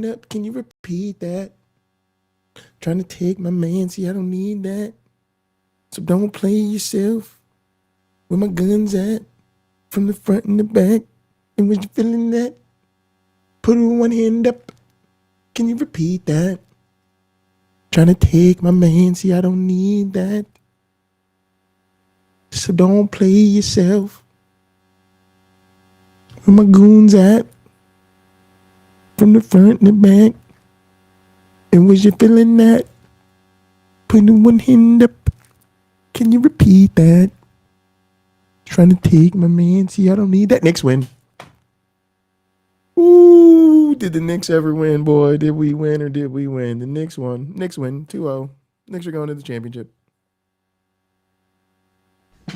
up. Can you repeat that? Trying to take my man. See, I don't need that. So don't play yourself. Where my guns at? From the front and the back. And was you feeling that? Put one hand up. Can you repeat that? Trying to take my man. See, I don't need that. So don't play yourself. Where my goons at? From the front and the back. And was you feeling that? Putting one hand up. Can you repeat that? Trying to take my man. See, I don't need that. Knicks win. Ooh, did the Knicks ever win, boy? Did we win or did we win? The Knicks won. Knicks win 2-0. Knicks are going to the championship.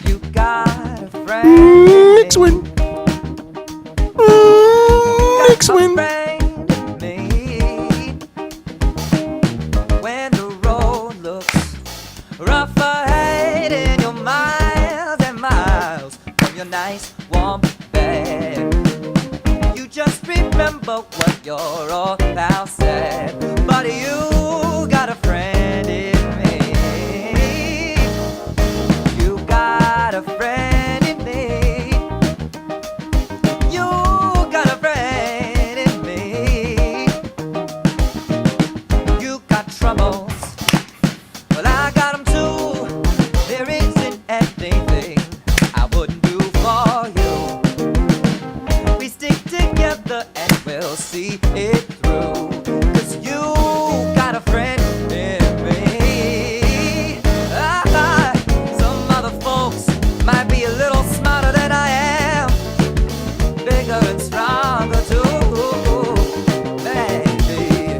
You got a friend. Knicks win. Knicks win. When the road looks rough ahead and you're miles and miles from your nice warm bed, you just remember what your old pal said. But you got a friend in me. You got a friend in me. You got a friend in me. You got troubles, well I got them too. There isn't anything I wouldn't do for you. We stick together and we'll see it through. 'Cause you got a friend in me. Some other folks might be a little smarter than I am, bigger and stronger too, maybe.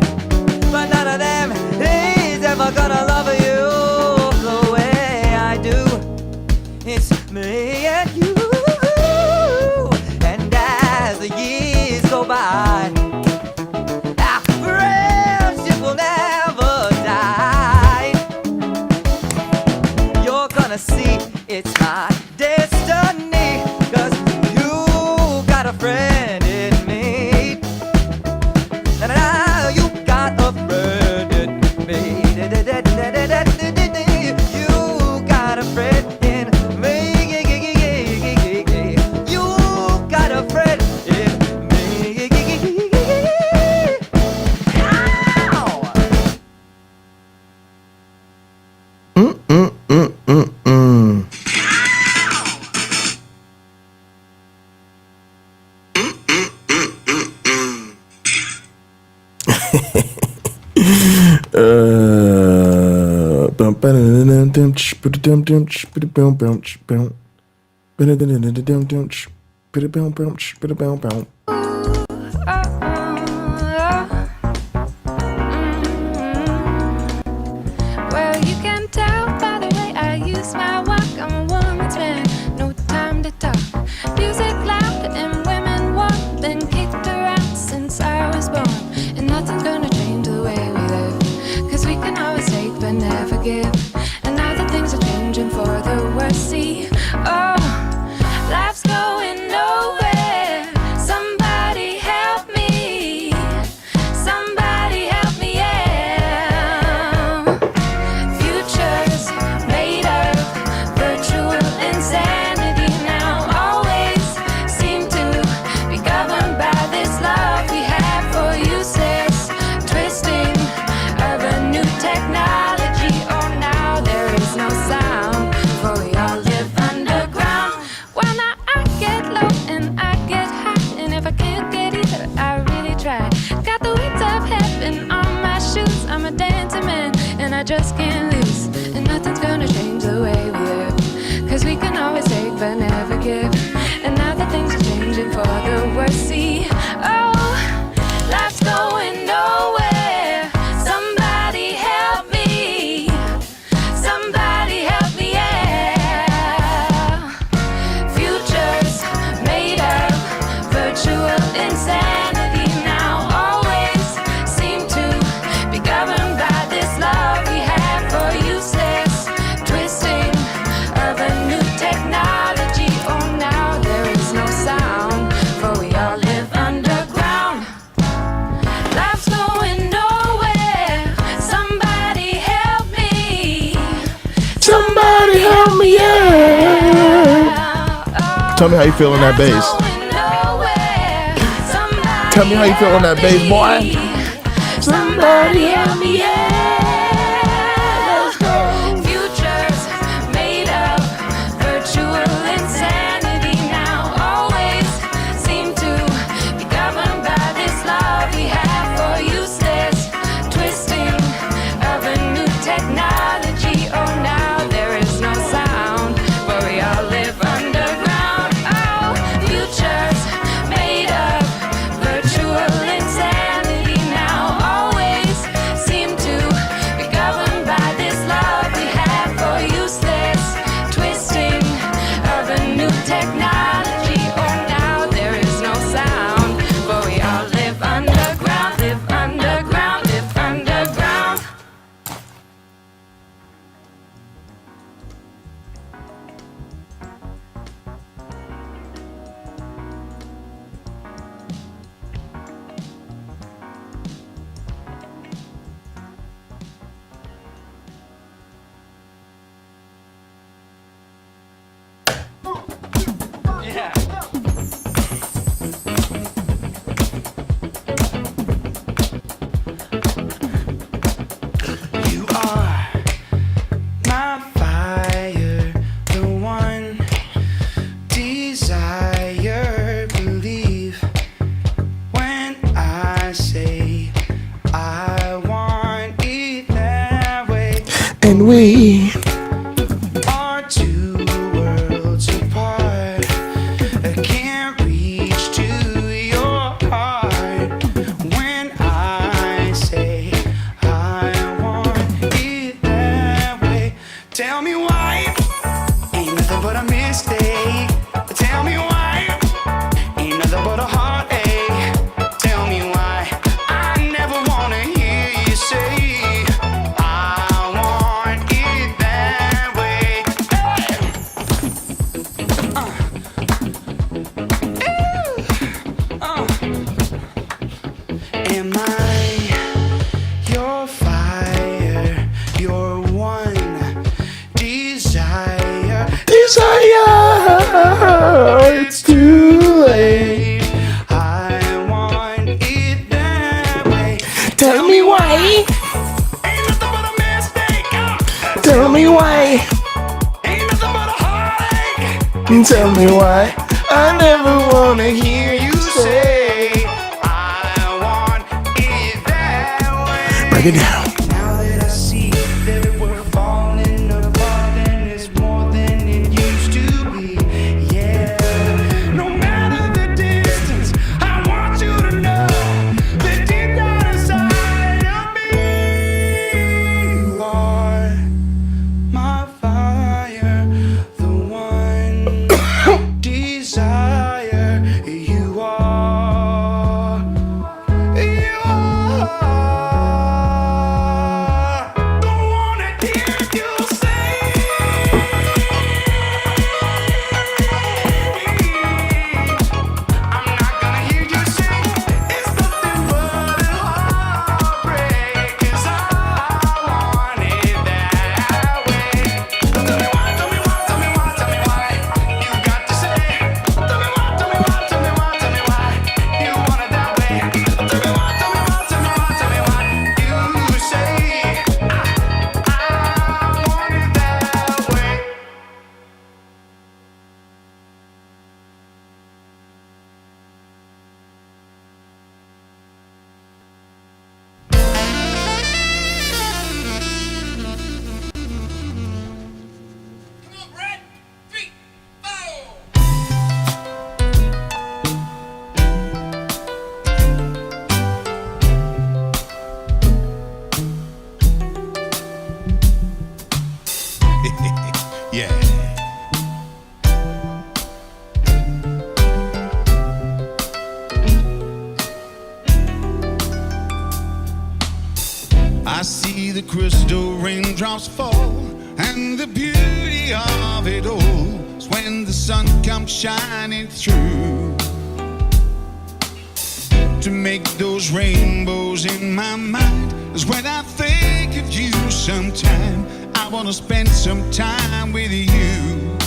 But none of them is ever gonna love you the way I do. It's me and you. And as the years go by, our friendship will never die. You're gonna see it's my destiny. 'Cause you got a friend in me. Na-na-na, you got a friend in me. You got a friend in me. You got a friend in me. Ow! Well, you can tell by the way I use my walk. I'm a woman's man, no time to talk. Music loud and women warm. Been kicked around since I was born. And nothing's gonna change the way we live. 'Cause we can always take but never give. And now that things are changing for the worse, see. Oh, life's going nowhere. Somebody help me. Somebody help me, yeah. Futures made of virtual insanity now always seem to be governed by this love we have for useless twisting of a new technology. Oh, now there is no sound, for we all live underground. Well, now I get low and I get high, and if I can't get either, I really try. Got the wings of heaven on my shoes. I'm a dancing man, and I just can't lose. And nothing's gonna change the way we live. 'Cause we can always take but never give. And now that things are changing for the worse, see. Oh, life's going nowhere. Somebody help me. Somebody help me, yeah. Futures made of virtual insanity now always seem to be governed by this love we have for useless twisting of a new technology. Oh, now Tell me how you feel on that bass. Tell me how you feel on that bass, boy. Somebody help me out. Let's go. Futures made of virtual insanity now always seem to be governed by this love we have for useless twisting of a new technology. Oh, now there is no sound, but we all live underground. Oh, futures made of virtual insanity now always seem to be governed by this love we have for useless twisting of a new technology. Oh, now there is no sound, but we all live underground, live underground, live underground. You are my fire, the one desire. Believe when I say I want it that way. And we Are two worlds apart. I can't reach to your heart when I say I want it that way. Tell me why ain't nothing but a mistake. Tell me why ain't nothing but a heartache. Tell me why I never wanna hear you say I want it that way. Am I your fire, your one desire? it's too late. I want it that way. Tell me why. Ain't nothing but a mistake. Tell me why. Ain't nothing but a heartache. Tell me why. I never wanna hear you say. I want it that way. Break it down. Now that I see that we're falling apart and it's more than it used to be, yeah. No matter the distance, I want you to know that deep down inside of me, you are my fire, the one desire. You are. Don't wanna hear you say. I'm not gonna hear you say it's nothing but a heartbreak. 'Cause I want it that way. Tell me why, tell me why, tell me why, tell me why you got to say. Tell me why, tell me why, tell me why, tell me why you want it that way. Tell me why, tell me why, tell me why, tell me why you say I want it that way. Yeah. I see the crystal raindrops fall, and the beauty of it all is when the sun comes shining through to make those rainbows in my mind. Is when I think of you sometime. I wanna spend some time with you,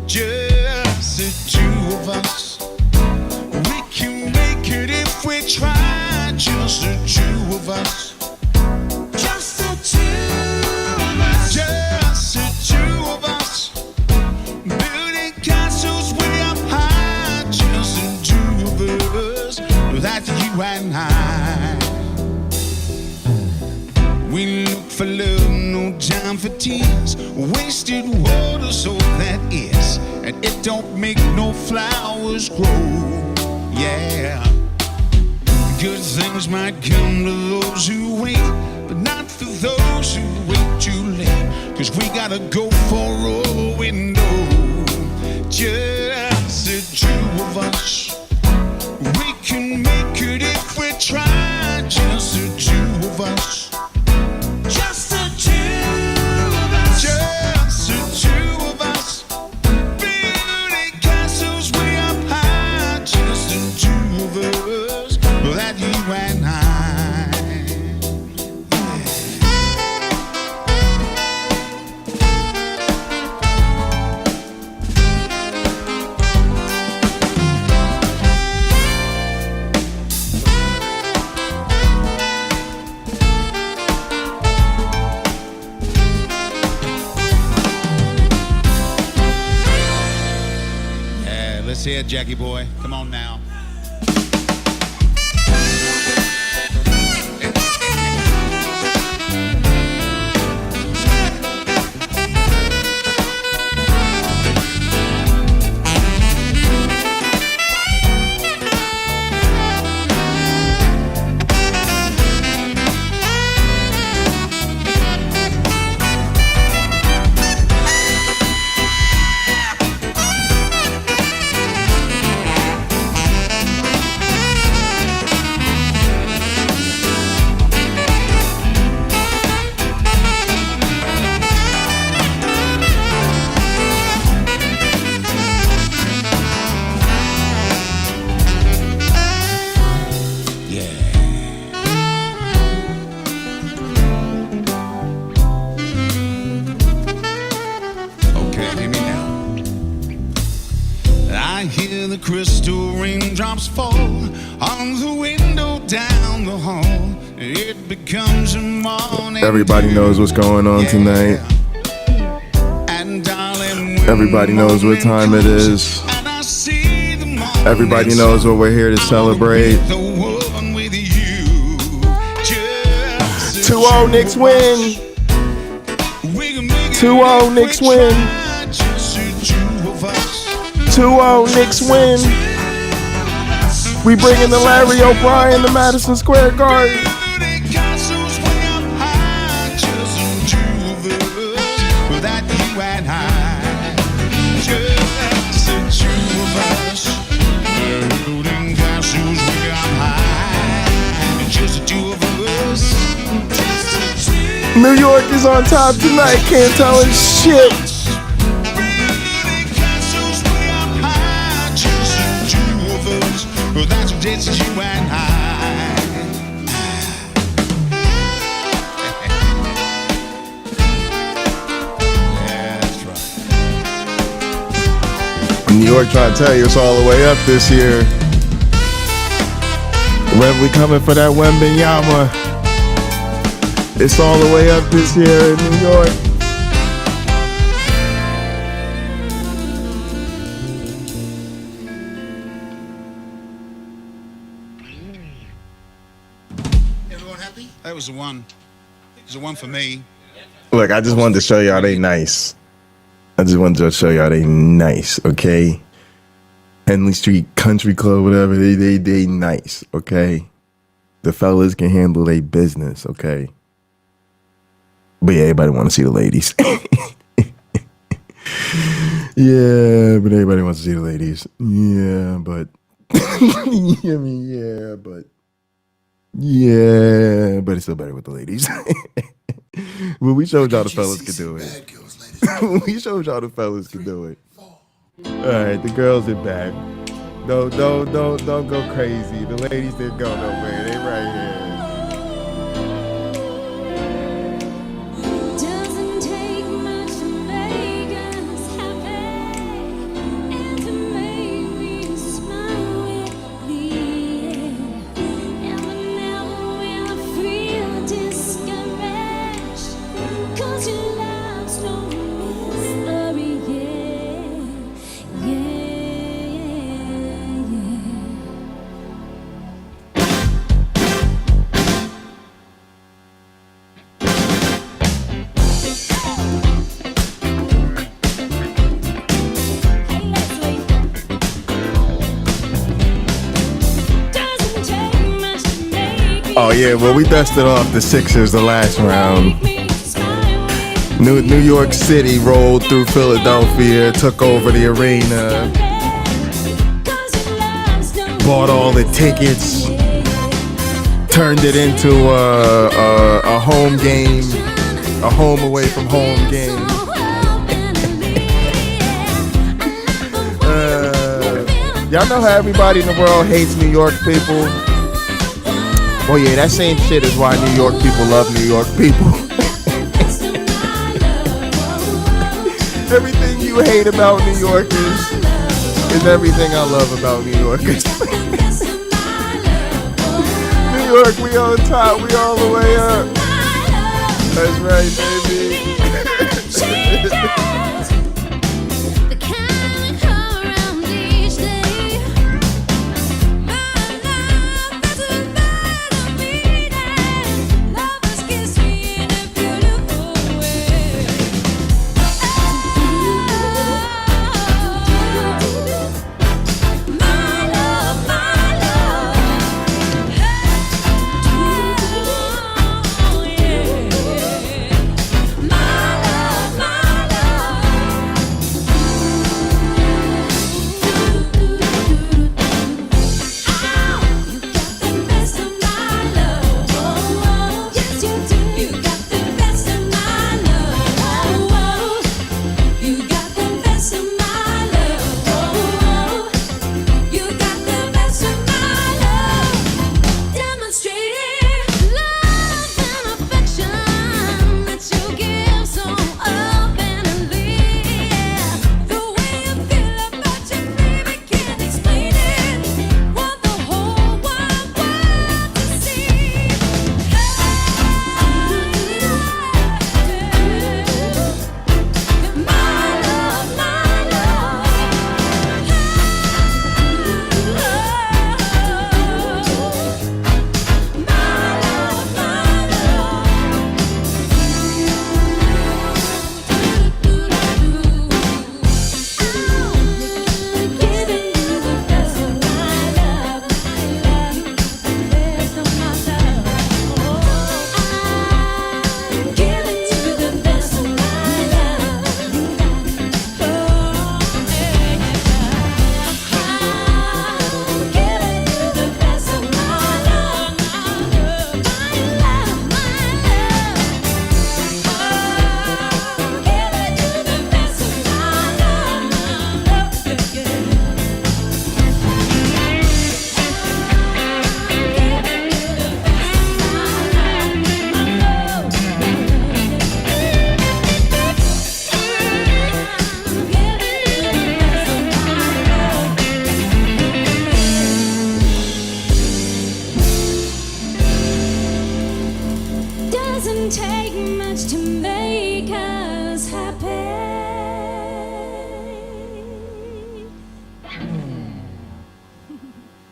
just Just the two of us. We can make it if we try. Just the two of us. Just the two of us. Just the two of us. Building castles way up high. Just the two of us. That's you and I. We look for love, no time for tears. Wasted water, so that is. And it don't make no flowers grow. Yeah. Good things might come to those who wait, but not for those who wait too late. Cause we gotta go for all we know. Just the two of us. We can make it if we try. Just the two of us. Just the two of us. Just the two of us. Building castles way up high. Just the two of us. That you and I. Yeah, let's hear it, Jackie boy. Come on now. Crystal raindrops fall on the window down the hall. It becomes a morning. Everybody knows what's going on tonight. And darling, everybody knows what time it is. Everybody knows what we're here to celebrate. 2-0 Knicks win. 2-0 Knicks win. 2-0 Knicks win. We bringing the Larry O'Brien to Madison Square Garden. New York is on top tonight. Can't tell us shit. Well, that's what it's you and I. Yeah, that's right. New York trying to tell you it's all the way up this year. Wembley coming for that Wembenyama. It's all the way up this year in New York. That was the one. It was the one for me. Look, I just wanted to show y'all they nice. I just wanted to show y'all they nice, okay? Henley Street Country Club, whatever, they nice, okay? The fellas can handle their business, okay? But yeah, everybody want to see the ladies. Yeah, but everybody wants to see the ladies. Yeah, but I mean, yeah, but it's still better with the ladies. Well, we showed y'all the fellas could do it. We showed y'all the fellas could do it. All right, the girls are back. Don't go crazy. The ladies didn't go nowhere. They right here. Doesn't take much to make us happy and to Oh yeah, well we dusted off the Sixers the last round. New York City rolled through Philadelphia, took over the arena, bought all the tickets, turned it into a home game, a home away from home game. Y'all know how everybody in the world hates New York people? Oh yeah, that same shit is why New York people love New York people. Everything you hate about New Yorkers is everything I love about New Yorkers. New York, we on top, we all the way up. That's right, baby.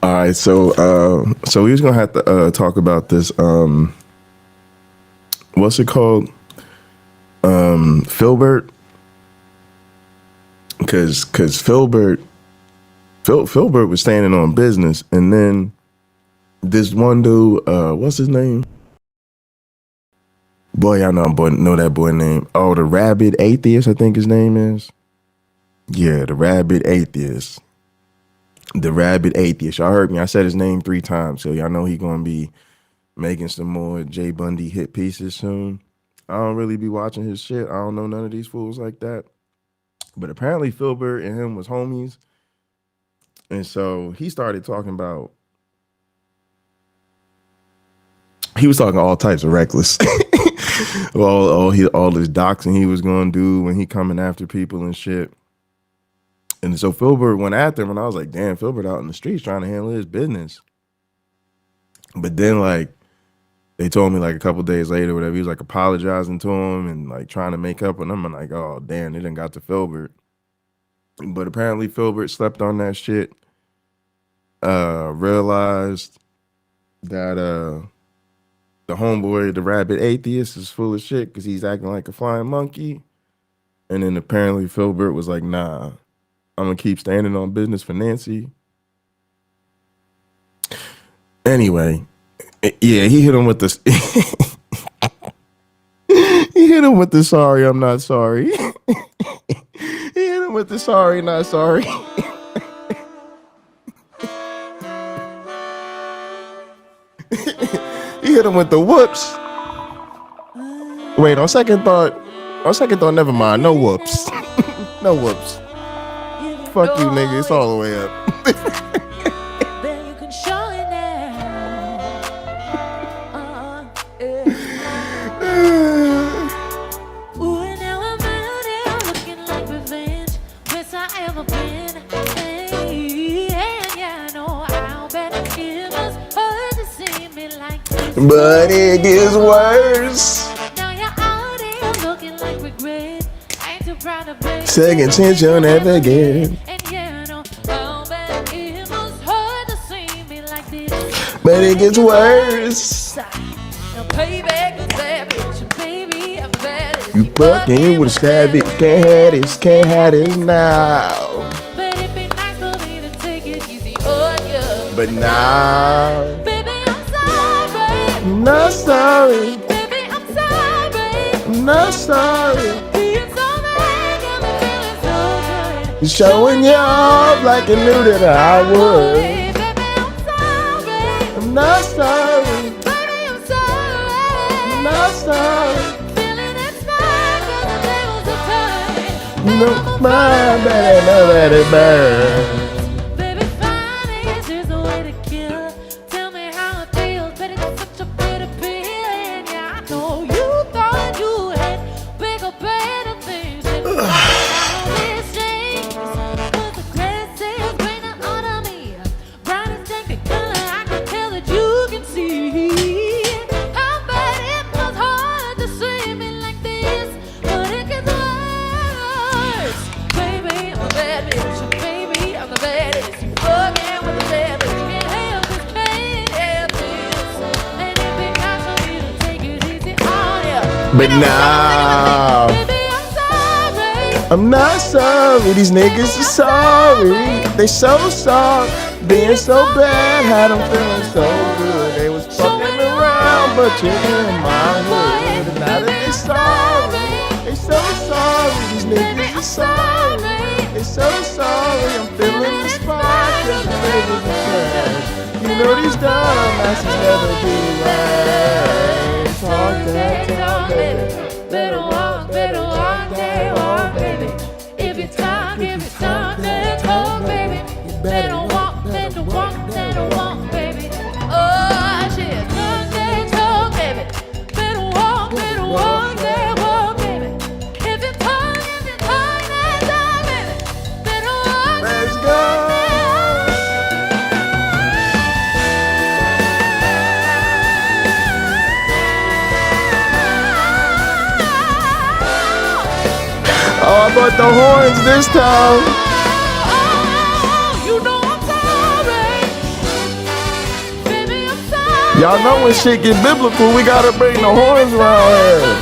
All right, so we was gonna have to talk about this. What's it called? Filbert, because Filbert was standing on business, and then this one dude, what's his name? Boy, I know that boy name. Oh, the Rabid Atheist, I think his name is. Yeah, the Rabid Atheist. The Rabid Atheist. Y'all heard me. I said his name 3 times, so y'all know he gonna be making some more Jay Bundy hit pieces soon. I don't really be watching his shit. I don't know none of these fools like that. But apparently Filbert and him was homies. And so he started talking about, he was talking all types of reckless. all his doxing he was gonna do when he coming after people and shit. And so Filbert went after him, and I was like, damn, Filbert out in the streets trying to handle his business. But then, like, they told me, like, a couple days later, whatever, he was, like, apologizing to him and, like, trying to make up with him. I'm like, oh, damn, they done got to Filbert. But apparently Filbert slept on that shit, realized that the homeboy, the Rabid Atheist, is full of shit because he's acting like a flying monkey. And then apparently Filbert was like, nah, I'm going to keep standing on business for Nancy. Anyway, Yeah, he hit him with this. He hit him with the sorry, I'm not sorry. He hit him with the sorry, not sorry. He hit him with the whoops. Wait, on second thought, never mind. No whoops. No whoops. Fuck you, nigga. It's all the way up. Then you can show it now. Ooh, and now I'm out here looking like revenge. Best I ever been. Hey, yeah, I know I'll bet it was hard to see me like this. But it gets worse. Now you're out here looking like regret. I ain't too proud to break. Second chance you'll never get. And yeah, I know I'll bet it was hard to see me like this. But it gets worse. Now payback is savage, baby, I'm bad. You fucking with a stab it. Can't have this now. But it'd be nice for me to take it easy on you. But now, Baby, I'm sorry. I'm not sorry. Baby, I'm sorry. I'm not sorry. Being so mad, got me feeling so good. Showing you off like you knew that I would. Baby, I'm sorry. I'm not sorry. Baby, I'm sorry. I'm not sorry. Feeling inspired 'cause the tables are turning. No, my bad, no, that it burns. Baby, finance is the way to kill. Tell me how it feels, but it's such a bitter feeling. Yeah, I know you thought you had bigger, better things than all these things. But the glass is greener under me. Brightest tank color, I can tell that you can see. How bad it was hard to see me like this, but it gets worse. Baby, I'm a bad bitch. Baby, I'm the baddest. You fucking with the baddest. Can't help this, can't help this. And it'd be nice for me to take it easy on ya. But now, Baby, I'm sorry. I'm not sorry. These niggas are sorry. They so sorry. Being so bad had them feeling so good. They was fucking around, but you're in my hood. And now that they sorry, they so sorry. These niggas are sorry. They so sorry. I'm feeling inspired 'cause the niggas are trash. You know these dumbasses never do right. Talk that talk, baby. Better walk, that walk, baby. If you talk, that talk, baby. Better walk, that walk, baby. Oh, shit, talk, baby. Better walk, that walk, baby. If you talk, that talk, baby. Better walk, Let's go. Oh, I brought the horns this time. you know I'm sorry. Baby, I'm sorry. Y'all know when shit get biblical, we gotta bring the horns around here.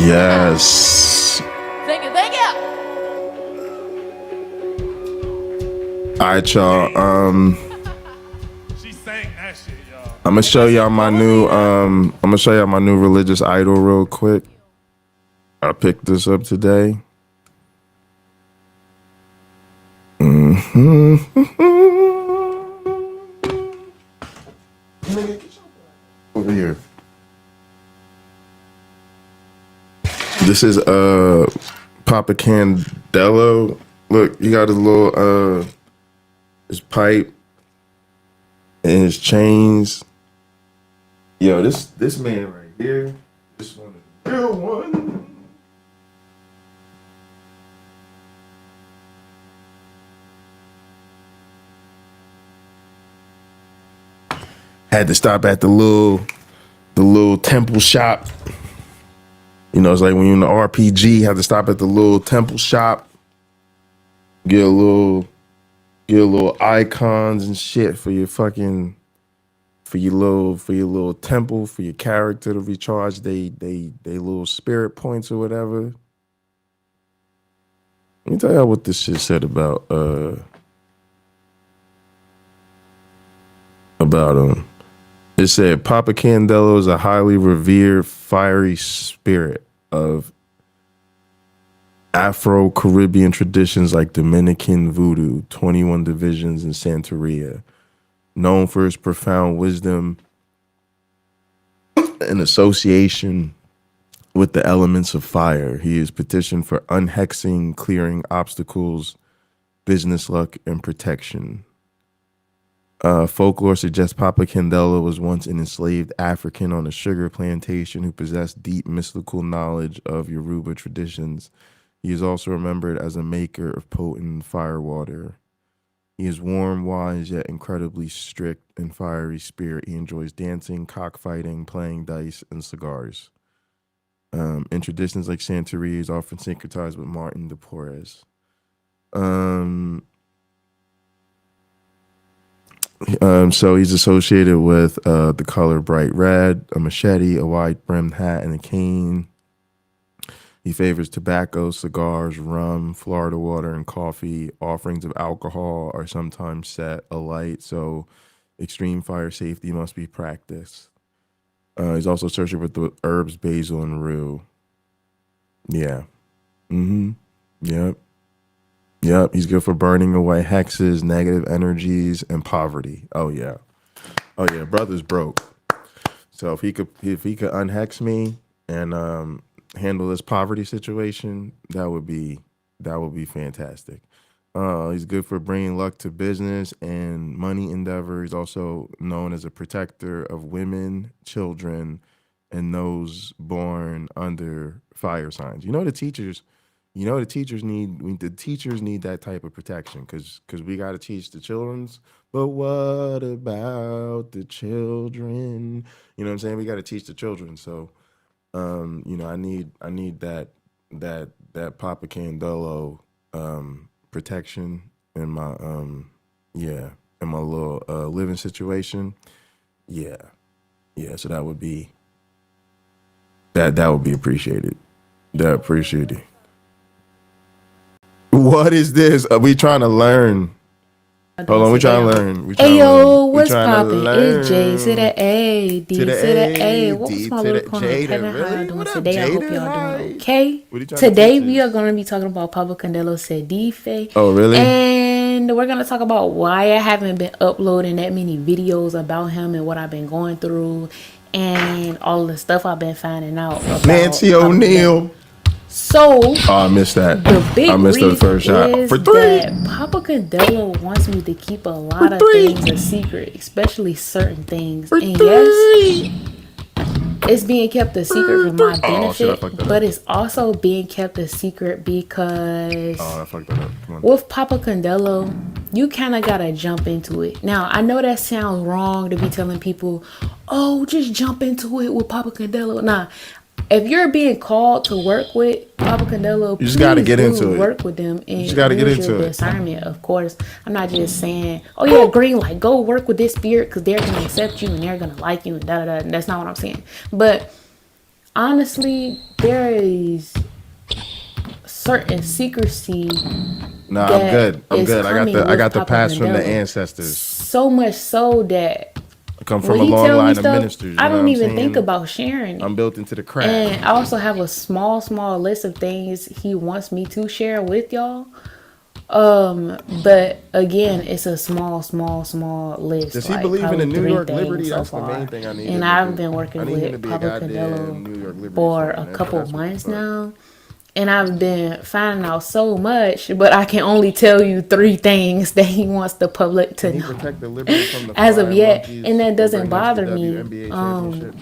Yes. Thank you. All right, y'all. She sang that shit, y'all. I'm gonna show y'all my new religious idol real quick. I picked this up today. Over here. This is Papa Candello. Look, you got his little his pipe. and his chains. Yo, this man right here, this one is the real one. Had to stop at the little temple shop. You know, it's like when you're in the RPG, had to stop at the little temple shop, get a little icons and shit for your fucking for your little temple, for your character to recharge they little spirit points or whatever. Let me tell y'all what this shit said about him. It said Papa Candello is a highly revered fiery spirit of Afro-Caribbean traditions like Dominican voodoo, 21 divisions, and Santeria. Known for his profound wisdom and association with the elements of fire. He is petitioned for unhexing, clearing obstacles, business luck, and protection. Folklore suggests Papa Candello was once an enslaved African on a sugar plantation who possessed deep mystical knowledge of Yoruba traditions. He is also remembered as a maker of potent firewater. He is warm, wise, yet incredibly strict and fiery spirit. He enjoys dancing, cockfighting, playing dice, and cigars. In traditions like Santeria, he is often syncretized with Martin de Porres. So he's associated with the color bright red, a machete, a wide-brimmed hat, and a cane. He favors tobacco, cigars, rum, Florida water, and coffee. Offerings of alcohol are sometimes set alight, so extreme fire safety must be practiced. He's also associated with the herbs basil and rue. Yeah. Yep. He's good for burning away hexes, negative energies, and poverty. Oh yeah. Brother's broke. So if he could unhex me and handle this poverty situation, that would be fantastic. He's good for bringing luck to business and money endeavor. He's also known as a protector of women, children, and those born under fire signs. The teachers need that type of protection because we got to teach the children's. But what about the children? You know what I'm saying? We got to teach the children. So, I need that Papa Candello protection in my in my little living situation. Yeah. So that would be appreciated. Appreciated. What is this? Are we trying to learn? Hold on, we trying to learn. Ayo, what's poppin'? It's J to the A, D to the A. What was my little corner? Kevin, how y'all doing today? I hope y'all doing okay. Today we are going to be talking about Papa Candello Sedife. Oh, really? And we're going to talk about why I haven't been uploading that many videos about him and what I've been going through and all the stuff I've been finding out about Nancy O'Neal. So, I missed that. I missed the first shot. For three. Papa Candello wants me to keep a lot of things a secret, especially certain things. And yes, it's being kept a secret for my benefit, but it's also being kept a secret because I fucked that up. Come on. With Papa Candello, you kind of got to jump into it. Now, I know that sounds wrong to be telling people, oh, just jump into it with Papa Candello. Nah. If you're being called to work with Papa Candello, you just got to get into it. Work with them and you just got to get into it. Discernment, of course. I'm not just saying, oh yeah, green light, go work with this spirit because they're gonna accept you and they're gonna like you and da da da. That's not what I'm saying. But honestly, there is certain secrecy. Nah, I'm good. I got the past from the ancestors. So much so that. Come from a long line of ministers. I don't even think about sharing it. I'm built into the craft. And I also have a small list of things he wants me to share with y'all. But again, it's a small list. Does he believe in the New York Liberty? That's the main thing I need. And I've been working with Papa Candello for a couple months now. And I've been finding out so much, but I can only tell you 3 things that he wants the public to Can he know protect the liberty from the as of flying yet. monkeys And that doesn't bring us the bother me. WNBA championship?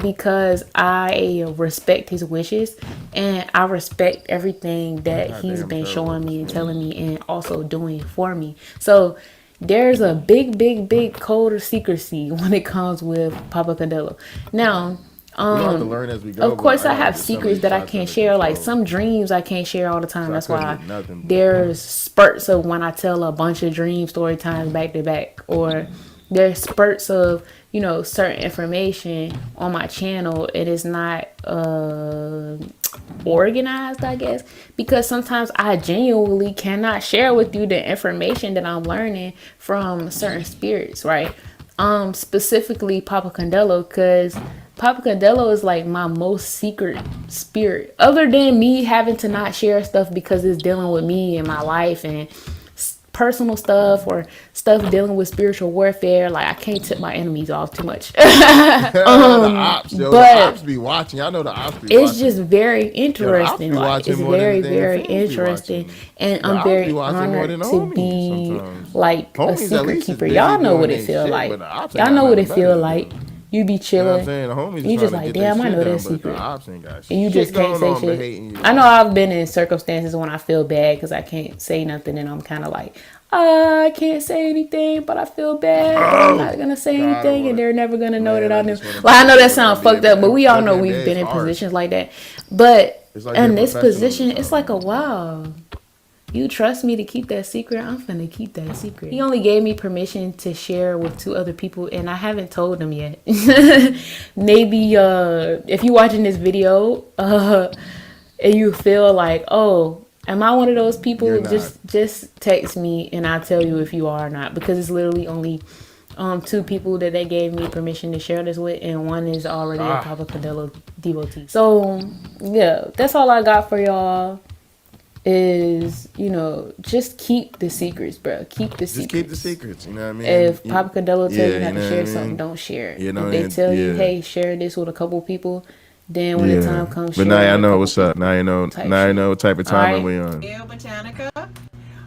Because I respect his wishes and I respect everything that he's been showing me and telling me and also doing for me. So there's a big code of secrecy when it comes with Papa Candello. Now, We'll have to learn as we go, of course but I gotta have get some of secrets these that I shots can't under share. Like control. some dreams I can't share all the time. So That's I couldn't why get nothing, but- there's spurts of when I tell a bunch of dream story times back to back, or there's spurts of, you know, certain information on my channel. It is not organized, I guess, because sometimes I genuinely cannot share with you the information that I'm learning from certain spirits, right? Specifically Papa Candello, because Papa Candello is like my most secret spirit, other than me having to not share stuff because it's dealing with me and my life and personal stuff or stuff dealing with spiritual warfare. Like I can't tip my enemies off too much. The ops, yo, but the ops be watching. I know the ops be it's watching. just very interesting. be Like watching it's more than very the damn very fans be interesting, watching. and The I'm ops very be watching more honored than the to homies be sometimes. like Homies a at secret least is keeper. busy Y'all know doing what their it feel shit, like. but the ops ain't Y'all got know what it nothing better feel to like. do. You be You know what chilling. I'm saying? The homies You is just trying like, to get damn, their I know shit that done, but secret. the ops ain't got And you shit just can't going say on but hating shit. you. I know I've been in circumstances when I feel bad because I can't say nothing and I'm kind of like, I can't say anything, but I feel bad, but I'm not gonna say God, I anything, wanna- and they're never gonna know Man, that I I knew. just wanna Like I know be that able to sounds be fucked able up, but to- we all know WNBA we've is been in harsh. positions like that. But It's like in being this position, professional it's like a wow. You trust me to keep that secret? I'm finna keep that secret. He only gave me permission to share with 2 other people, and I haven't told them yet. Maybe if you're watching this video and you feel like, oh, am I one of those people? You're not. Just text me and I'll tell you if you are or not, because it's literally only 2 people that they gave me permission to share this with, and one is already a Papa Candello devotee. So yeah, that's all I got for y'all. Is, you know, just keep the secrets, bro. Keep the secrets. Just keep the secrets, you know what I mean? If Papa Candello tell you yeah, not you know to what share I mean? something, don't share it. You know, if they and- tell you, yeah. hey, share this with a couple people, then when the time comes, But share now it I with a know couple what's up. people. Now you know. Type Now you shit. know what type of Alright. time we on. Yale Botanica.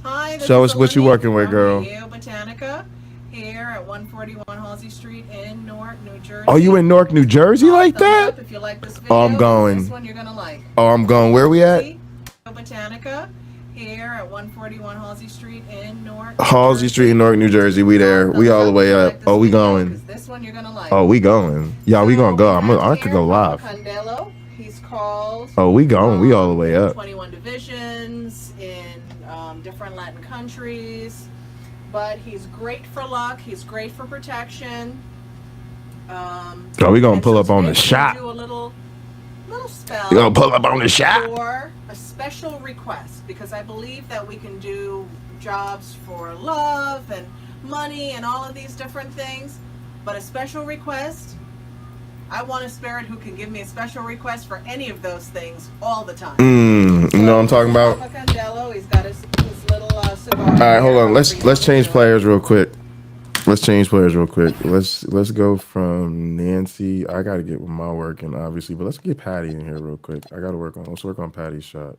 Hi, this Show is us what you Olivia working with, from girl. Yale Botanica here at 141 Halsey Street in Newark, New Jersey. Oh, you in Newark, New Jersey like Thumbs that? up if you like this video. Oh, I'm going. This one you're gonna like. Oh, I'm going. Where we at? Yale Botanica here at 141 Halsey Street in Newark. Halsey Street in Newark, New Jersey. We there. We all the way up. Oh, we going. This one you're gonna like. Oh, we going. Yeah, we gonna go. I could go live. Candello. He's called. Oh, we going. We all the way up. 21 divisions in different Latin countries, but he's great for luck. He's great for protection. Oh, we gonna pull up on the shot. Do a little spell. We gonna pull up on the shot. For a special request, because I believe that we can do jobs for love and money and all of these different things, but a special request, I want a spirit who can give me a special request for any of those things all the time. You know what I'm talking about? Papa Candello, he's got his little cigar. All right, hold on. Let's change players real quick. Let's go from Nancy. I gotta get with my work in, obviously, but let's get Patti in here real quick. Let's work on Patti's shot.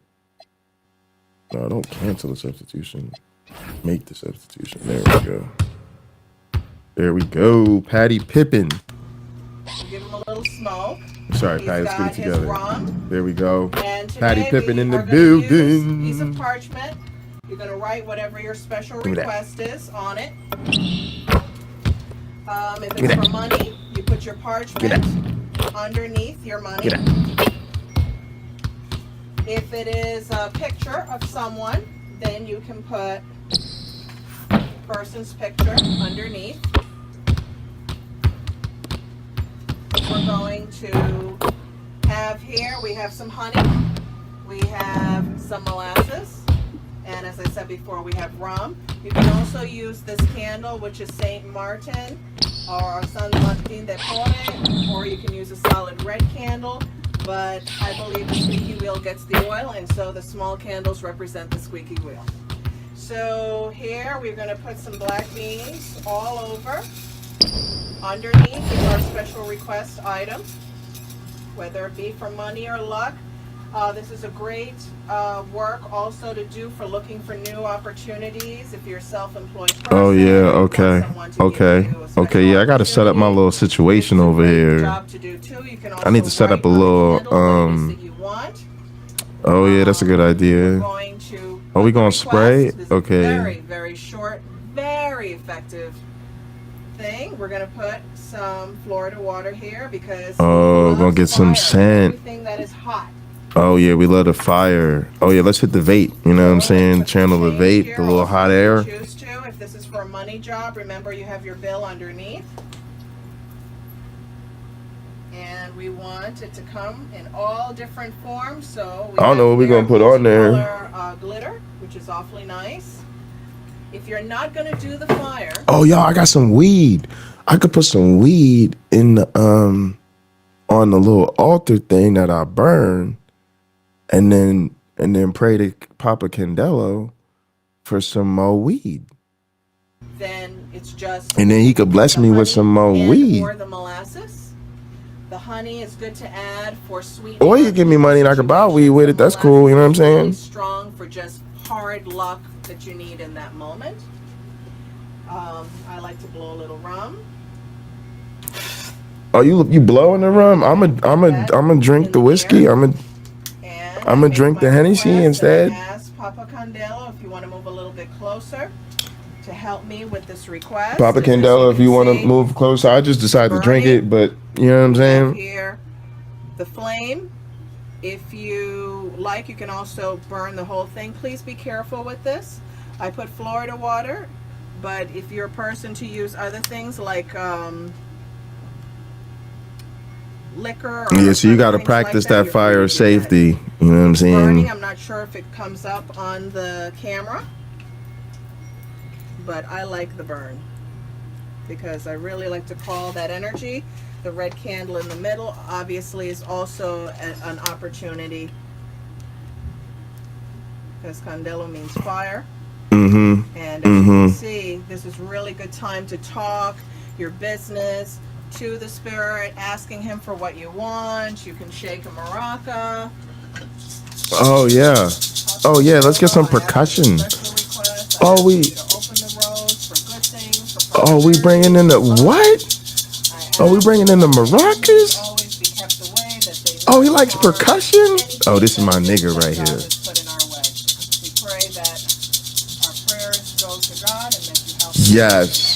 No, don't cancel the substitution. Make the substitution. There we go. Patti Pippin. Give him a little smoke. Sorry, He's Patti, let's get got it his together. rum. There we go. And Patti today Pippin we in the are gonna use a building. piece of parchment. You're going to write whatever your special Give me that. request is on it. If Give me it's that. for money, you put your parchment underneath your money. Give me If it is a picture of someone, then you can put person's picture underneath. We're going to have here, we have some honey, we have some molasses, and as I said before, we have rum. You can also use this candle, which is Saint Martin or San Martin de Porre, or you can use a solid red candle, but I believe the squeaky wheel gets the oil, and so the small candles represent the squeaky wheel. So here we're going to put some black beans all over. Underneath is our special request item, whether it be for money or luck. This is a great work also to do for looking for new opportunities if you're a self-employed person. Oh yeah, and you want okay. someone to give Okay. you a special Okay, yeah, I gotta set up my opportunity. little situation It's a over great here. job to do too. You can I need to also set up write a on the little candle what it is that you want. oh yeah, that's a good We're idea. going to Are we put the gonna spray? request. This is Okay. Very, very short, very effective thing. We're gonna put some Florida water here because Oh, we're gonna get some scent. Everything that is hot. Oh yeah, we love the fire. Oh yeah, let's hit the vape. You know what I'm saying? Channel the vape, the little hot air. Choose to. If this is for a money job, remember you have your bill underneath. And we want it to come in all different forms. So I don't know what we're gonna put on there. multicolor, glitter, which is awfully nice. If you're not gonna do the fire, Oh y'all, I got some weed. I could put some weed in the on the little altar thing that I burn, and then pray to Papa Candello for some more weed. then it's just. And then he could bless the me with honey some more and weed. Or the molasses. The honey is good to add for sweet. Or you could give me money and I could buy weed with it. That's cool. You know what I'm saying? Really strong for just hard luck that you need in that moment. I like to blow a little rum. Oh, you blowing the rum? I'm drink the whiskey. And I'ma I make drink my the Hennessy request, instead. and I ask Papa Candello if you want to move a little bit closer to help me with this request. Papa And as Candello, if you can want to see, move closer, I just decided to drink burning. it, but you know what I'm we have saying? here the flame. If you like, you can also burn the whole thing. Please be careful with this. I put Florida water, but if you're a person to use other things like liquor or Yeah, so you other got to things practice like that you're fire free of to do that. safety. You know what I'm Burning, saying? I'm not sure if it comes up on the camera, but I like the burn because I really like to call that energy. The red candle in the middle obviously is also an opportunity because Candello means fire. Mm-hmm. And as you can see, this is really good time to talk your business to the spirit, asking him for what you want. You can shake a maraca. Oh yeah. Oh yeah. Let's get some percussion. Oh we. Oh we bringing in the what? Oh we bringing in the maracas? Oh he likes percussion? Oh this is my nigga right here. We pray that our prayers go to God and that you help us. Yes.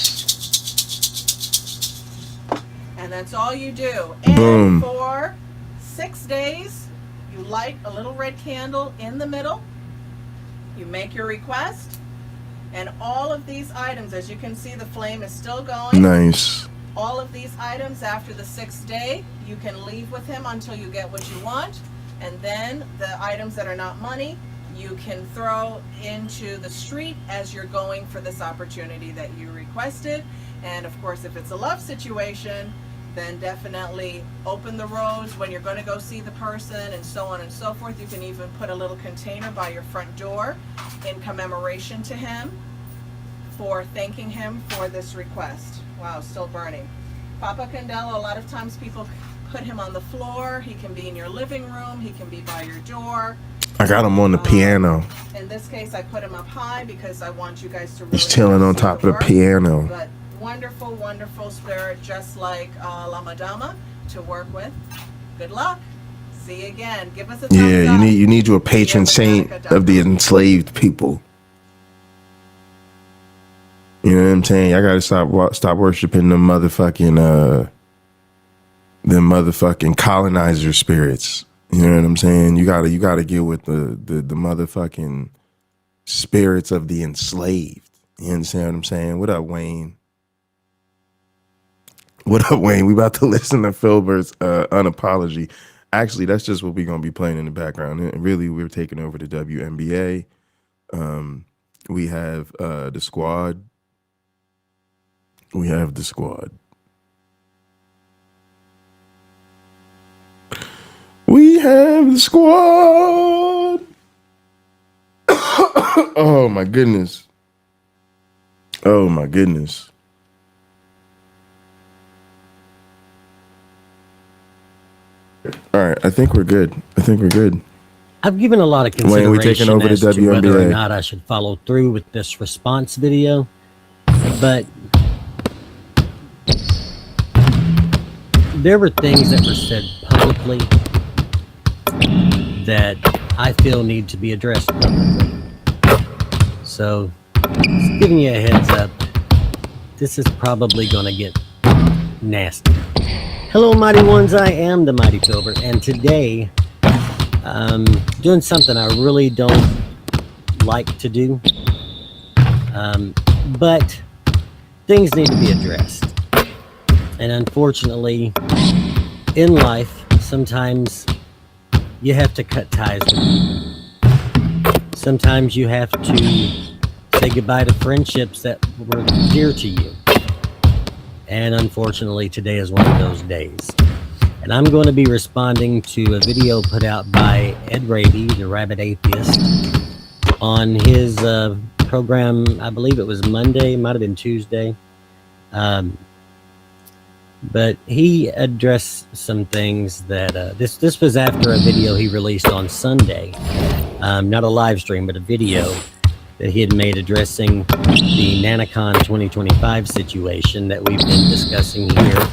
And that's all you do. And Boom. for 6 days, you light a little red candle in the middle. You make your request. And all of these items, as you can see, the flame is still going. Nice. All of these items after the 6th day, you can leave with him until you get what you want. And then the items that are not money, you can throw into the street as you're going for this opportunity that you requested. And of course, if it's a love situation, then definitely open the rose when you're going to go see the person and so on and so forth. You can even put a little container by your front door in commemoration to him for thanking him for this request. Wow, still burning. Papa Candello, a lot of times people put him on the floor. He can be in your living room. He can be by your door. I got him on the piano. In this case, I put him up high because I want you guys to really He's chilling on see top of the work. piano. But wonderful, wonderful spirit, just like La Madama to work with. Good luck. See you again. Give us a thumbs Yeah, up. you need you a patron saint of the enslaved people. You know what I'm saying? I gotta stop worshiping the motherfucking colonizer spirits. You know what I'm saying? You gotta get with the motherfucking spirits of the enslaved. You understand what I'm saying? What up, Wayne? What up, Wayne? We about to listen to Filbert's Unapology. Actually, that's just what we're gonna be playing in the background. And really, we're taking over the WNBA. We have the squad. We have the squad. We have the squad. Oh my goodness. Oh my goodness. All right, I think we're good. I've given a lot of Wayne, we taking consideration over the as to whether or WNBA. not I should follow through with this response video, but there were things that were said publicly that I feel need to be addressed publicly. So, just giving you a heads up, this is probably going to get nasty. Hello, Mighty Ones, I am the Mighty Filbert, and today, doing something I really don't like to do, but things need to be addressed. And unfortunately, in life, sometimes you have to cut ties with people. Sometimes you have to say goodbye to friendships that were dear to you. And unfortunately, today is one of those days. And I'm going to be responding to a video put out by Ed Raby, the Rabid Atheist, on his program. I believe it was Monday, might have been Tuesday. But he addressed some things that this was after a video he released on Sunday, not a live stream, but a video that he had made addressing the Nanocon 2025 situation that we've been discussing here,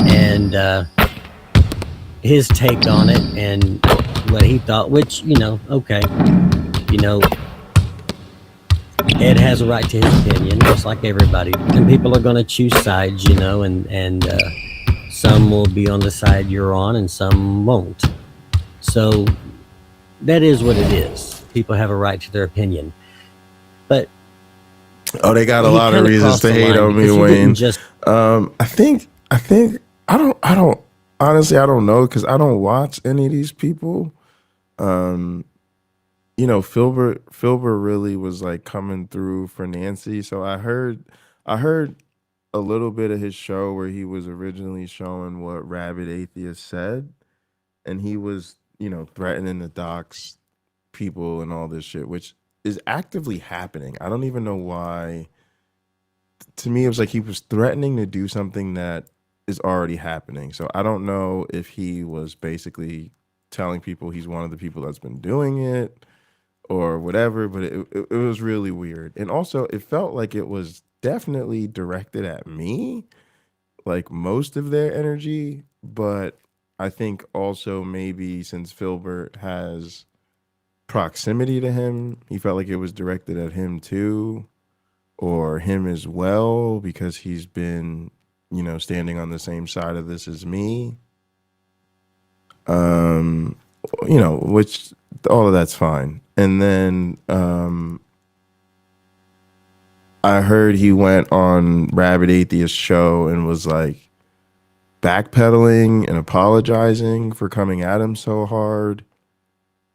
and his take on it and what he thought, which, okay, Ed has a right to his opinion, just like everybody. And people are going to choose sides, and some will be on the side you're on and some won't. So that is what it is. People have a right to their opinion. But they got a lot of reasons to hate on me, Wayne. I don't honestly, I don't know, because I don't watch any of these people. Filbert really was like coming through for Nancy. So I heard a little bit of his show where he was originally showing what Rabid Atheist said, and he was, threatening to dox people and all this shit, which is actively happening. I don't even know why. To me, it was like he was threatening to do something that is already happening. So I don't know if he was basically telling people he's one of the people that's been doing it or whatever, but it was really weird. And also, it felt like it was definitely directed at me, like most of their energy. But I think also maybe since Filbert has proximity to him, he felt like it was directed at him too, or him as well, because he's been, standing on the same side of this as me. Which all of that's fine. And then I heard he went on Rabid Atheist show and was like backpedaling and apologizing for coming at him so hard.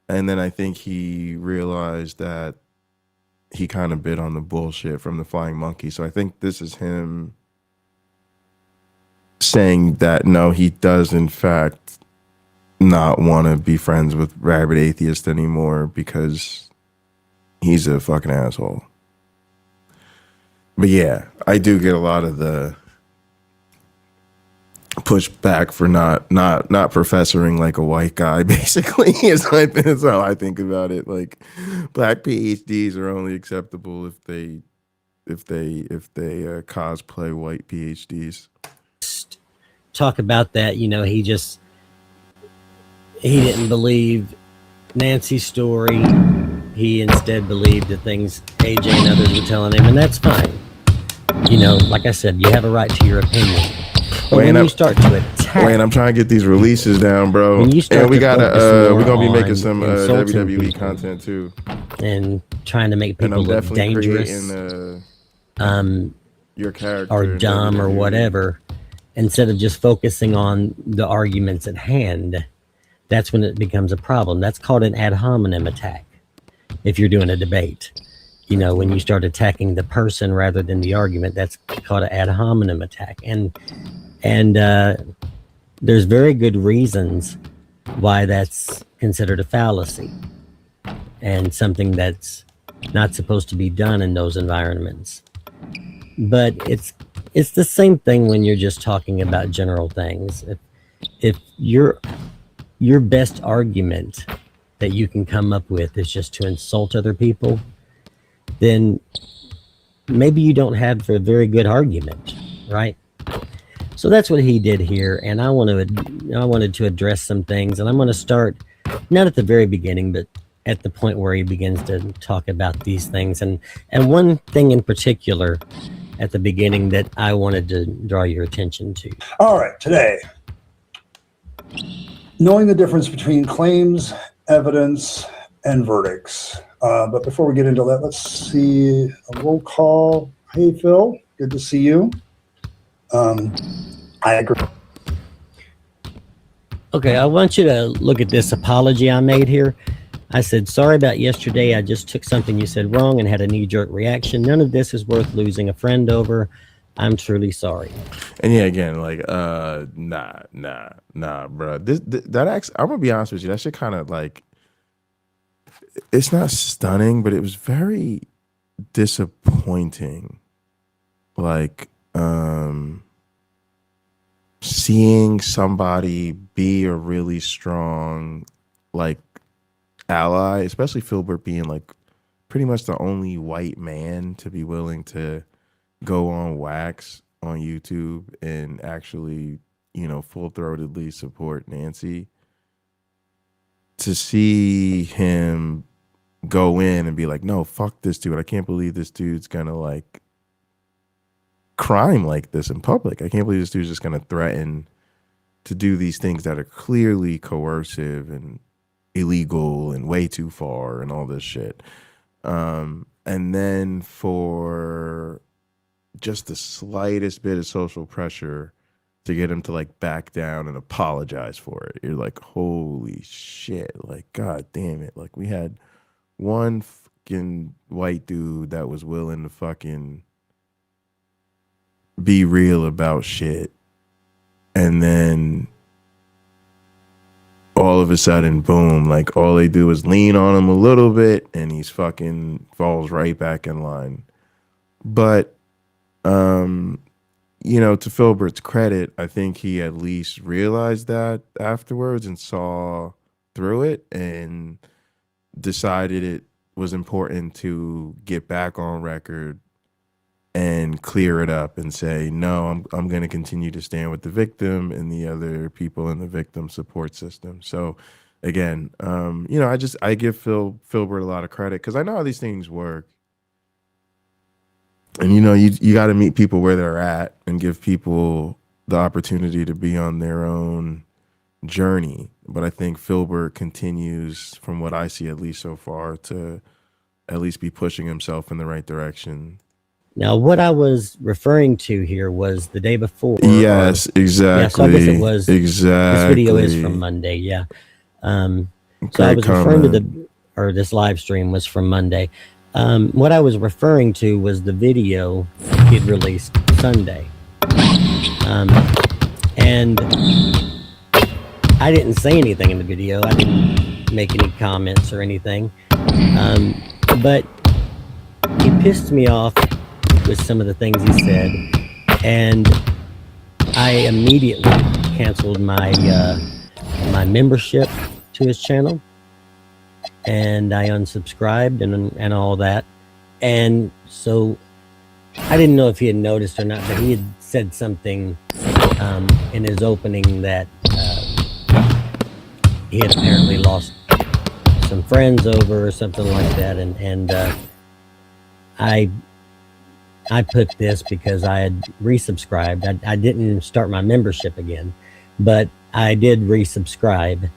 And then I think he realized that he kind of bit on the bullshit from the flying monkey. So I think this is him saying that, no, he does in fact not want to be friends with Rabid Atheist anymore because he's a fucking asshole. But yeah, I do get a lot of the pushback for not professoring like a white guy, basically. is how I think about it. Like, black PhDs are only acceptable if they cosplay white PhDs. Talk about that, he didn't believe Nancy's story. He instead believed the things AJ and others were telling him, and that's fine. Like I said, you have a right to your opinion. But when you start to attack, Wayne, I'm trying to get these releases down, bro. And we gotta we're gonna be making some WWE people content too, and trying to make people look dangerous, your character or dumb or whatever, instead of just focusing on the arguments at hand. That's when it becomes a problem. That's called an ad hominem attack. If you're doing a debate, when you start attacking the person rather than the argument, that's called an ad hominem attack. And there's very good reasons why that's considered a fallacy and something that's not supposed to be done in those environments. But it's the same thing when you're just talking about general things. If your best argument that you can come up with is just to insult other people, then maybe you don't have a very good argument, right? So that's what he did here, and I wanted to address some things, and I'm going to start not at the very beginning, but at the point where he begins to talk about these things, and one thing in particular at the beginning that I wanted to draw your attention to. All right, today, knowing the difference between claims, evidence, and verdicts. But before we get into that, let's see a roll call. Hey, Phil, good to see you. I agree. Okay, I want you to look at this apology I made here. I said, sorry about yesterday. I just took something you said wrong and had a knee-jerk reaction. None of this is worth losing a friend over. I'm truly sorry. And yeah, again, like, nah, bro. That actually, I'm gonna be honest with you. That shit kind of like, it's not stunning, but it was very disappointing. Like, seeing somebody be a really strong, like, ally, especially Filbert being like pretty much the only white man to be willing to go on wax on YouTube and actually, you know, full-throatedly support Nancy. To see him go in and be like, no, fuck this dude. I can't believe this dude's gonna like crime like this in public. I can't believe this dude's just gonna threaten to do these things that are clearly coercive and illegal and way too far and all this shit. And then for just the slightest bit of social pressure to get him to like back down and apologize for it. You're like, holy shit. Like, God damn it. Like, we had one fucking white dude that was willing to fucking be real about shit. And then all of a sudden, boom, like all they do is lean on him a little bit and he's fucking falls right back in line. But, you know, to Filbert's credit, I think he at least realized that afterwards and saw through it and decided it was important to get back on record and clear it up and say, no, I'm going to continue to stand with the victim and the other people in the victim support system. So again, you know, I give Filbert a lot of credit because I know how these things work. And, you know, you got to meet people where they're at and give people the opportunity to be on their own journey. But I think Filbert continues, from what I see at least so far, to at least be pushing himself in the right direction. Now, what I was referring to here was the day before. Yes, exactly. Yeah, so I guess it was. Exactly. This video is from Monday, yeah. So I was referring to this live stream was from Monday. What I was referring to was the video he'd released Sunday. And I didn't say anything in the video. I didn't make any comments or anything. But he pissed me off with some of the things he said, and I immediately canceled my my membership to his channel, and I unsubscribed and all that. And so I didn't know if he had noticed or not, but he had said something in his opening that he had apparently lost some friends over or something like that, and I put this because I had resubscribed. I didn't start my membership again, but I did resubscribe.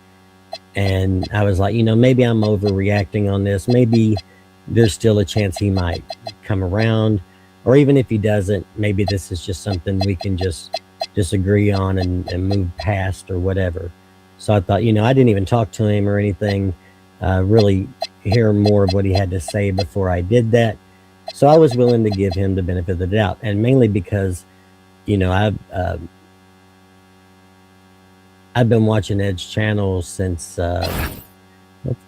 And I was like, you know, maybe I'm overreacting on this. Maybe there's still a chance he might come around. Or even if he doesn't, maybe this is just something we can just disagree on and move past or whatever. So I thought, you know, I didn't even talk to him or anything, really hear more of what he had to say before I did that. So I was willing to give him the benefit of the doubt, and mainly because, you know, I've been watching Ed's channel since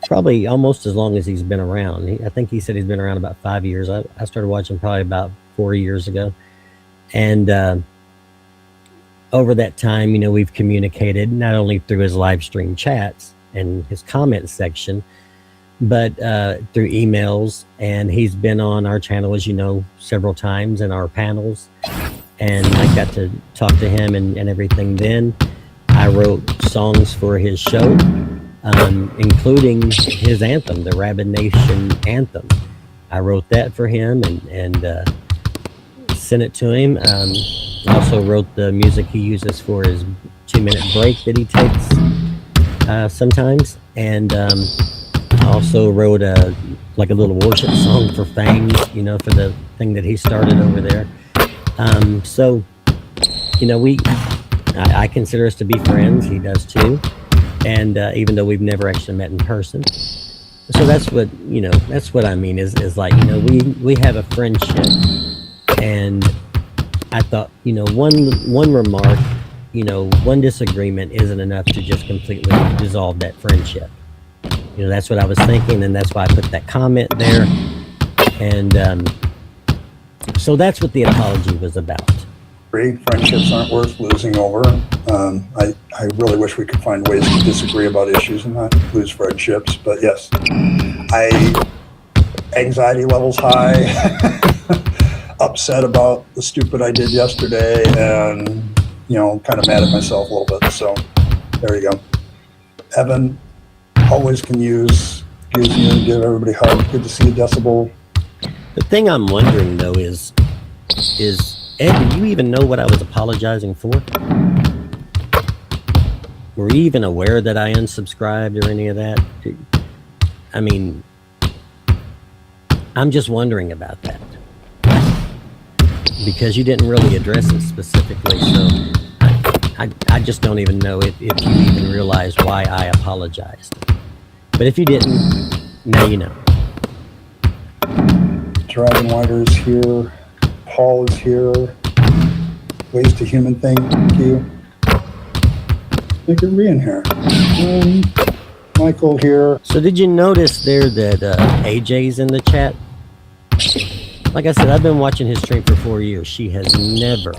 probably almost as long as he's been around. I think he said he's been around about 5 years. I started watching probably about 4 years ago, and over that time, you know, we've communicated not only through his live stream chats, and his comment section, but through emails. And he's been on our channel, as you know, several times in our panels. And I got to talk to him and everything then. I wrote songs for his show, including his anthem, the Rabid Nation anthem. I wrote that for him and sent it to him. Also wrote the music he uses for his 2-minute break that he takes sometimes. And I also wrote a little worship song for Fangs, for the thing that he started over there. So, I consider us to be friends. He does too. And even though we've never actually met in person. So that's what I mean is like, we have a friendship. And I thought, one remark, one disagreement isn't enough to just completely dissolve that friendship. That's what I was thinking, and that's why I put that comment there. And so that's what the apology was about. Friendships aren't worth losing over. I really wish we could find ways to disagree about issues and not lose friendships. But yes, anxiety levels high, upset about the stupid I did yesterday, and kind of mad at myself a little bit. So there you go. Evan, always can use you and give everybody a hug. Good to see you, Decibel. The thing I'm wondering though is Ed, do you even know what I was apologizing for? Were you even aware that I unsubscribed or any of that? I mean, I'm just wondering about that. Because you didn't really address it specifically, so I just don't even know if you even realized why I apologized. But if you didn't, now you know. Dragon Wider is here. Paul is here. Ways to Human, thank you. Make her be in here. Michael here. So did you notice there that AJ's in the chat? Like I said, I've been watching his stream for 4 years. She has never.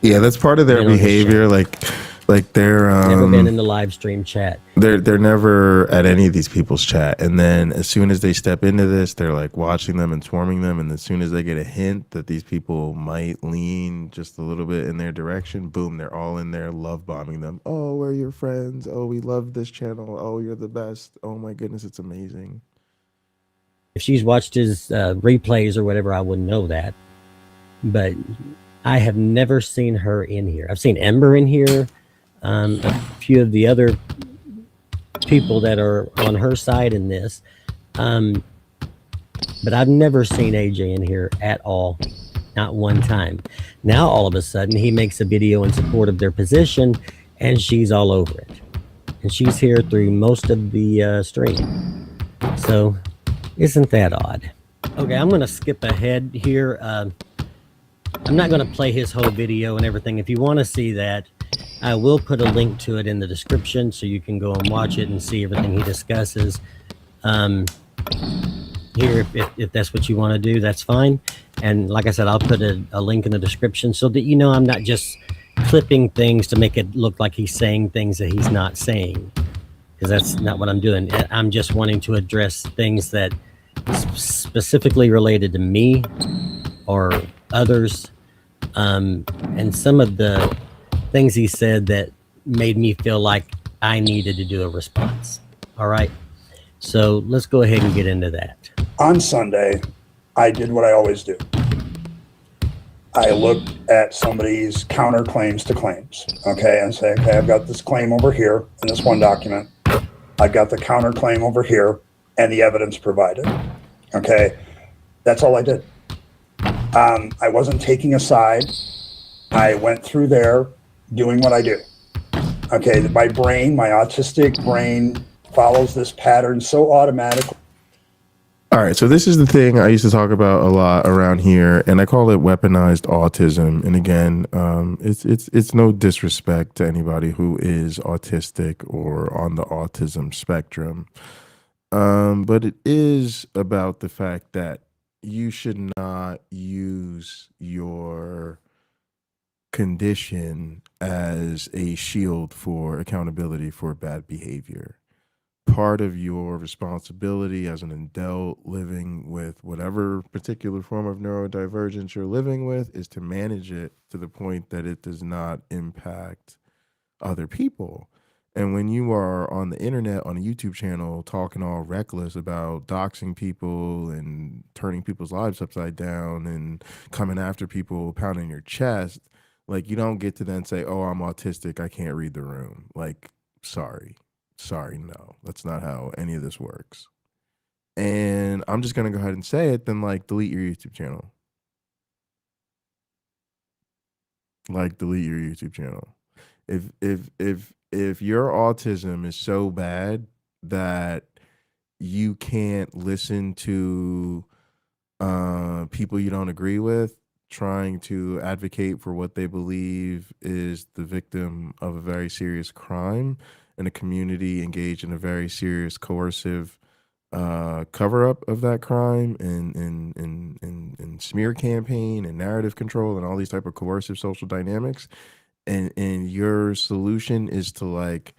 Yeah, that's part of their behavior. Like they're never been in the live stream chat. They're never at any of these people's chat, and then as soon as they step into this, they're like watching them and swarming them, and as soon as they get a hint that these people might lean just a little bit in their direction, boom, they're all in there love bombing them. Oh, we're your friends. Oh, we love this channel. Oh, you're the best. Oh my goodness, it's amazing. If she's watched his replays or whatever, I wouldn't know that. But I have never seen her in here. I've seen Ember in here. A few of the other people that are on her side in this. But I've never seen AJ in here at all. Not one time. Now, all of a sudden, he makes a video in support of their position, and she's all over it. And she's here through most of the stream. So, isn't that odd? Okay, I'm going to skip ahead here. I'm not going to play his whole video and everything. If you want to see that, I will put a link to it in the description so you can go and watch it and see everything he discusses. Here, if that's what you want to do, that's fine. And like I said, I'll put a link in the description so that I'm not just clipping things to make it look like he's saying things that he's not saying. Because that's not what I'm doing. I'm just wanting to address things that specifically related to me or others. And some of the things he said that made me feel like I needed to do a response. All right. So let's go ahead and get into that. On Sunday, I did what I always do. I looked at somebody's counterclaims to claims, okay, and say, okay, I've got this claim over here in this one document. I've got the counterclaim over here and the evidence provided, okay? That's all I did. I wasn't taking a side. I went through there doing what I do. Okay, my brain, my autistic brain follows this pattern so automatically. All right, so this is the thing I used to talk about a lot around here, and I call it weaponized autism. And again, it's no disrespect to anybody who is autistic or on the autism spectrum, but it is about the fact that you should not use your condition as a shield for accountability for bad behavior. Part of your responsibility as an adult living with whatever particular form of neurodivergence you're living with is to manage it to the point that it does not impact other people. And when you are on the internet, on a YouTube channel, talking all reckless about doxing people and turning people's lives upside down and coming after people, pounding your chest, like, you don't get to then say, oh, I'm autistic, I can't read the room. Like, sorry, no, that's not how any of this works. And I'm just gonna go ahead and say it, then like delete your YouTube channel. Like, delete your YouTube channel. If your autism is so bad that you can't listen to people you don't agree with trying to advocate for what they believe is the victim of a very serious crime in a community engaged in a very serious coercive cover-up of that crime and smear campaign and narrative control and all these type of coercive social dynamics, and your solution is to like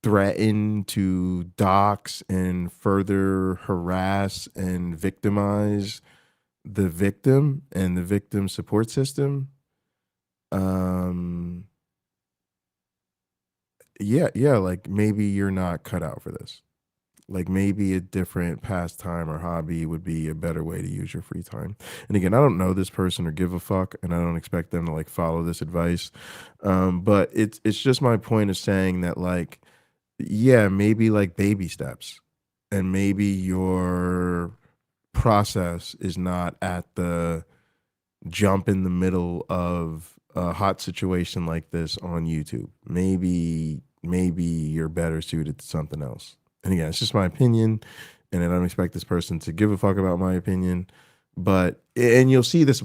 threaten to dox and further harass and victimize the victim and the victim support system, yeah, like maybe you're not cut out for this. Like maybe a different pastime or hobby would be a better way to use your free time. And again, I don't know this person or give a fuck, and I don't expect them to like follow this advice. But it's just my point of saying that, like, yeah, maybe like baby steps, and maybe your process is not at the jump in the middle of a hot situation like this on YouTube. Maybe you're better suited to something else. And again, it's just my opinion, and I don't expect this person to give a fuck about my opinion. But and you'll see this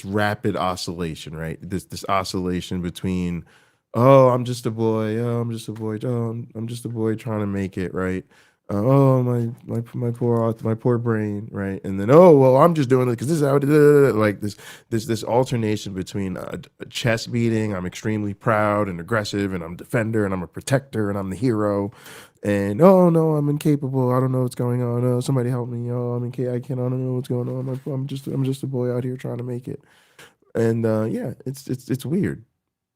rapid oscillation, right? This oscillation between, oh, I'm just a boy, oh, I'm just a boy, oh, I'm just a boy trying to make it, right? Oh, my poor brain, right? And then, oh, well, I'm just doing it because this is how it is. Like this alternation between chest beating, I'm extremely proud and aggressive, and I'm a defender, and I'm a protector, and I'm the hero, and oh no, I'm incapable, I don't know what's going on, oh, somebody help me, oh, I don't know what's going on, I'm just a boy out here trying to make it. And yeah, it's weird.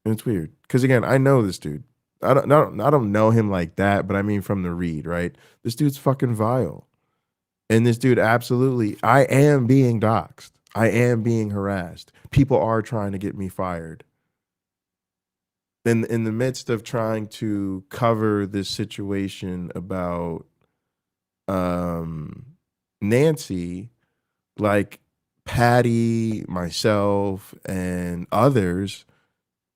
And it's weird because again, I know this dude. I don't know him like that, but I mean from the read, right? This dude's fucking vile. And this dude, absolutely, I am being doxxed. I am being harassed. People are trying to get me fired. In the midst of trying to cover this situation about Nancy, like Patti, myself, and others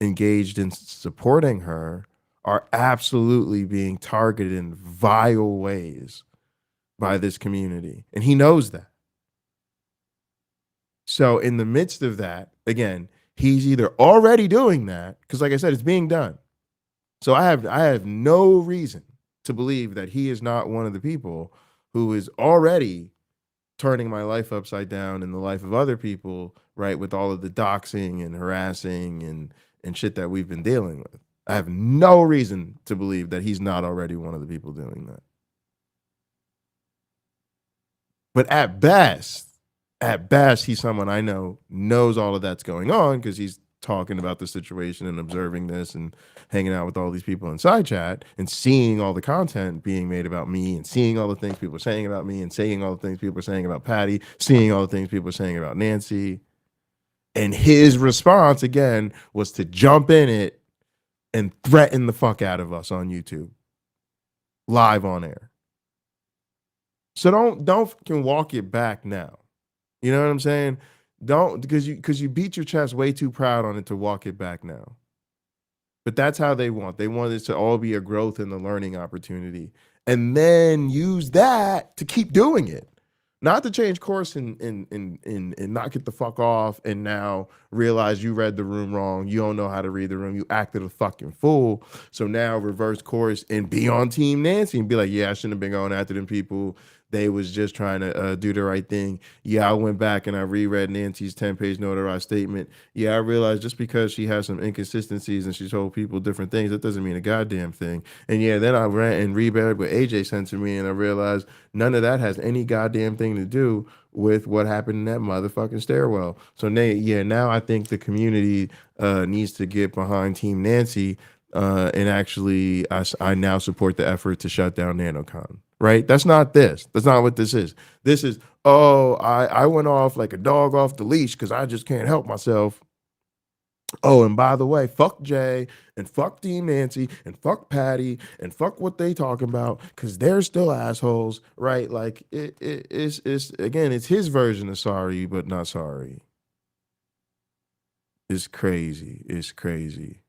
engaged in supporting her are absolutely being targeted in vile ways by this community. And he knows that. So in the midst of that, again, he's either already doing that, because like I said, it's being done. So I have no reason to believe that he is not one of the people who is already turning my life upside down and the life of other people, right, with all of the doxing and harassing and shit that we've been dealing with. I have no reason to believe that he's not already one of the people doing that. But at best, he's someone I know knows all of that's going on because he's talking about the situation and observing this and hanging out with all these people in side chat and seeing all the content being made about me and seeing all the things people are saying about me and saying all the things people are saying about Patti, seeing all the things people are saying about Nancy. And his response, again, was to jump in it and threaten the fuck out of us on YouTube, live on air. So don't fucking walk it back now. You know what I'm saying? Don't, because you beat your chest way too proud on it to walk it back now. But that's how they want. They want it to all be a growth and a learning opportunity, and then use that to keep doing it. Not to change course and not get the fuck off and now realize you read the room wrong. You don't know how to read the room. You acted a fucking fool. So now reverse course and be on Team Nancy and be like, yeah, I shouldn't have been going after them people. they was just trying to do the right thing. Yeah, I went back and I reread Nancy's 10-page notarized statement. Yeah, I realized just because she has some inconsistencies and she told people different things, that doesn't mean a goddamn thing. And yeah, then I ran and reread what AJ sent to me, and I realized none of that has any goddamn thing to do with what happened in that motherfucking stairwell. So now I think the community needs to get behind Team Nancy, and actually I now support the effort to shut down Nanocon. Right? That's not this. That's not what this is. This is, oh, I went off like a dog off the leash because I just can't help myself. Oh, and by the way, fuck Jay and fuck Team Nancy and fuck Patti and fuck what they talking about because they're still assholes, right? Like it's again, it's his version of sorry but not sorry. It's crazy. It's crazy.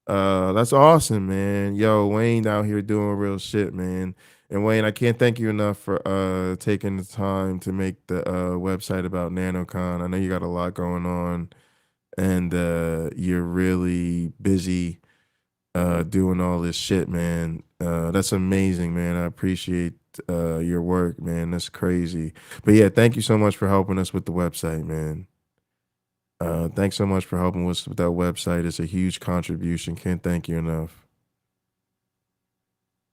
That's awesome, man. Yo, Wayne out here doing real shit, man. And Wayne, I can't thank you enough for taking the time to make the website about Nanocon. I know you got a lot going on, and you're really busy doing all this shit, man. That's amazing, man. I appreciate your work, man. That's crazy. But yeah, thank you so much for helping us with the website, man. Thanks so much for helping us with that website. It's a huge contribution. Can't thank you enough.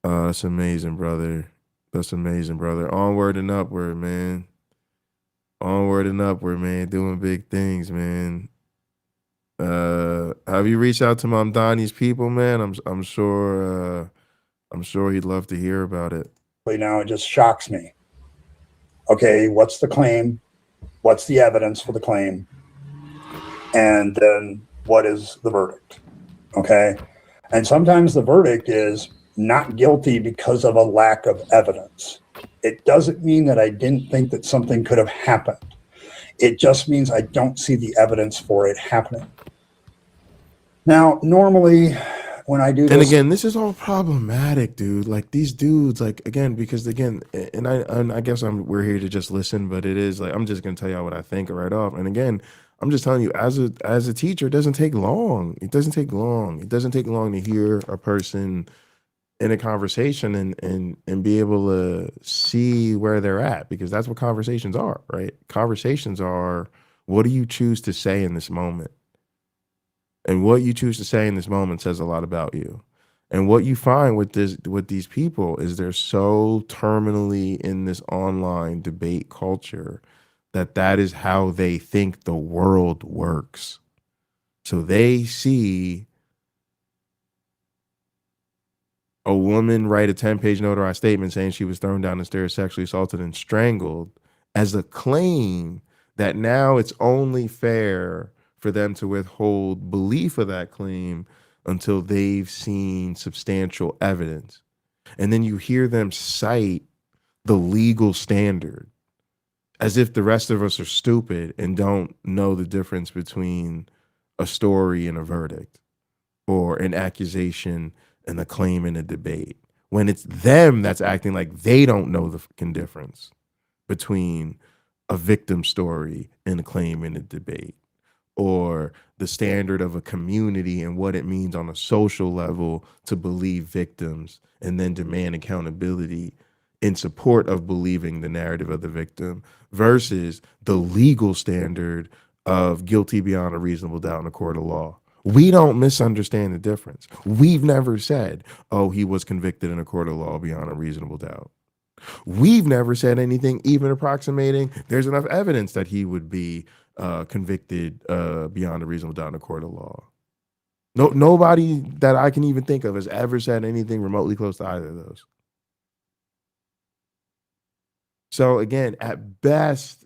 That's amazing, brother. That's amazing, brother. Onward and upward, man. Onward and upward, man. Doing big things, man. Have you reached out to Mom Donnie's people, man? I'm sure he'd love to hear about it. Now it just shocks me. Okay, what's the claim? What's the evidence for the claim? And then what is the verdict? Okay. And sometimes the verdict is not guilty because of a lack of evidence. It doesn't mean that I didn't think that something could have happened. It just means I don't see the evidence for it happening. Now, normally when I do this, and again, this is all problematic, dude. Like these dudes, like again, because again, and I guess we're here to just listen, but it is like I'm just gonna tell y'all what I think right off. And again, I'm just telling you, as a teacher, it doesn't take long. It doesn't take long. It doesn't take long to hear a person in a conversation and be able to see where they're at, because that's what conversations are, right? Conversations are, what do you choose to say in this moment? And what you choose to say in this moment says a lot about you. And what you find with these people is they're so terminally in this online debate culture that is how they think the world works. So they see a woman write a 10-page notarized statement saying she was thrown down the stairs, sexually assaulted, and strangled as a claim that now it's only fair for them to withhold belief of that claim until they've seen substantial evidence. And then you hear them cite the legal standard as if the rest of us are stupid and don't know the difference between a story and a verdict, or an accusation and a claim and a debate, when it's them that's acting like they don't know the fucking difference between a victim story and a claim and a debate, or the standard of a community and what it means on a social level to believe victims and then demand accountability in support of believing the narrative of the victim, versus the legal standard of guilty beyond a reasonable doubt in a court of law. We don't misunderstand the difference. We've never said, oh, he was convicted in a court of law beyond a reasonable doubt. We've never said anything even approximating there's enough evidence that he would be convicted beyond a reasonable doubt in a court of law. Nobody that I can even think of has ever said anything remotely close to either of those. So again, at best,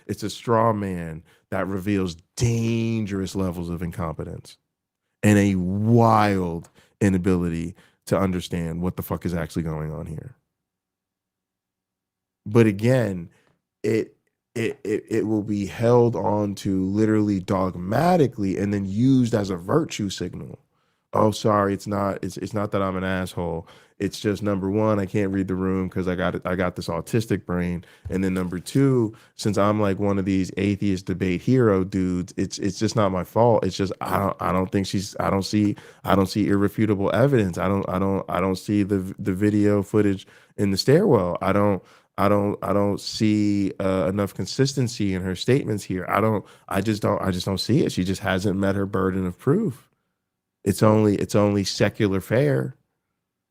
it's a straw man that reveals dangerous levels of incompetence and a wild inability to understand what the fuck is actually going on here. But again, it will be held on to literally dogmatically and then used as a virtue signal Oh, sorry, it's not. It's not that I'm an asshole. It's just number one, I can't read the room because I got this autistic brain, and then number two, since I'm like one of these atheist debate hero dudes, it's just not my fault. It's just I don't think I don't see irrefutable evidence. I don't see the video footage in the stairwell. I don't see enough consistency in her statements here. I just don't see it. She just hasn't met her burden of proof. It's only secular fair.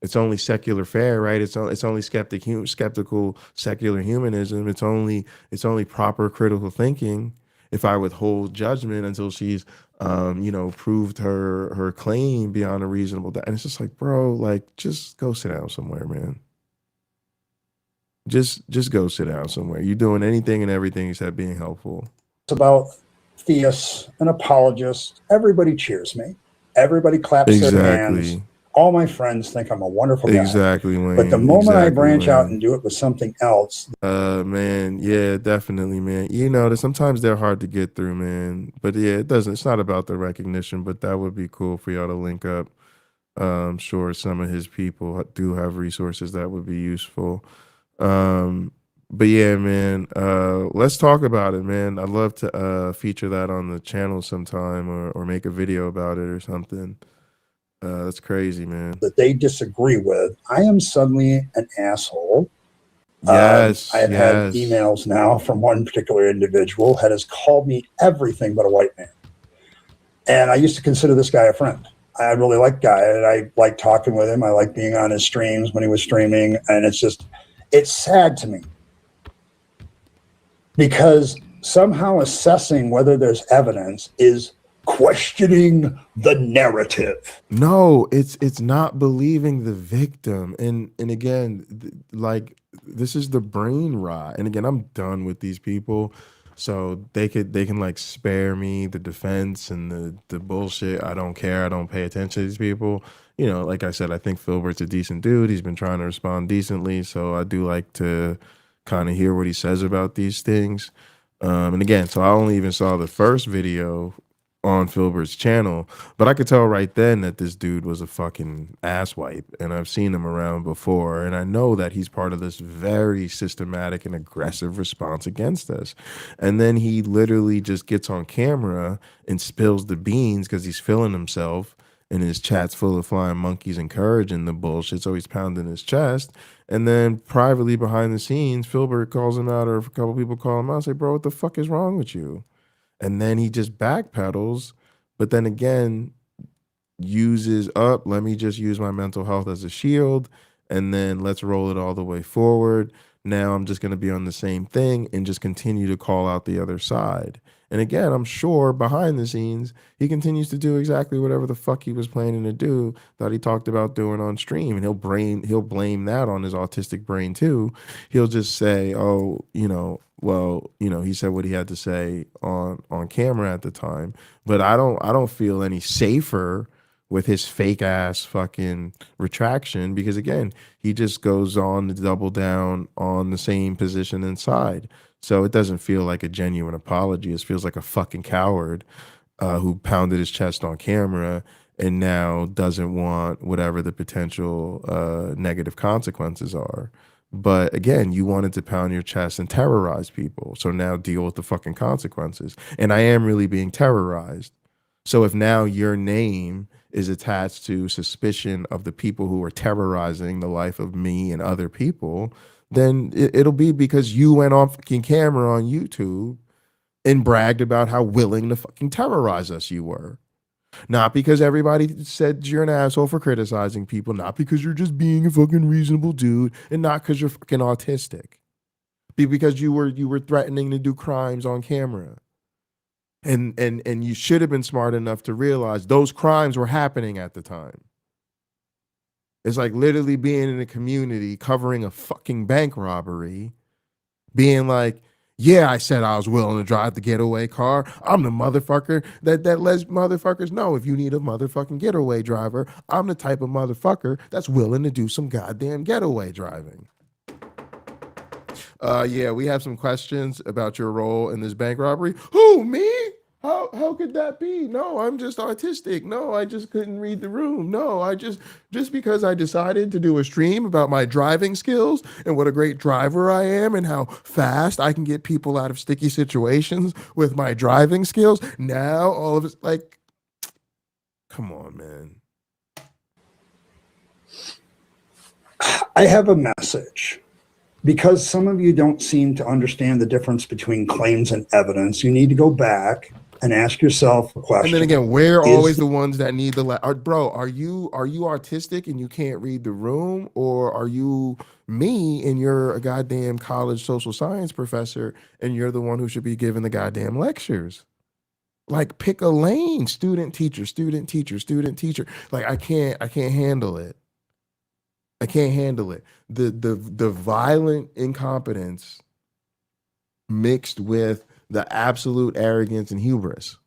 It's only secular fair, right? It's only skeptical secular humanism. It's only proper critical thinking. If I withhold judgment until she's proved her claim beyond a reasonable doubt. And it's just like, bro, like just go sit down somewhere, man. Just go sit down somewhere. You're doing anything and everything except being helpful. It's about theists and apologists. Everybody cheers me. Everybody claps their hands. All my friends think I'm a wonderful guy. Exactly, Wayne. But the moment I branch out and do it with something else. Man, yeah, definitely, man. You know, sometimes they're hard to get through, man. But yeah, it's not about the recognition, but that would be cool for y'all to link up. I'm sure some of his people do have resources that would be useful. But yeah, man, let's talk about it, man. I'd love to feature that on the channel sometime or make a video about it or something. That's crazy, man. That they disagree with. I am suddenly an asshole. Yes. I have had emails now from one particular individual that has called me everything but a white man. And I used to consider this guy a friend. I really like Guy. I like talking with him. I like being on his streams when he was streaming. And it's sad to me. Because somehow assessing whether there's evidence is questioning the narrative. No, it's not believing the victim. And again, like this is the brain rot. And again, I'm done with these people. So they can like spare me the defense and the bullshit. I don't care. I don't pay attention to these people. You know, like I said, I think Filbert's a decent dude. He's been trying to respond decently. So I do like to kind of hear what he says about these things. And again, so I only even saw the first video on Filbert's channel, but I could tell right then that this dude was a fucking asswipe, and I've seen him around before, and I know that he's part of this very systematic and aggressive response against us. And then he literally just gets on camera and spills the beans because he's feeling himself, and his chat's full of flying monkeys encouraging the bullshit, so he's pounding his chest. And then privately behind the scenes, Filbert calls him out, or a couple people call him out and say, bro, what the fuck is wrong with you? And then he just backpedals, but then again, uses up, let me just use my mental health as a shield, and then let's roll it all the way forward. Now I'm just going to be on the same thing and just continue to call out the other side. And again, I'm sure behind the scenes, he continues to do exactly whatever the fuck he was planning to do that he talked about doing on stream. And he'll blame that on his autistic brain too. He'll just say, oh, well, he said what he had to say on camera at the time. But I don't feel any safer with his fake ass fucking retraction, because again, he just goes on to double down on the same position inside. So it doesn't feel like a genuine apology. It feels like a fucking coward who pounded his chest on camera and now doesn't want whatever the potential negative consequences are. But again, you wanted to pound your chest and terrorize people. So now deal with the fucking consequences. And I am really being terrorized. So if now your name is attached to suspicion of the people who are terrorizing the life of me and other people, then it'll be because you went on fucking camera on YouTube and bragged about how willing to fucking terrorize us you were. Not because everybody said you're an asshole for criticizing people, not because you're just being a fucking reasonable dude, and not because you're fucking autistic. Because you were threatening to do crimes on camera. And you should have been smart enough to realize those crimes were happening at the time. It's like literally being in a community covering a fucking bank robbery, being like, yeah, I said I was willing to drive the getaway car. I'm the motherfucker that lets motherfuckers know if you need a motherfucking getaway driver, I'm the type of motherfucker that's willing to do some goddamn getaway driving. Yeah, we have some questions about your role in this bank robbery. Who, me? How could that be? No, I'm just autistic. No, I just couldn't read the room. No, I just because I decided to do a stream about my driving skills and what a great driver I am and how fast I can get people out of sticky situations with my driving skills. Now all of it's like, come on, man. I have a message. Because some of you don't seem to understand the difference between claims and evidence, you need to go back and ask yourself a question. And then again, we're always the ones that need the bro, are you autistic and you can't read the room, or are you me and you're a goddamn college social science professor and you're the one who should be giving the goddamn lectures? Like, pick a lane. Student teacher, student teacher, student teacher. Like, I can't handle it. I can't handle it. The violent incompetence mixed with the absolute arrogance and hubris.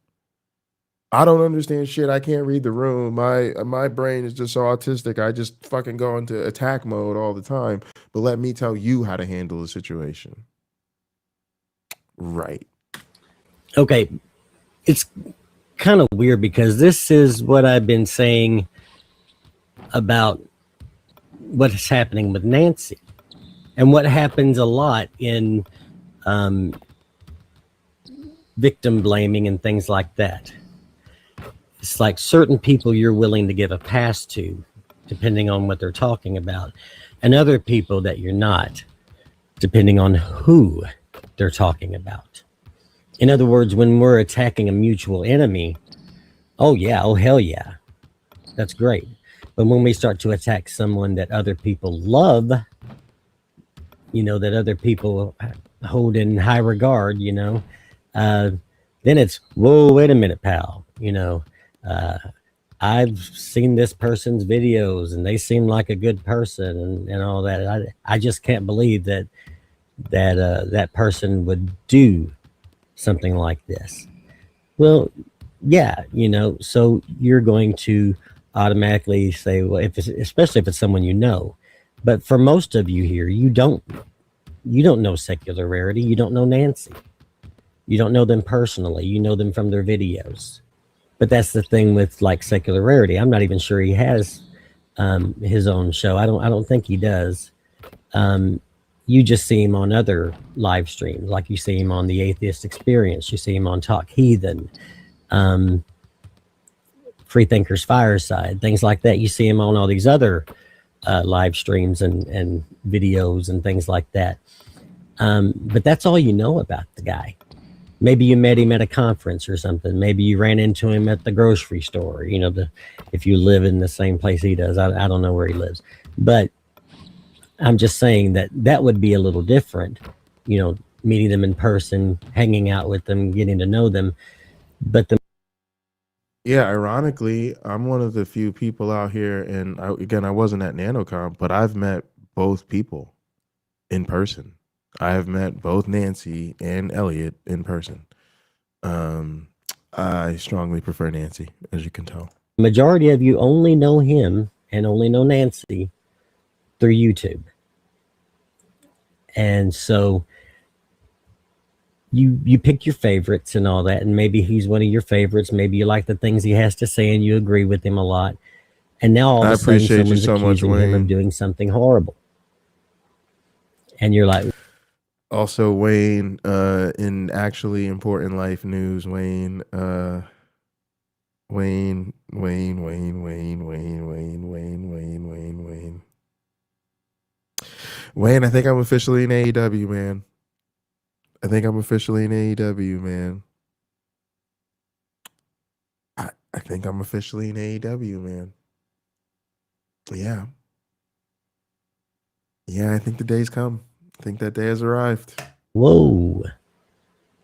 I don't understand shit. I can't read the room. My brain is just so autistic. I just fucking go into attack mode all the time. But let me tell you how to handle the situation. Right. Okay. It's kind of weird because this is what I've been saying about what is happening with Nancy and what happens a lot in victim blaming and things like that. It's like certain people you're willing to give a pass to, depending on what they're talking about, and other people that you're not, depending on who they're talking about. In other words, when we're attacking a mutual enemy, oh yeah, oh hell yeah, that's great. But when we start to attack someone that other people love, you know, that other people hold in high regard, you know, then it's, whoa, wait a minute, pal. You know, I've seen this person's videos and they seem like a good person and all that. I just can't believe that person would do something like this. Well, yeah, you know, so you're going to automatically say, well, especially if it's someone you know. But for most of you here, you don't know Secular Rarity. You don't know Nancy. You don't know them personally. You know them from their videos. But that's the thing with like Secular Rarity. I'm not even sure he has his own show. I don't think he does. You just see him on other live streams, like you see him on the Atheist Experience. You see him on Talk Heathen. Freethinkers Fireside, things like that. You see him on all these other live streams and videos and things like that. But that's all you know about the guy. Maybe you met him at a conference or something. Maybe you ran into him at the grocery store, you know, if you live in the same place he does. I don't know where he lives. But I'm just saying that would be a little different, you know, meeting them in person, hanging out with them, getting to know them. But Yeah, ironically, I'm one of the few people out here, and I wasn't at Nanocon, but I've met both people in person. I have met both Nancy and Elliot in person. I strongly prefer Nancy, as you can tell. majority of you only know him and only know Nancy through YouTube. And so you pick your favorites and all that, and maybe he's one of your favorites. Maybe you like the things he has to say and you agree with him a lot. And now all of a sudden someone's accusing him of doing something horrible. And you're like... Also, Wayne, in actually important life news, Wayne, I think I'm officially in AEW, man. I think I'm officially in AEW, man. I think I'm officially in AEW, man. Yeah. Yeah, I think the day's come. I think that day has arrived. Whoa.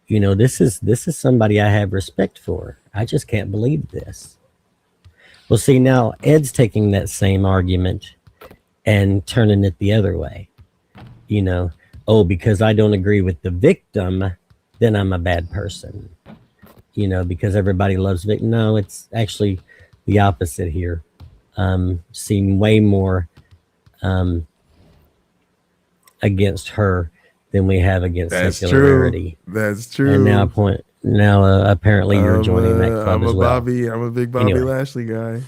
You know, this is somebody I have respect for. I just can't believe this. Well, see, now Ed's taking that same argument and turning it the other way. You know, oh, because I don't agree with the victim, then I'm a bad person. You know, because everybody loves victim. No, it's actually the opposite here. Seem way more against her than we have against secularity. That's true. And Now, apparently, you're joining that club I'm as a well. Bobby. I'm a big Bobby Anyway. Lashley guy.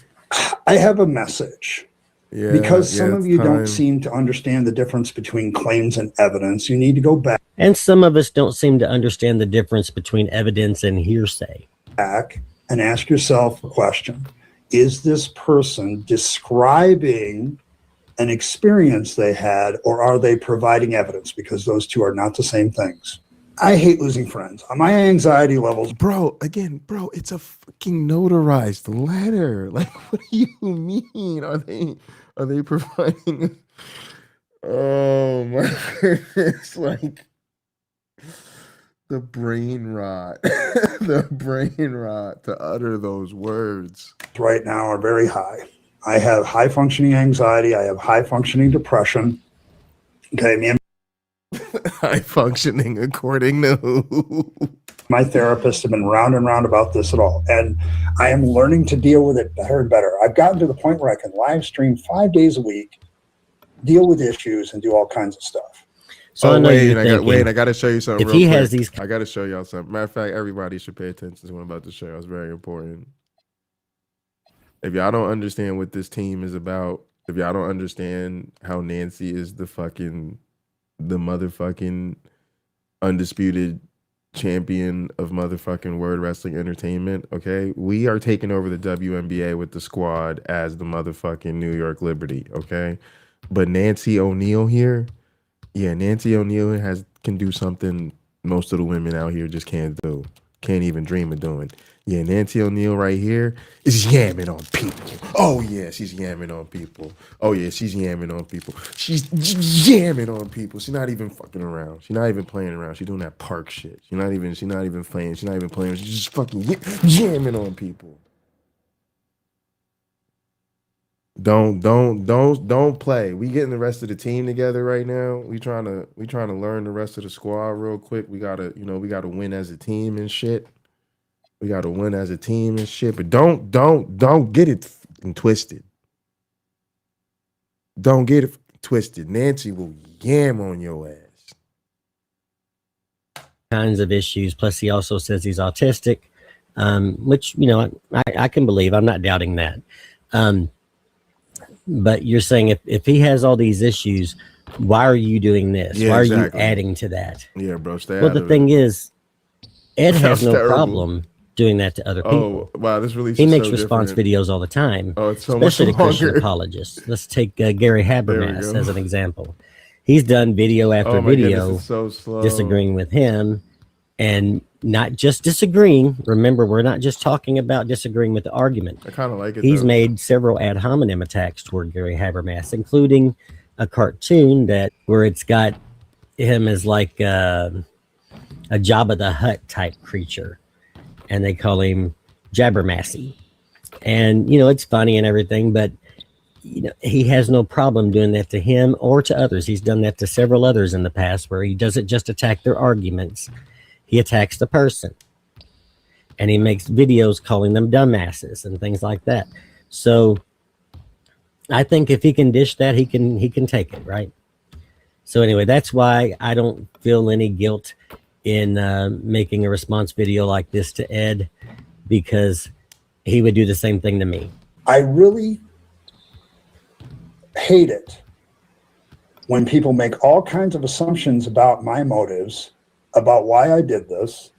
I have a message. Yeah, Because some yeah, of it's you don't time. seem to understand the difference between claims and evidence. You need to go And some of us don't seem to understand the difference between evidence and hearsay. back and ask yourself a question. Is this person describing an experience they had, or are they providing evidence? Because those two are not the same things. I hate losing friends. My anxiety levels. Bro, it's a fucking notarized letter. Like, what do you mean? Are they providing? Oh my goodness! Like the brain rot, the brain rot to utter those words. Right now are very high. I have high functioning anxiety. I have high functioning depression. Okay, me and High functioning according to who? my therapist have been round and round about this at all. And I am learning to deal with it better and better. I've gotten to the point where I can live stream 5 days a week, deal with issues, and do all kinds of stuff. So I know you're thinking, I got to show you something. if real he quick. has these, I got to show y'all something. Matter of fact, everybody should pay attention to what I'm about to show you. It's very important. If y'all don't understand what this team is about, if y'all don't understand how Nancy is the motherfucking undisputed champion of motherfucking Word Wrestling Entertainment, okay? We are taking over the WNBA with the squad as the motherfucking New York Liberty, okay? But Nancy O'Neal here, yeah, Nancy O'Neal can do something most of the women out here just can't do. Can't even dream of doing. Yeah, Nancy O'Neal right here is yamming on people. Oh yeah, she's yamming on people. Oh yeah, she's yamming on people. She's yamming on people. She's not even fucking around. She's not even playing around. She's doing that park shit. She's not even playing. She's not even playing. She's just fucking jamming on people. Don't play. We getting the rest of the team together right now. We trying to learn the rest of the squad real quick. We gotta win as a team and shit. We gotta win as a team and shit. But don't get it twisted. Don't get it twisted. Nancy will yam on your ass. kinds of issues. Plus, he also says he's autistic, which, you know, I can believe. I'm not doubting that. But you're saying if he has all these issues, why are you doing this? Yeah, why are exactly. you adding to that? Yeah, bro. Stay Well, out the of thing it. is, Ed has no terrible. problem doing that to other people. Oh, wow. This release He is makes so response different. videos all the time, Oh, it's so much especially to Christian longer. apologists. Let's take Gary Habermas go. as an example. He's done video after Oh my goodness, video it's so slow. disagreeing with him, and not just disagreeing. Remember, we're not just talking about disagreeing with the argument. I kind of like it. He's though. made several ad hominem attacks toward Gary Habermas, including a cartoon where it's got him as like a Jabba the Hutt type creature, and they call him Jabbermassy. And you know, it's funny and everything, but you know, he has no problem doing that to him or to others. He's done that to several others in the past, where he doesn't just attack their arguments, he attacks the person, and he makes videos calling them dumbasses and things like that. So I think if he can dish that, he can take it, right? So anyway, that's why I don't feel any guilt in making a response video like this to Ed, because he would do the same thing to me. I really hate it when people make all kinds of assumptions about my motives, about why I did this,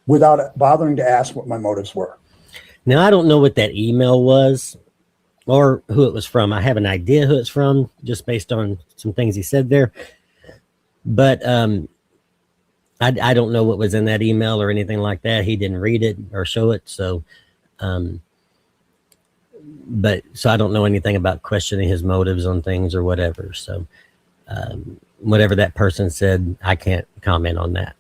without bothering to ask what my motives were. Now, I don't know what that email was or who it was from. I have an idea who it's from just based on some things he said there. But I don't know what was in that email or anything like that. He didn't read it or show it. So I don't know anything about questioning his motives on things or whatever. So whatever that person said, I can't comment on that.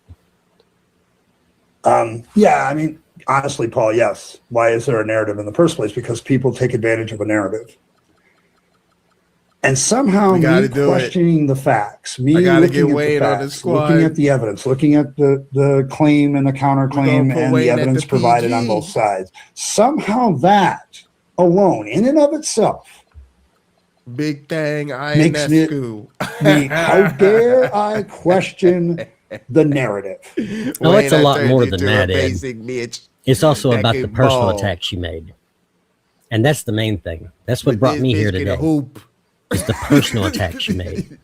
Yeah, I mean, honestly, Paul, yes. Why is there a narrative in the first place? Because people take advantage of a narrative. And somehow We me gotta do it. questioning the facts, me I gotta looking get at Wayne the on the facts, squad. looking at the evidence, looking at the claim and the We're gonna counterclaim put and Wayne the at the evidence provided on PG. both sides. Somehow that alone, in and of itself, Big thing. I Makes ain't me- that school. how dare I question the narrative. Oh, it's a Wayne, I lot turned more you than to a that, Ed. basic bitch It's also that about the can personal ball. attacks you made. And that's the main thing. That's what But brought this me bitch here can today. hoop. It's the personal attacks you made.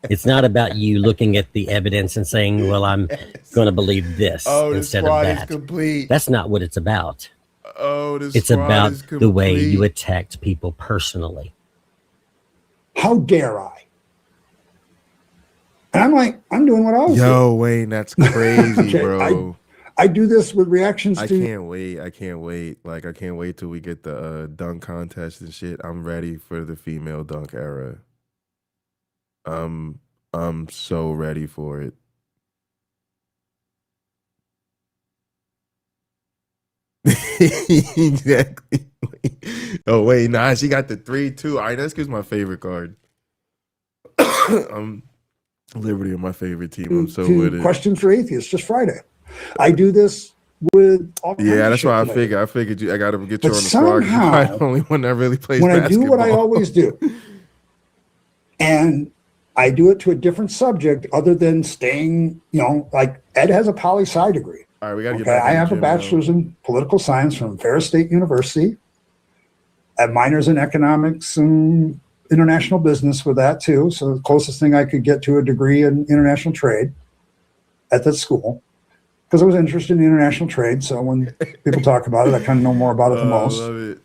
It's not about you looking at the evidence and saying, well, I'm going to believe this Oh, the instead of squad is that. complete. That's not what it's about. Oh, the It's squad about is the way you complete. attacked people personally. How dare I? And I'm like, I'm doing what I was doing. Yo, Wayne, that's crazy, Okay, bro. I do this with reactions I to can't wait. I can't wait. Like, I can't wait till we get the dunk contest and shit. I'm ready for the female dunk era. I'm so ready for it. Exactly. Oh wait, nah, she got the 3-2. All right, that's because my favorite card. Liberty are my favorite team. I'm so with it. questions for atheists just Friday. I do this with all kinds Yeah, of that's shit why I today. figured I got to get you But on the squad. 'Cause you're somehow, probably the only one that really plays when I basketball. do what I always do, and I do it to a different subject other than staying, like Ed has a poli-sci degree. All right, we got to get Okay, back. I in the have a gym, bachelor's in political science from Ferris State University. I have minors in economics and international business with that too. So the closest thing I could get to a degree in international trade at that school, because I was interested in international trade. So when people talk about it, I kind of know more about it than though. most. I love it.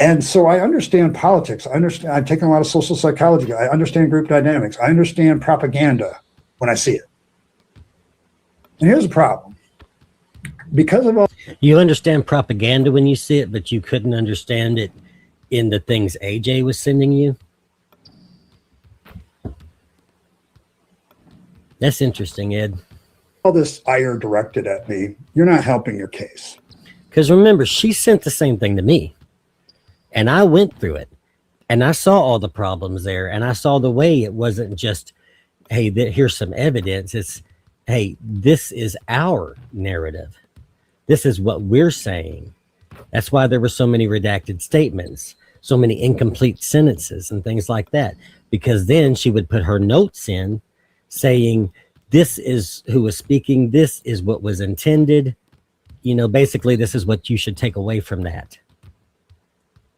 And so I understand politics. I've taken a lot of social psychology. I understand group dynamics. I understand propaganda when I see it. And here's the problem. Because of all You understand propaganda when you see it, but you couldn't understand it in the things AJ was sending you. That's interesting, Ed. this ire directed at me, you're not helping your case. Because remember, she sent the same thing to me. And I went through it. And I saw all the problems there. And I saw the way it wasn't just, hey, here's some evidence. It's, hey, this is our narrative. This is what we're saying. That's why there were so many redacted statements, so many incomplete sentences and things like that. Because then she would put her notes in saying, this is who was speaking. This is what was intended. Basically, this is what you should take away from that.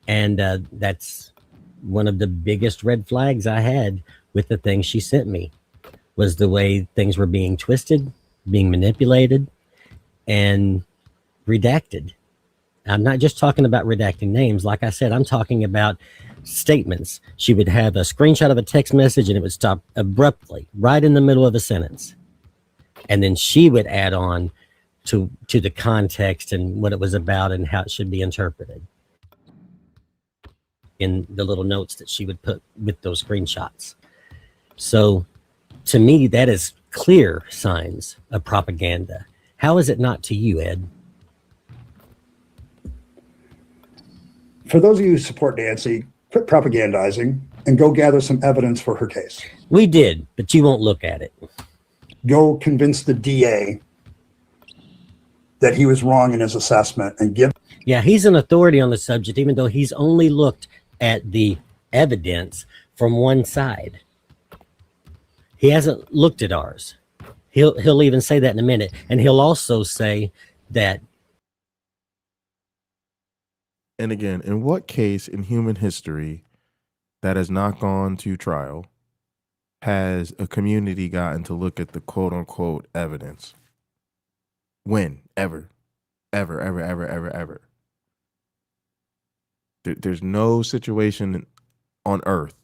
And that's one of the biggest red flags I had with the things she sent me, was the way things were being twisted, being manipulated, and redacted. I'm not just talking about redacting names. Like I said, I'm talking about statements. She would have a screenshot of a text message and it would stop abruptly right in the middle of a sentence. And then she would add on to the context and what it was about and how it should be interpreted in the little notes that she would put with those screenshots. So to me, that is clear signs of propaganda. How is it not to you, Ed? For those of you who support Nancy, quit propagandizing and go gather some evidence for her case. We did, but you won't look at it. Go convince the DA that he was wrong in his assessment and give. Yeah, he's an authority on the subject, even though he's only looked at the evidence from one side. He hasn't looked at ours. He'll even say that in a minute. And he'll also say that. And again, in what case in human history that has not gone to trial has a community gotten to look at the quote unquote evidence? When? Ever. There's no situation on earth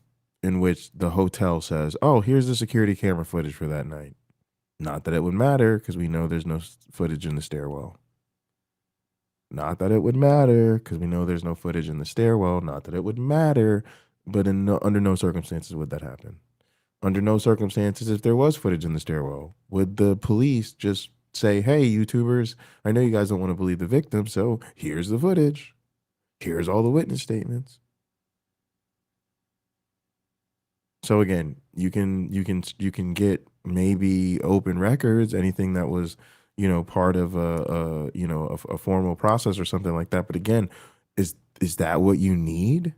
in which the hotel says, oh, here's the security camera footage for that night. Not that it would matter, because we know there's no footage in the stairwell. Not that it would matter, because we know there's no footage in the stairwell. Not that it would matter, but under no circumstances would that happen. Under no circumstances, if there was footage in the stairwell, would the police just say, hey, YouTubers, I know you guys don't want to believe the victim, so here's the footage. Here's all the witness statements. So again, you can get maybe open records, anything that was, part of a formal process or something like that. But again, is that what you need?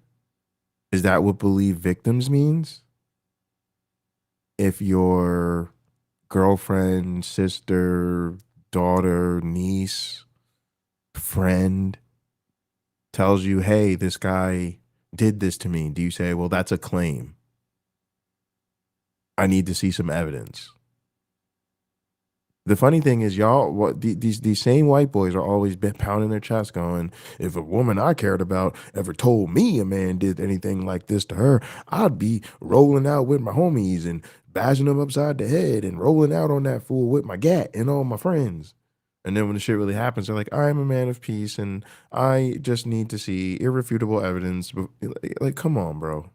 Is that what believe victims means? if your girlfriend, sister, daughter, niece, friend tells you, hey, this guy did this to me, do you say, well, that's a claim? I need to see some evidence. The funny thing is, y'all, these same white boys are always pounding their chest going, if a woman I cared about ever told me a man did anything like this to her, I'd be rolling out with my homies and bashing them upside the head and rolling out on that fool with my gat and all my friends. And then when the shit really happens, they're like, I'm a man of peace and I just need to see irrefutable evidence. Like, come on, bro.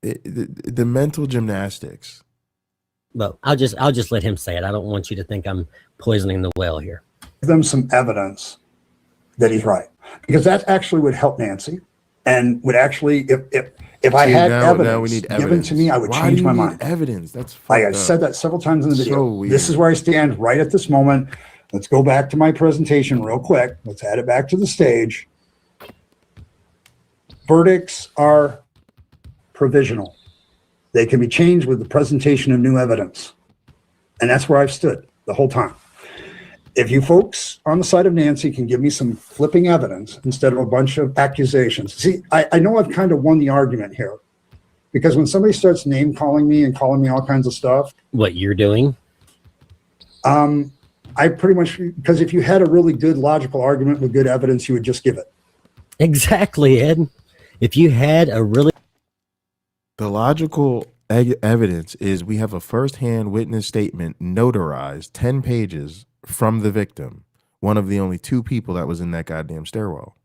The mental gymnastics. Well, I'll just let him say it. I don't want you to think I'm poisoning the well here. Give them some evidence that he's right, because that actually would help Nancy, and would actually, if I had evidence we need given evidence. to me, I would Why change do you my need mind. Evidence. That's Like I fucked said up. that several times in the video. So weird. This is where I stand right at this moment. Let's go back to my presentation real quick. Let's add it back to the stage. Verdicts are provisional. They can be changed with the presentation of new evidence. And that's where I've stood the whole time. If you folks on the side of Nancy can give me some flipping evidence instead of a bunch of accusations. See, I know I've kind of won the argument here, because when somebody starts name calling me and calling me all kinds of stuff. What you're doing? I pretty much, because if you had a really good logical argument with good evidence, you would just give it. Exactly, Ed. If you had a really... The logical evidence is we have a firsthand witness statement notarized 10 pages from the victim, one of the only 2 people that was in that goddamn stairwell.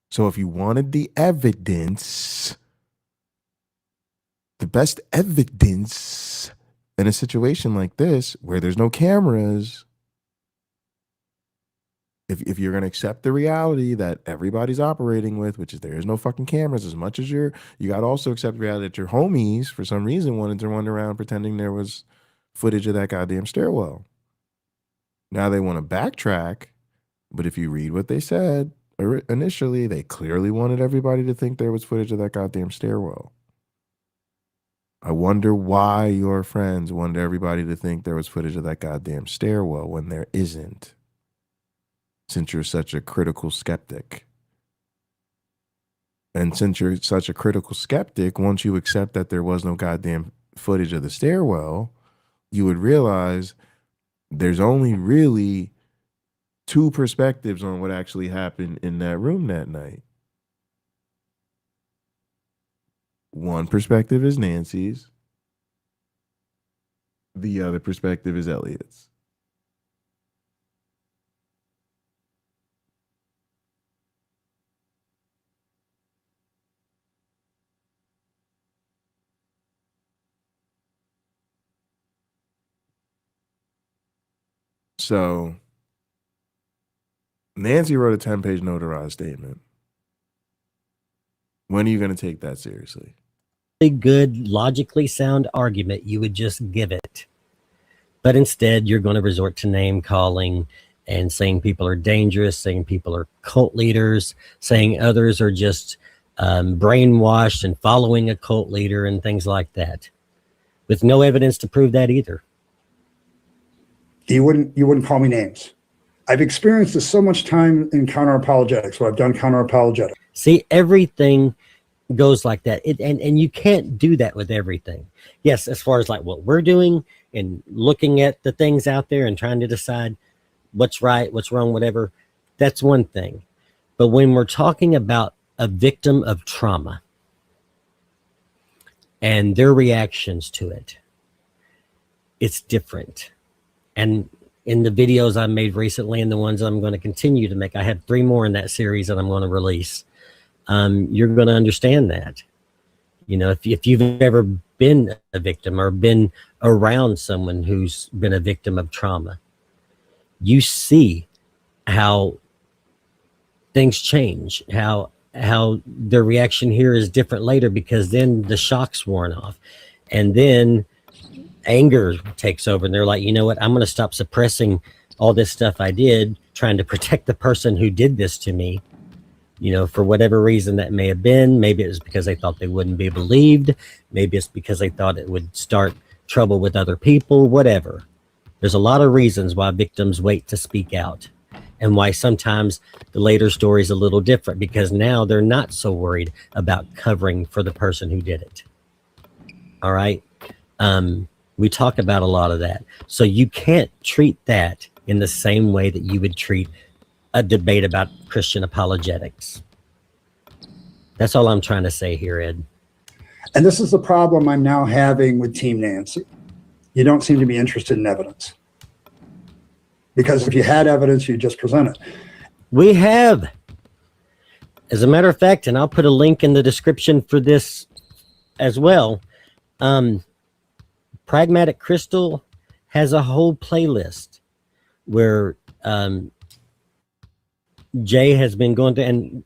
So if you wanted the evidence, the best evidence in a situation like this where there's no cameras, if you're going to accept the reality that everybody's operating with, which is there is no fucking cameras, as much as you got to also accept the reality that your homies, for some reason, wanted to run around pretending there was footage of that goddamn stairwell. Now they want to backtrack, but if you read what they said initially, they clearly wanted everybody to think there was footage of that goddamn stairwell. I wonder why your friends wanted everybody to think there was footage of that goddamn stairwell when there isn't. Since you're such a critical skeptic. And since you're such a critical skeptic, once you accept that there was no goddamn footage of the stairwell, you would realize there's only really 2 perspectives on what actually happened in that room that night. One perspective is Nancy's. The other perspective is Elliot's. So Nancy wrote a 10-page notarized statement. When are you going to take that seriously? Good, logically sound argument, you would just give it. But instead, you're going to resort to name calling and saying people are dangerous, saying people are cult leaders, saying others are just brainwashed and following a cult leader and things like that, with no evidence to prove that either. You wouldn't call me names. I've experienced this so much time in counter-apologetics, where I've done counter-apologetics. See, everything goes like that. And you can't do that with everything. Yes, as far as like what we're doing and looking at the things out there and trying to decide what's right, what's wrong, whatever, that's one thing. But when we're talking about a victim of trauma and their reactions to it, it's different. And in the videos I made recently and the ones I'm going to continue to make, I have 3 more in that series that I'm going to release. You're going to understand that. You know, if you've ever been a victim or been around someone who's been a victim of trauma, you see how things change, how their reaction here is different later, because then the shock's worn off. And then anger takes over and they're like, you know what, I'm going to stop suppressing all this stuff I did, trying to protect the person who did this to me. for whatever reason that may have been. Maybe it was because they thought they wouldn't be believed. Maybe it's because they thought it would start trouble with other people, whatever. There's a lot of reasons why victims wait to speak out, and why sometimes the later story is a little different, because now they're not so worried about covering for the person who did it. All right. We talk about a lot of that. So you can't treat that in the same way that you would treat a debate about Christian apologetics. That's all I'm trying to say here, Ed. And this is the problem I'm now having with Team Nancy. You don't seem to be interested in evidence. Because if you had evidence, you'd just present it. We have. As a matter of fact, and I'll put a link in the description for this as well. Pragmatic Crystal has a whole playlist where Jay has been going to, and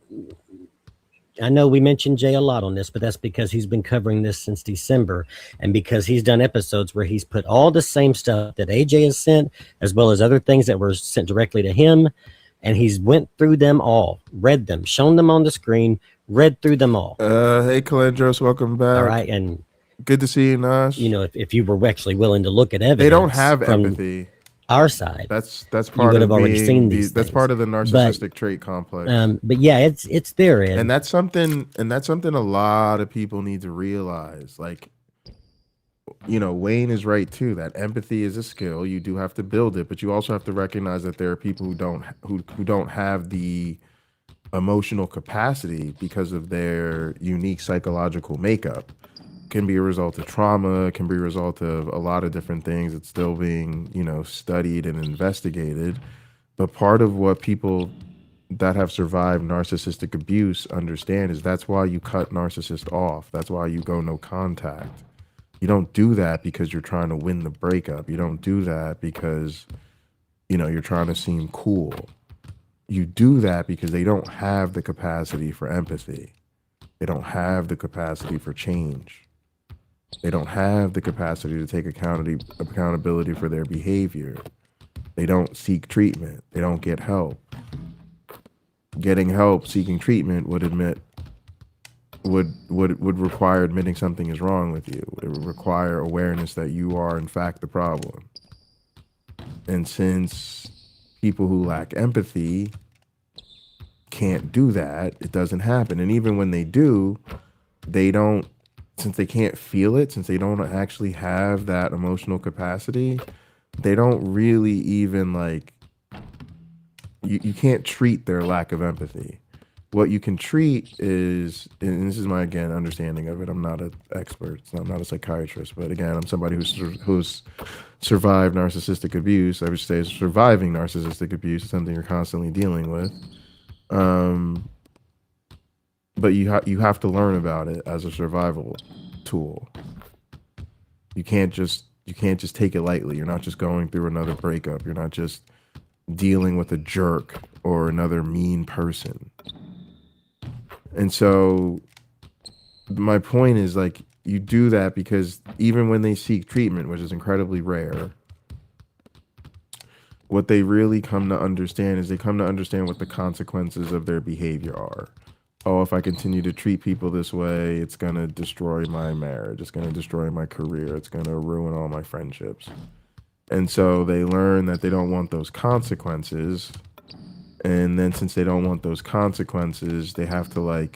I know we mentioned Jay a lot on this, but that's because he's been covering this since December, and because he's done episodes where he's put all the same stuff that AJ has sent, as well as other things that were sent directly to him, and he's went through them all, read them, shown them on the screen, read through them all. Hey, Kalendros, welcome back. All right, and good to see you, Nash. If you were actually willing to look at evidence, they don't have from empathy. Our side. That's part you would of have already seen these. That's part of the narcissistic trait complex. But yeah, it's there, Ed. And that's something a lot of people need to realize. Like, Wayne is right too. That empathy is a skill. You do have to build it, but you also have to recognize that there are people who don't have the emotional capacity because of their unique psychological makeup. Can be a result of trauma, can be a result of a lot of different things. It's still being, studied and investigated. But part of what people that have survived narcissistic abuse understand is that's why you cut narcissist off. That's why you go no contact. You don't do that because you're trying to win the breakup. You don't do that because, you're trying to seem cool. You do that because they don't have the capacity for empathy. They don't have the capacity for change. They don't have the capacity to take accountability for their behavior. They don't seek treatment. They don't get help. Getting help, seeking treatment would require admitting something is wrong with you. It would require awareness that you are in fact the problem. And since people who lack empathy can't do that, it doesn't happen. And even when they do, since they can't feel it, since they don't actually have that emotional capacity, they don't really even you can't treat their lack of empathy. What you can treat is, and this is my, again, understanding of it, I'm not an expert, so I'm not a psychiatrist, but again, I'm somebody who's survived narcissistic abuse. I would say surviving narcissistic abuse is something you're constantly dealing with. But you have to learn about it as a survival tool. You can't just take it lightly. You're not just going through another breakup. You're not just dealing with a jerk or another mean person. And so my point is, you do that because even when they seek treatment, which is incredibly rare, what they really come to understand is they come to understand what the consequences of their behavior are. Oh, if I continue to treat people this way, it's going to destroy my marriage. It's going to destroy my career. It's going to ruin all my friendships. And so they learn that they don't want those consequences. And then since they don't want those consequences, they have to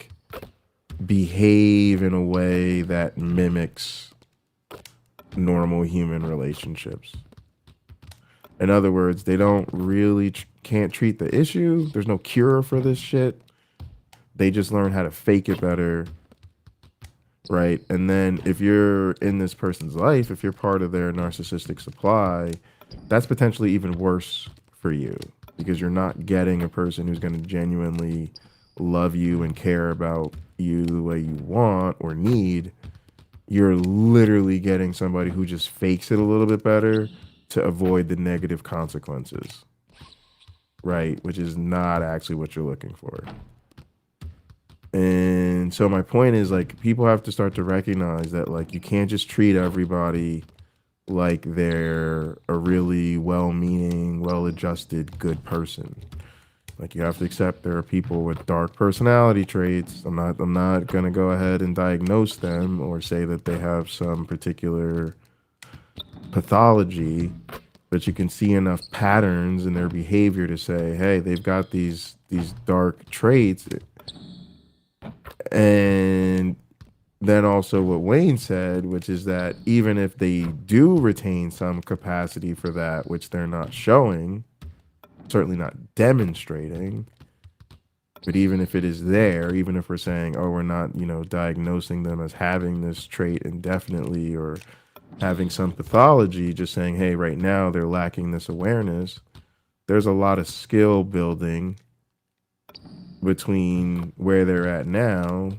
behave in a way that mimics normal human relationships. In other words, they don't really can't treat the issue. There's no cure for this shit. They just learn how to fake it better, right? And then if you're in this person's life, if you're part of their narcissistic supply, that's potentially even worse for you because you're not getting a person who's going to genuinely love you and care about you the way you want or need. You're literally getting somebody who just fakes it a little bit better to avoid the negative consequences, right? Which is not actually what you're looking for. And so my point is people have to start to recognize that you can't just treat everybody like they're a really well-meaning, well-adjusted, good person. Like, you have to accept there are people with dark personality traits. I'm not gonna go ahead and diagnose them or say that they have some particular pathology, but you can see enough patterns in their behavior to say, hey, they've got these dark traits. And then also what Wayne said, which is that even if they do retain some capacity for that, which they're not showing, certainly not demonstrating, but even if it is there, even if we're saying, oh, we're not, diagnosing them as having this trait indefinitely or having some pathology, just saying, hey, right now they're lacking this awareness, there's a lot of skill building between where they're at now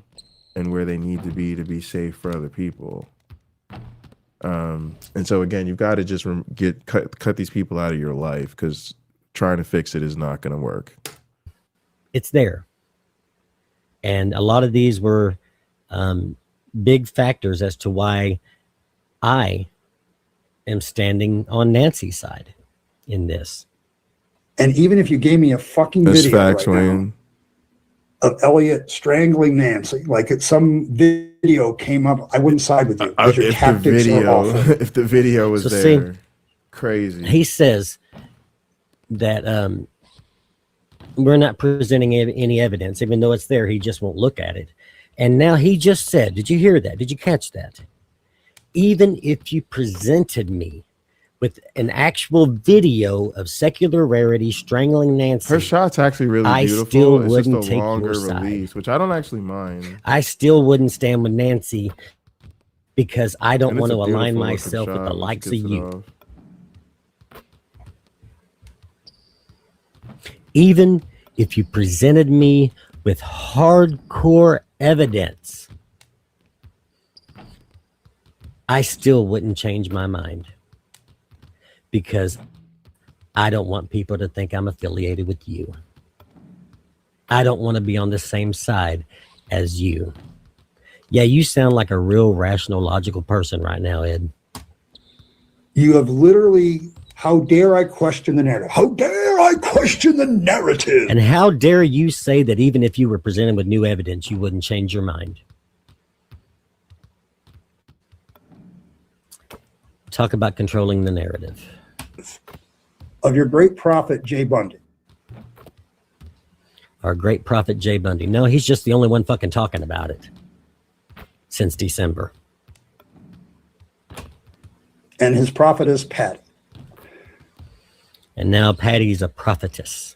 and where they need to be safe for other people. And so again, you've got to just cut these people out of your life, because trying to fix it is not going to work. It's there. And a lot of these were big factors as to why I am standing on Nancy's side in this. And even if you gave me a fucking That's video facts, right Wayne. now of Elliot strangling Nancy, like if some video came up, I wouldn't side with you. Because your tactics are awful. If the video was So there, see, crazy. He says that we're not presenting any evidence, even though it's there. He just won't look at it. And now he just said, did you hear that? Did you catch that? Even if you presented me with an actual video of Secular Rarity strangling Nancy, Her shot's actually really I beautiful. still It's wouldn't just a take longer your side. release, which I don't actually mind. I still wouldn't stand with Nancy because I don't And it's want a to align beautiful looking myself with shot the when she likes of gets it you. off. Even if you presented me with hardcore evidence, I still wouldn't change my mind, because I don't want people to think I'm affiliated with you. I don't want to be on the same side as you. Yeah, you sound like a real rational, logical person right now, Ed. You have literally, how dare I question the narrative? How dare I question the narrative? And how dare you say that even if you were presented with new evidence, you wouldn't change your mind? Talk about controlling the narrative. Of your great prophet, Jay Bundy. Our great prophet, Jay Bundy. No, he's just the only one fucking talking about it since December. And his prophetess, Patti. And now Patty's a prophetess.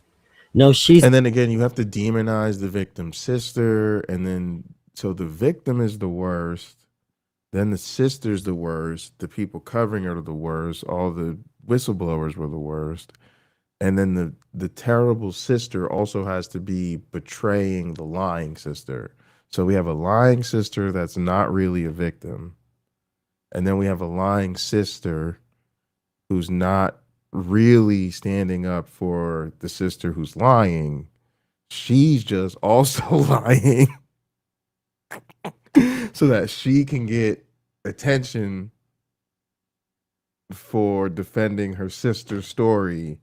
No, she's... And then again, you have to demonize the victim's sister, and then so the victim is the worst, then the sister's the worst, the people covering her are the worst, all the whistleblowers were the worst, and then the terrible sister also has to be betraying the lying sister. So we have a lying sister that's not really a victim, and then we have a lying sister who's not really standing up for the sister who's lying. She's just also lying so that she can get attention for defending her sister's story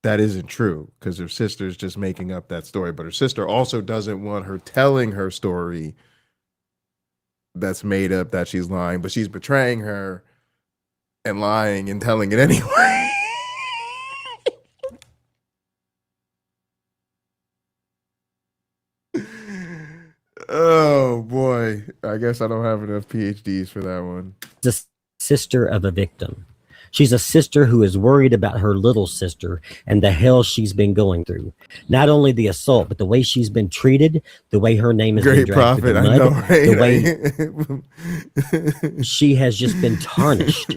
that isn't true, because her sister's just making up that story. But her sister also doesn't want her telling her story that's made up, that she's lying, but she's betraying her and lying and telling it anyway. Oh boy, I guess I don't have enough PhDs for that one. the sister of a victim. She's a sister who is worried about her little sister and the hell she's been going through. Not only the assault, but the way she's been treated, the way her name has been Great dragged through prophet, the I mud, know, the way she has just been tarnished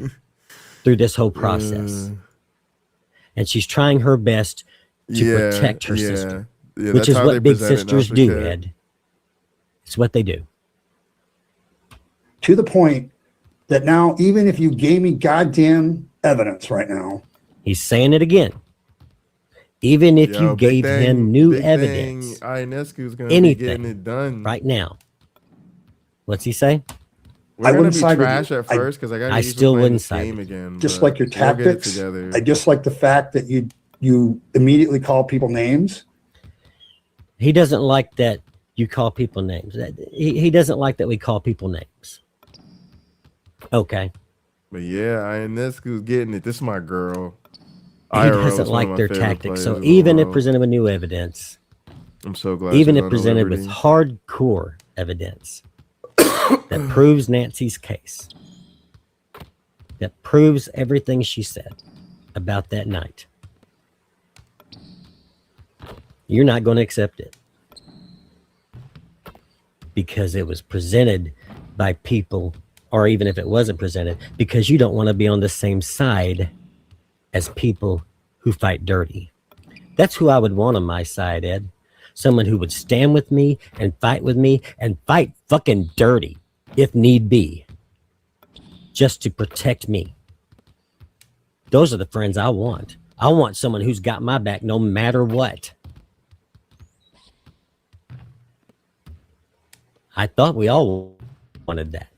through this whole process. And she's trying her best to protect her sister, which is what big sisters do, Ed. It's what they do. To the point that now, even if you gave me goddamn evidence right now, he's saying it again. Even if you gave him new evidence, Ionescu's gonna anything, be getting it done right now. What's he say? We're gonna be trash at first because I still wouldn't side game with again. Just like your tactics, I dislike the fact that you you immediately call people names. He doesn't like that you call people names. He doesn't like that we call people names. Okay. But yeah, Ionescu's getting it. This is my girl. He IRL doesn't is one of like my their favorite tactics. players So in the even if world. presented with new evidence, I'm so glad. even she's if on presented with Liberty. hardcore evidence that proves Nancy's case, that proves everything she said about that night, you're not going to accept it because it was presented by people, or even if it wasn't presented, because you don't want to be on the same side as people who fight dirty. That's who I would want on my side, Ed. Someone who would stand with me and fight fucking dirty if need be, just to protect me. Those are the friends I want. I want someone who's got my back no matter what. I thought we all wanted that.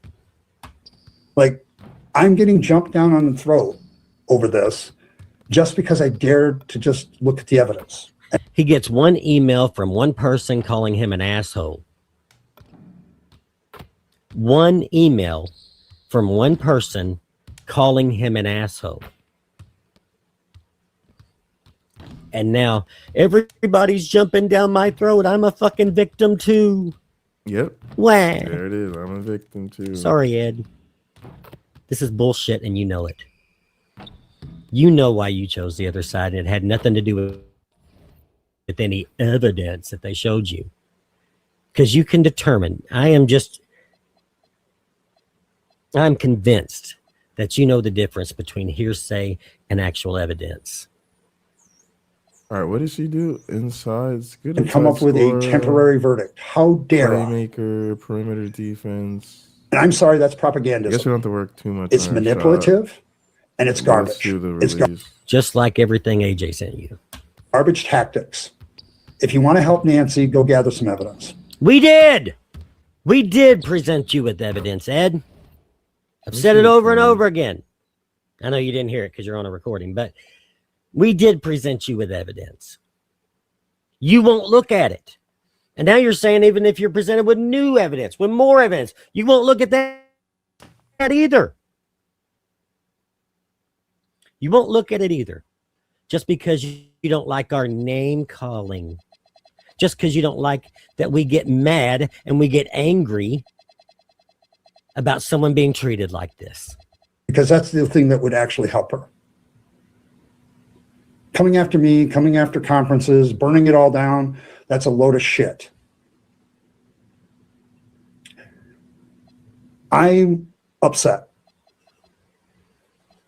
Like, I'm getting jumped down on the throat over this just because I dared to just look at the evidence. He gets one email from one person calling him an asshole. One email from one person calling him an asshole. And now everybody's jumping down my throat. I'm a fucking victim too. Yep. Wow. There it is. I'm a victim too. Sorry, Ed. This is bullshit and you know it. You know why you chose the other side, and it had nothing to do with any evidence that they showed you. Because you can determine, I'm convinced that you know the difference between hearsay and actual evidence. All right, what did she do inside? It's good. And come up with a temporary verdict. How dare I? Playmaker, perimeter defense. And I'm sorry, that's I propaganda. guess we don't have to work too much. It's on our manipulative shot. and it's Let's garbage. do the It's release. Just like everything AJ sent you. garbage tactics. If you want to help Nancy, go gather some evidence. We did present you with evidence, Ed. I've said it over and over again. I know you didn't hear it because you're on a recording, but we did present you with evidence. You won't look at it. And now you're saying even if you're presented with new evidence, with more evidence, you won't look at that either. You won't look at it either. Just because you don't like our name calling. Just because you don't like that we get mad and we get angry about someone being treated like this. Because that's the thing that would actually help her. Coming after me, coming after conferences, burning it all down, that's a load of shit. I'm upset.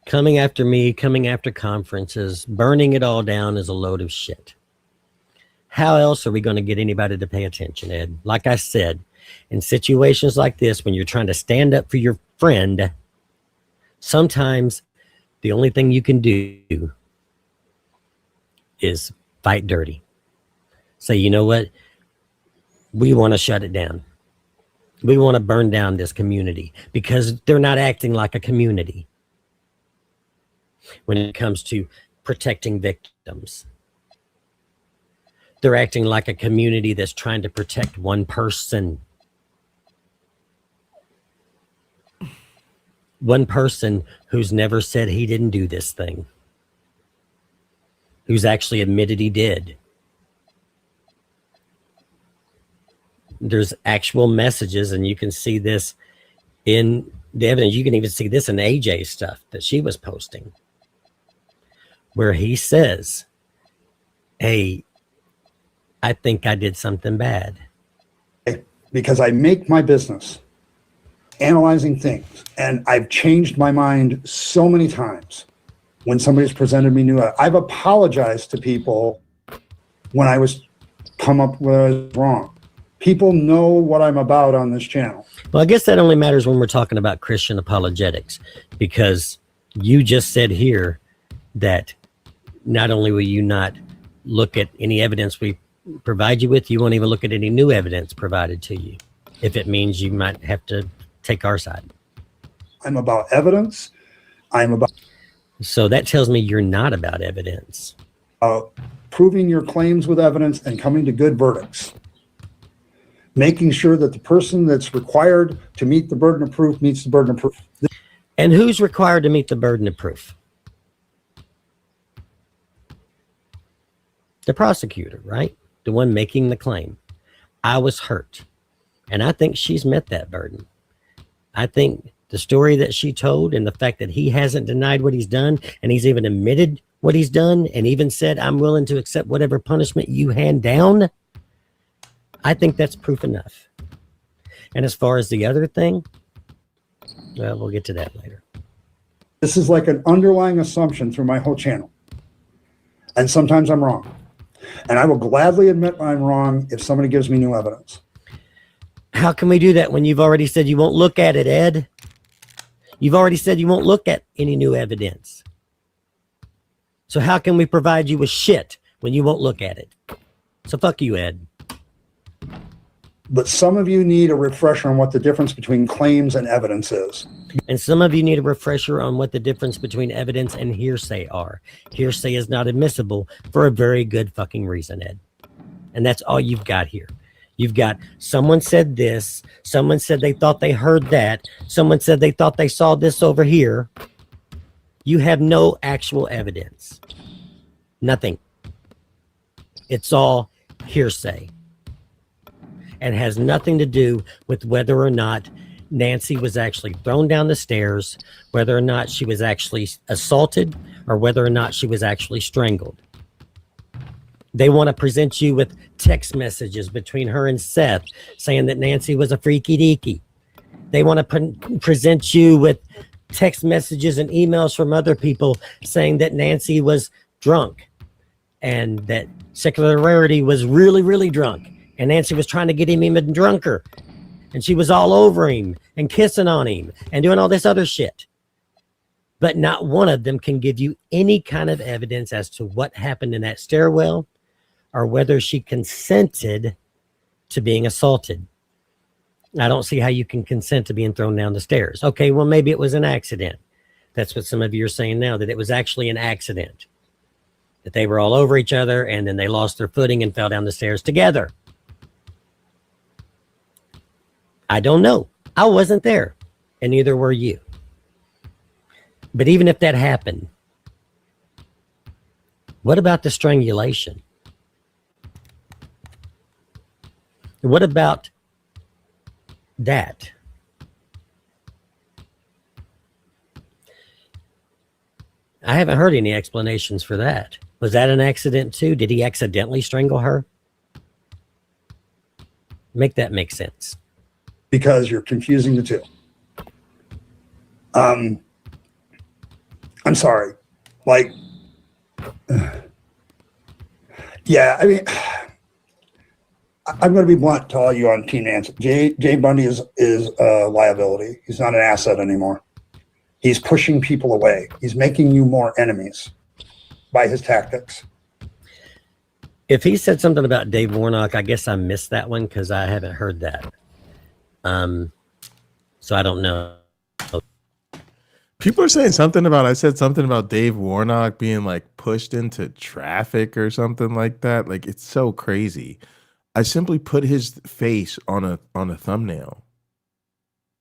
Coming after me, coming after conferences, burning it all down is a load of shit. How else are we going to get anybody to pay attention, Ed? Like I said, in situations like this, when you're trying to stand up for your friend, sometimes the only thing you can do is fight dirty. Say, you know what? We want to shut it down. We want to burn down this community because they're not acting like a community when it comes to protecting victims. They're acting like a community that's trying to protect one person. One person who's never said he didn't do this thing. Who's actually admitted he did. There's actual messages, and you can see this in the evidence. You can even see this in AJ's stuff that she was posting, where he says, hey, I think I did something bad. Because I make my business analyzing things, and I've changed my mind so many times when somebody's presented me new. I've apologized to people when I was come up with wrong. People know what I'm about on this channel. Well, I guess that only matters when we're talking about Christian apologetics, because you just said here that not only will you not look at any evidence we provide you with, you won't even look at any new evidence provided to you, if it means you might have to take our side. I'm about evidence. I'm about... So that tells me you're not about evidence. proving your claims with evidence and coming to good verdicts. Making sure that the person that's required to meet the burden of proof meets the burden of proof. And who's required to meet the burden of proof? The prosecutor, right? The one making the claim. I was hurt. And I think she's met that burden. I think the story that she told and the fact that he hasn't denied what he's done, and he's even admitted what he's done, and even said, I'm willing to accept whatever punishment you hand down, I think that's proof enough. And as far as the other thing, well, we'll get to that later. This is like an underlying assumption through my whole channel. And sometimes I'm wrong. And I will gladly admit I'm wrong if somebody gives me new evidence. How can we do that when you've already said you won't look at it, Ed? You've already said you won't look at any new evidence. So how can we provide you with shit when you won't look at it? So fuck you, Ed. But some of you need a refresher on what the difference between claims and evidence is. And some of you need a refresher on what the difference between evidence and hearsay are. Hearsay is not admissible for a very good fucking reason, Ed. And that's all you've got here. You've got someone said this, someone said they thought they heard that, someone said they thought they saw this over here. You have no actual evidence. Nothing. It's all hearsay. And has nothing to do with whether or not Nancy was actually thrown down the stairs, whether or not she was actually assaulted, or whether or not she was actually strangled. They want to present you with text messages between her and Seth saying that Nancy was a freaky deaky. They want to present you with text messages and emails from other people saying that Nancy was drunk and that Secular Rarity was really, really drunk. And Nancy was trying to get him even drunker. And she was all over him and kissing on him and doing all this other shit. But not one of them can give you any kind of evidence as to what happened in that stairwell or whether she consented to being assaulted. I don't see how you can consent to being thrown down the stairs. Okay, well, maybe it was an accident. That's what some of you are saying now, that it was actually an accident. That they were all over each other and then they lost their footing and fell down the stairs together. I don't know. I wasn't there, and neither were you. But even if that happened, what about the strangulation? What about that? I haven't heard any explanations for that. Was that an accident too? Did he accidentally strangle her? Make that make sense. Because you're confusing the two. I'm sorry. Like, yeah, I mean, I'm going to be blunt to all you on Team Nancy. Jay Bundy is a liability. He's not an asset anymore. He's pushing people away. He's making you more enemies by his tactics. If he said something about Dave Warnock, I guess I missed that one because I haven't heard that. So I don't know. People are saying something about, I said something about Dave Warnock being like pushed into traffic or something like that. Like, it's so crazy. I simply put his face on a thumbnail.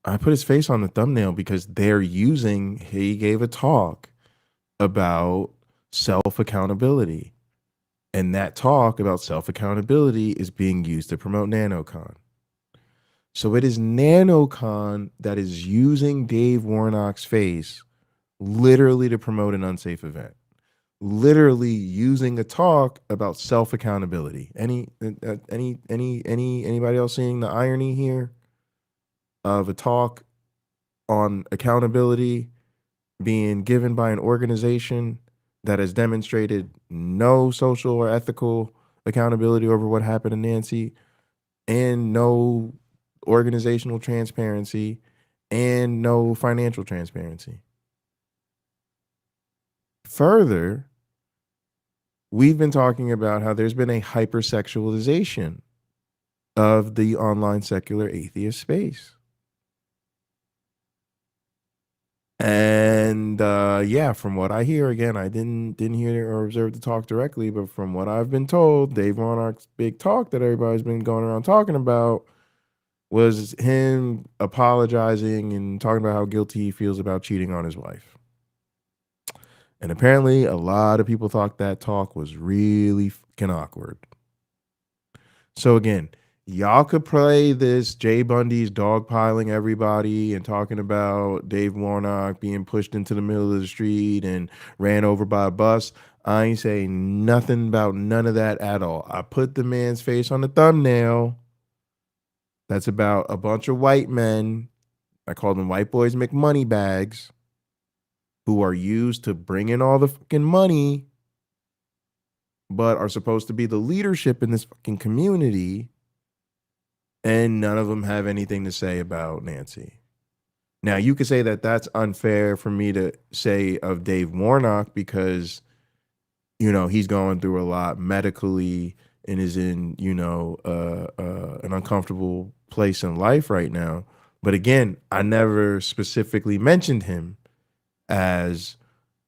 I put his face on the thumbnail because he gave a talk about self-accountability. And that talk about self-accountability is being used to promote Nanocon. So it is Nanocon that is using Dave Warnock's face literally to promote an unsafe event. Literally using a talk about self-accountability. Anybody else seeing the irony here of a talk on accountability being given by an organization that has demonstrated no social or ethical accountability over what happened to Nancy, and no organizational transparency, and no financial transparency? Further, we've been talking about how there's been a hypersexualization of the online secular atheist space. And yeah, from what I hear, again, I didn't hear or observe the talk directly, but from what I've been told, Dave Warnock's big talk that everybody's been going around talking about was him apologizing and talking about how guilty he feels about cheating on his wife. And apparently a lot of people thought that talk was really fucking awkward. So again, y'all could play this Jay Bundy's dogpiling everybody and talking about Dave Warnock being pushed into the middle of the street and ran over by a bus. I ain't saying nothing about none of that at all. I put the man's face on the thumbnail. That's about a bunch of white men. I call them white boys McMoney bags, who are used to bring in all the fucking money, but are supposed to be the leadership in this fucking community. And none of them have anything to say about Nancy. Now, you could say that that's unfair for me to say of Dave Warnock because, you know, he's going through a lot medically and is in, you know, an uncomfortable place in life right now. But again, I never specifically mentioned him as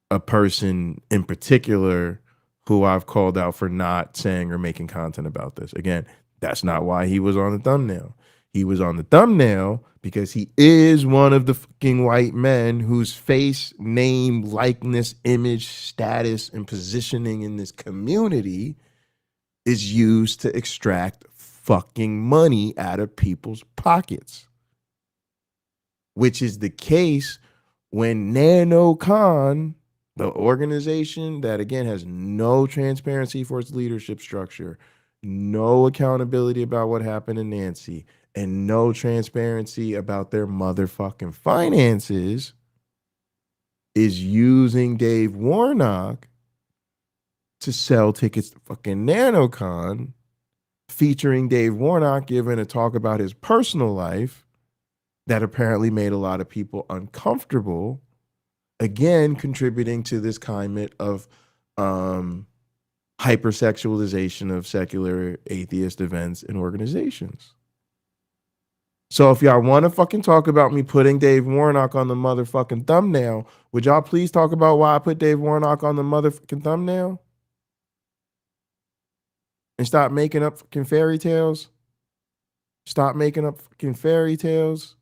a person in particular who I've called out for not saying or making content about this. Again, that's not why he was on the thumbnail. He was on the thumbnail because he is one of the fucking white men whose face, name, likeness, image, status, and positioning in this community is used to extract fucking money out of people's pockets. Which is the case when Nanocon, the organization that again has no transparency for its leadership structure, no accountability about what happened to Nancy, and no transparency about their motherfucking finances, is using Dave Warnock to sell tickets to fucking Nanocon, featuring Dave Warnock giving a talk about his personal life that apparently made a lot of people uncomfortable, again, contributing to this climate of hypersexualization of secular atheist events and organizations. So if y'all want to fucking talk about me putting Dave Warnock on the motherfucking thumbnail, would y'all please talk about why I put Dave Warnock on the motherfucking thumbnail? And stop making up fucking fairy tales? Stop making up fucking fairy tales?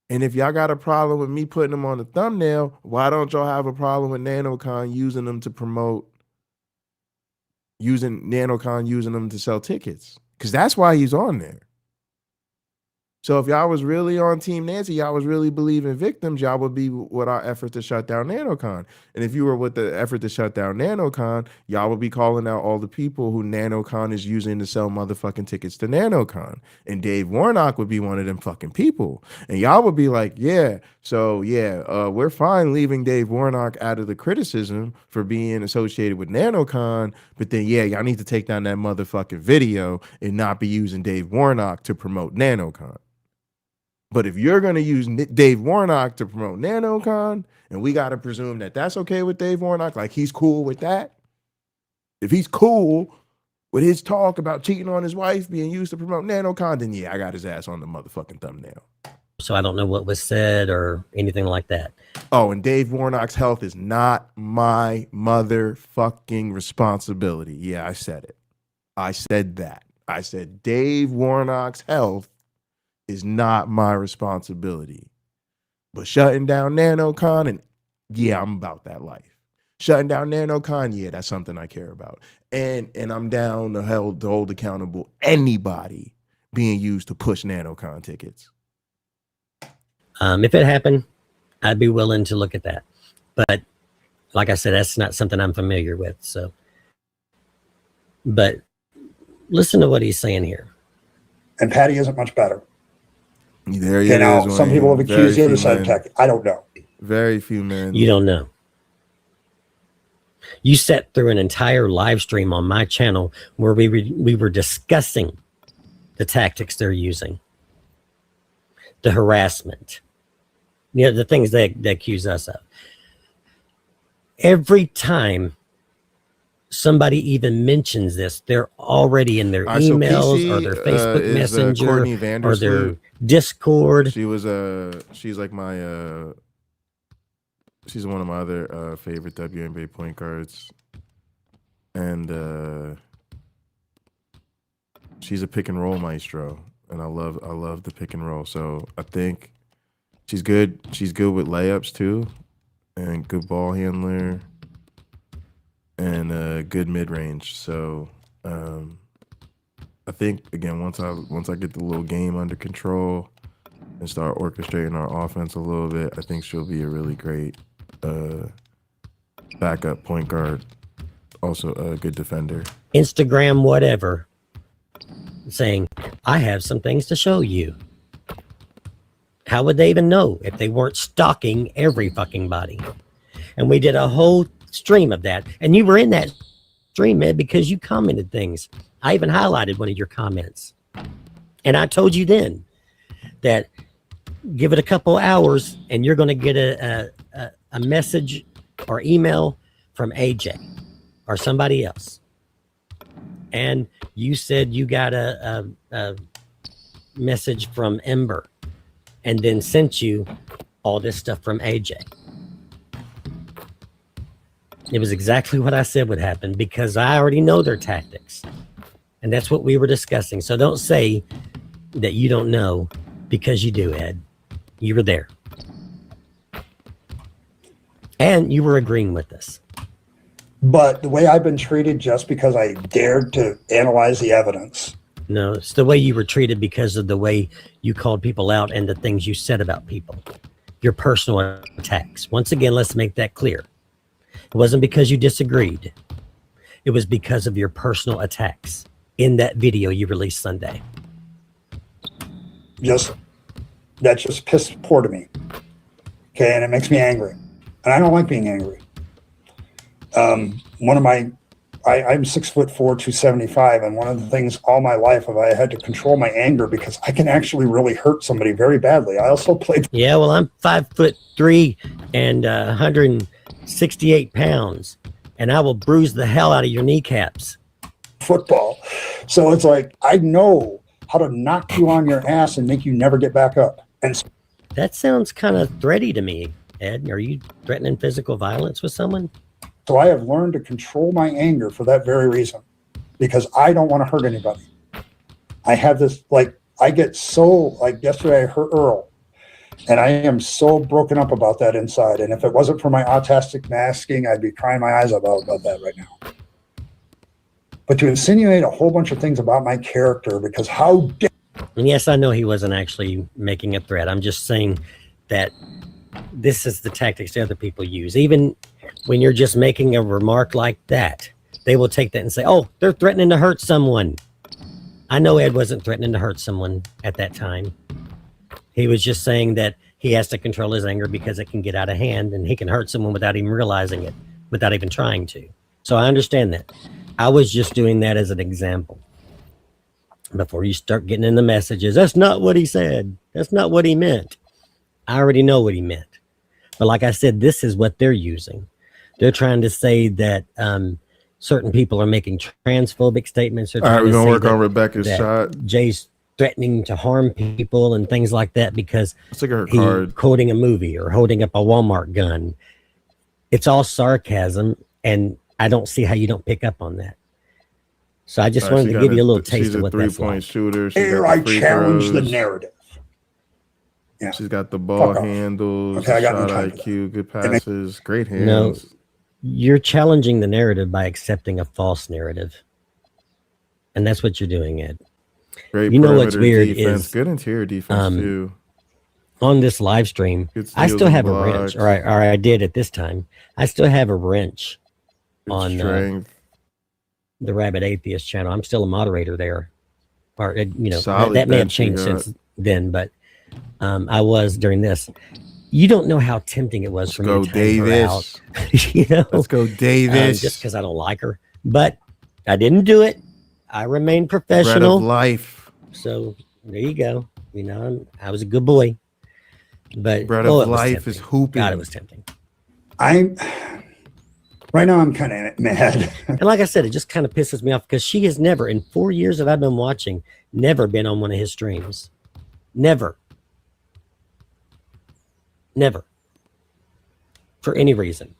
And if y'all got a problem with me putting them on the thumbnail, why don't y'all have a problem with Nanocon using them to promote, using them to sell tickets? Because that's why he's on there. So if y'all was really on Team Nancy, y'all was really believing victims, y'all would be with our effort to shut down Nanocon. And if you were with the effort to shut down Nanocon, y'all would be calling out all the people who Nanocon is using to sell motherfucking tickets to Nanocon. And Dave Warnock would be one of them fucking people. And y'all would be like, yeah, so yeah, we're fine leaving Dave Warnock out of the criticism for being associated with Nanocon, but then yeah, y'all need to take down that motherfucking video and not be using Dave Warnock to promote Nanocon. But if you're going to use Dave Warnock to promote Nanocon, and we got to presume that that's okay with Dave Warnock, like he's cool with that. If he's cool with his talk about cheating on his wife being used to promote Nanocon, then yeah, I got his ass on the motherfucking thumbnail. So I don't know what was said or anything like that. Oh, and Dave Warnock's health is not my motherfucking responsibility. Yeah, I said it. I said that. I said Dave Warnock's health is not my responsibility. But shutting down Nanocon, and yeah, I'm about that life. Shutting down Nanocon, yeah, that's something I care about. And I'm down to hold accountable anybody being used to push Nanocon tickets. If it happened, I'd be willing to look at that. But like I said, that's not something I'm familiar with. So, but listen to what he's saying here. And Patti isn't much better. There he You know, is, some Wayne. people have accused Very him of few men. tech. I don't know. Very few men. You don't know. You sat through an entire live stream on my channel where we were discussing the tactics they're using, the harassment, you know, the things they accuse us of. Every time somebody even mentions this, they're already in their emails or their Facebook Messenger or their Discord. She was she's like my she's one of my other favorite WNBA point guards, and she's a pick and roll maestro, and I love the pick and roll. So I think she's good. She's good with layups too, and good ball handler, and good mid range. So I think again once I get the little game under control and start orchestrating our offense a little bit, I think she'll be a really great backup point guard. Also a good defender. Instagram, whatever, saying, I have some things to show you. How would they even know if they weren't stalking every fucking body? And we did a whole stream of that. And you were in that stream, Ed, because you commented things. I even highlighted one of your comments. And I told you then that give it a couple hours and you're going to get a message or email from AJ or somebody else. And you said you got a message from Ember and then sent you all this stuff from AJ. It was exactly what I said would happen because I already know their tactics. And that's what we were discussing. So don't say that you don't know because you do, Ed. You were there. And you were agreeing with us. But the way I've been treated just because I dared to analyze the evidence. No, it's the way you were treated because of the way you called people out and the things you said about people. Your personal attacks. Once again, let's make that clear. It wasn't because you disagreed. It was because of your personal attacks in that video you released Sunday. That just pissed poor to me. Okay, and it makes me angry. And I don't like being angry. I'm 6'4", 275, and one of the things all my life I had to control my anger because I can actually really hurt somebody very badly. I also played. Yeah, well, I'm 5'3" and 168 pounds, and I will bruise the hell out of your kneecaps. Football, so it's like I know how to knock you on your ass and make you never get back up. And that sounds kind of threaty to me, Ed. Are you threatening physical violence with someone? So I have learned to control my anger for that very reason, because I don't want to hurt anybody. I have this, I get so, yesterday I hurt Earl, and I am so broken up about that inside. And if it wasn't for my autistic masking, I'd be crying my eyes out about that right now. But to insinuate a whole bunch of things about my character, because how dare. And yes, I know he wasn't actually making a threat. I'm just saying that this is the tactics the other people use. Even when you're just making a remark like that, they will take that and say, oh, they're threatening to hurt someone. I know Ed wasn't threatening to hurt someone at that time. He was just saying that he has to control his anger because it can get out of hand and he can hurt someone without even realizing it, without even trying to. So I understand that. I was just doing that as an example. Before you start getting in the messages, that's not what he said. That's not what he meant. I already know what he meant. But like I said, this is what they're using. They're trying to say that certain people are making transphobic statements. All right, we're going to work on Rebekah's shot. Jay's threatening to harm people and things like that because he's quoting a movie or holding up a Walmart gun. It's all sarcasm, and I don't see how you don't pick up on that. So I just wanted to give you a little taste of what that's like. She's a three-point shooter. Here I challenge the narrative. Yeah. She's got the ball handles, shot IQ, good passes, great hands. No, you're challenging the narrative by accepting a false narrative. And that's what you're doing, Ed. Great you know what's weird defense, is good interior defense too. On this live stream, I still have a wrench, or I did at this time. I still have a wrench on the Rabid Atheist channel. I'm still a moderator there. Or that may have changed since then, but I was during this. You don't know how tempting it was for me to take her out. Let's go, Davis. Just because I don't like her, but I didn't do it. I remained professional. Bread of life. So there you go. I was a good boy. But bread of life is hooping. God, it was tempting. Right now I'm kind of mad. And like I said, it just kind of pisses me off because she has never, in 4 years that I've been watching, never been on one of his streams. Never. Never. For any reason.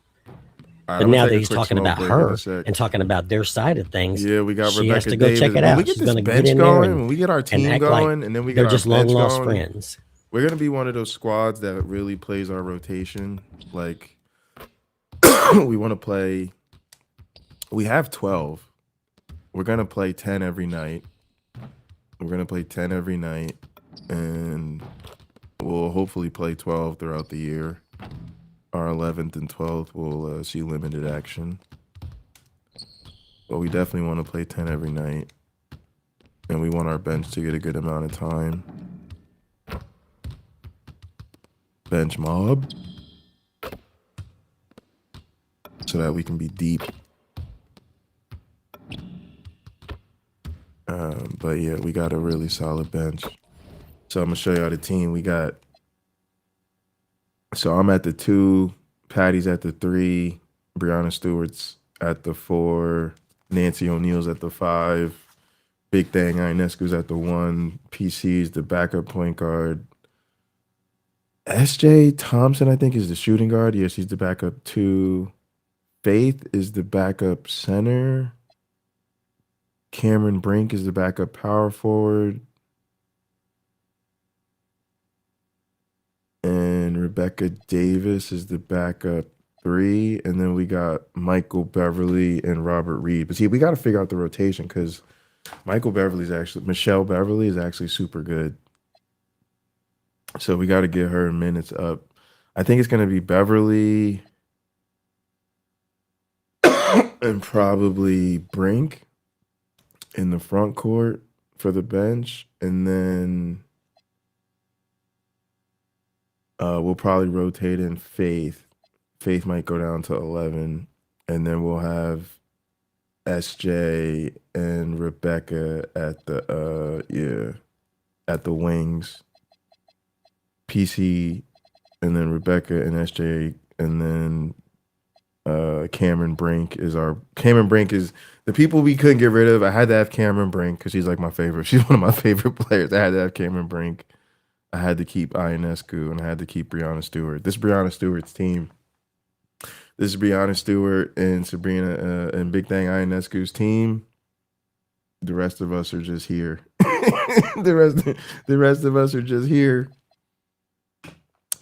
All right, But I'm gonna now take that a he's quick talking smoke about break in her a sec. and talking about their side of things, Yeah, we got she has Rebekah to go Davis. check it When out. we get She's this going to get bench in there going, and, when we get our and team act going, like and then we get they're our just long bench lost going, friends. we're gonna be one of those squads that really plays our rotation. Like we want to play. We have 12. We're gonna play 10 every night. We're gonna play 10 every night, and we'll hopefully play 12 throughout the year. Our 11th and 12th will see limited action. But we definitely want to play 10 every night. And we want our bench to get a good amount of time. Bench mob. So that we can be deep. But yeah, we got a really solid bench. So I'm going to show y'all the team. We got... So I'm at the 2, Patti's at the 3, Breonna Stewart's at the 4, Nancy O'Neill's at the 5, Big Thing Ionescu's at the 1, PC's the backup point guard. SJ Thompson, I think, is the shooting guard. Yeah, she's the backup 2. Faith is the backup center. Cameron Brink is the backup power forward. And Rebekah Davis is the backup 3. And then we got Michael Beverly and Robert Reed. But see, we got to figure out the rotation because Michelle Beverly is actually super good. So we got to get her minutes up. I think it's going to be Beverly and probably Brink in the front court for the bench. And then we'll probably rotate in Faith. Faith might go down to 11. And then we'll have SJ and Rebekah at the at the wings. PC and then Rebekah and SJ and then Cameron Brink is the people we couldn't get rid of. I had to have Cameron Brink because she's like my favorite. She's one of my favorite players. I had to have Cameron Brink. I had to keep Ionescu and I had to keep Breonna Stewart. This is Breonna Stewart's team. This is Breonna Stewart and Sabrina and Big Thing Ionescu's team. The rest of us are just here. the rest of us are just here.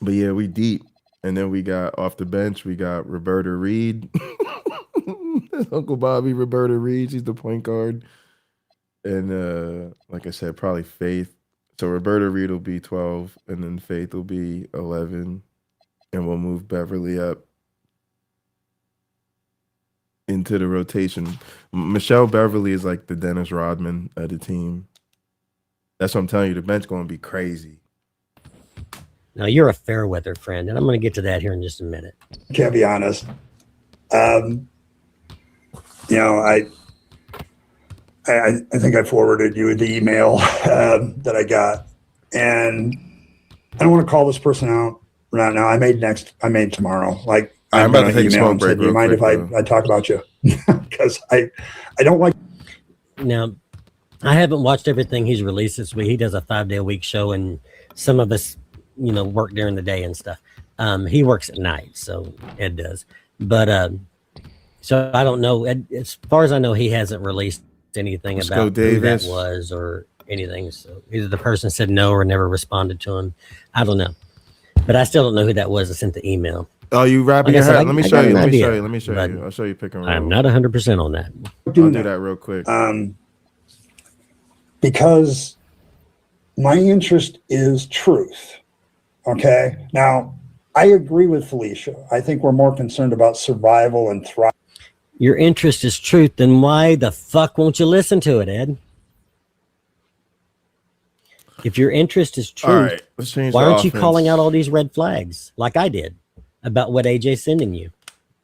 But yeah, we deep. And then we got off the bench, we got Roberta Reed. Uncle Bobby, Roberta Reed. She's the point guard. And like I said, probably Faith. So Roberta Reed will be 12, and then Faith will be 11. And we'll move Beverly up into the rotation. Michelle Beverly is like the Dennis Rodman of the team. That's what I'm telling you. The bench going to be crazy. Now, you're a fair weather friend, and I'm going to get to that here in just a minute. Can't be honest. You know, I think I forwarded you the email that I got, and I don't want to call this person out right now. I made tomorrow. Like I'm about to take a smoke break. Do you mind if I talk about you? Because I don't like. Now, I haven't watched everything he's released this week. He does a 5-day-a-week show, and some of us, work during the day and stuff. He works at night, so Ed does. But so I don't know. Ed, as far as I know, he hasn't released anything about who that was or anything. So either the person said no or never responded to him. I don't know. But I still don't know who that was that sent the email. Oh, you wrapping your head? Let me show you. Let me show But you. I'll show you pick and roll. I'm not 100% on that. I'll do that real quick. Because my interest is truth. Okay. Now, I agree with Felicia. I think we're more concerned about survival and thrive. Your interest is truth, then why the fuck won't you listen to it, Ed? If your interest is truth, All right, let's change why the aren't you offense. calling out all these red flags like I did about what AJ's sending you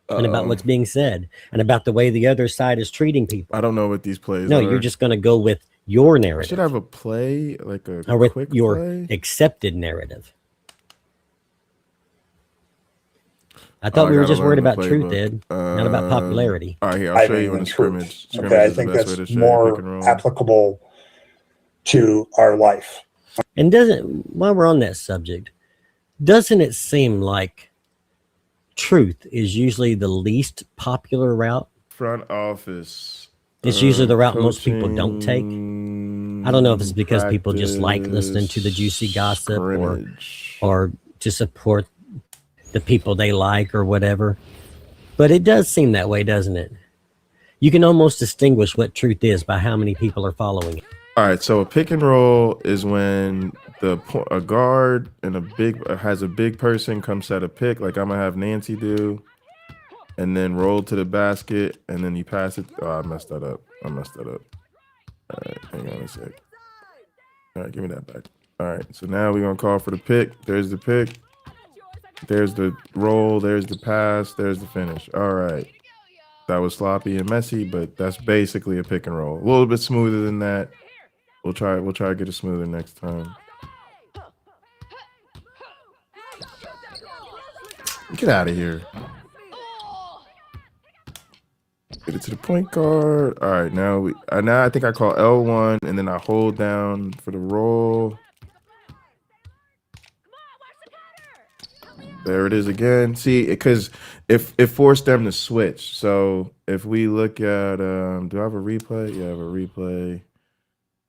and about what's being said and about the way the other side is treating people? I don't know what these plays No, are. you're just going to go with your I narrative. should have a play, like a or with quick your play. accepted narrative. I thought we were gotta just learn worried the about truth, playbook. Ed, not about popularity. All right, here, I'll show you in the Truth. scrimmage. Okay, I is the think best way to that's show you pick and more roll. applicable to our life. And while we're on that subject, doesn't it seem like truth is usually the least popular route? Front office. It's usually the route most people don't take. coaching, I don't know if it's because people just like listening to the juicy gossip scrimmage. or to support the people they like or whatever. But it does seem that way, doesn't it? You can almost distinguish what truth is by how many people are following it. All right, so a pick and roll is when a guard and has a big person come set a pick, like I'm gonna have Nancy do, and then roll to the basket, and then you pass it. Oh, I messed that up. All right, hang on a sec. All right, give me that back. All right, so now we're gonna call for the pick. There's the pick. There's the roll. There's the pass. There's the finish. All right. That was sloppy and messy, but that's basically a pick and roll. A little bit smoother than that. We'll try to get it smoother next time. Get out of here. Get it to the point guard. All right, now I think I call L1 and then I hold down for the roll. There it is again. See, because it forced them to switch. So if we look at, do I have a replay? Yeah, I have a replay.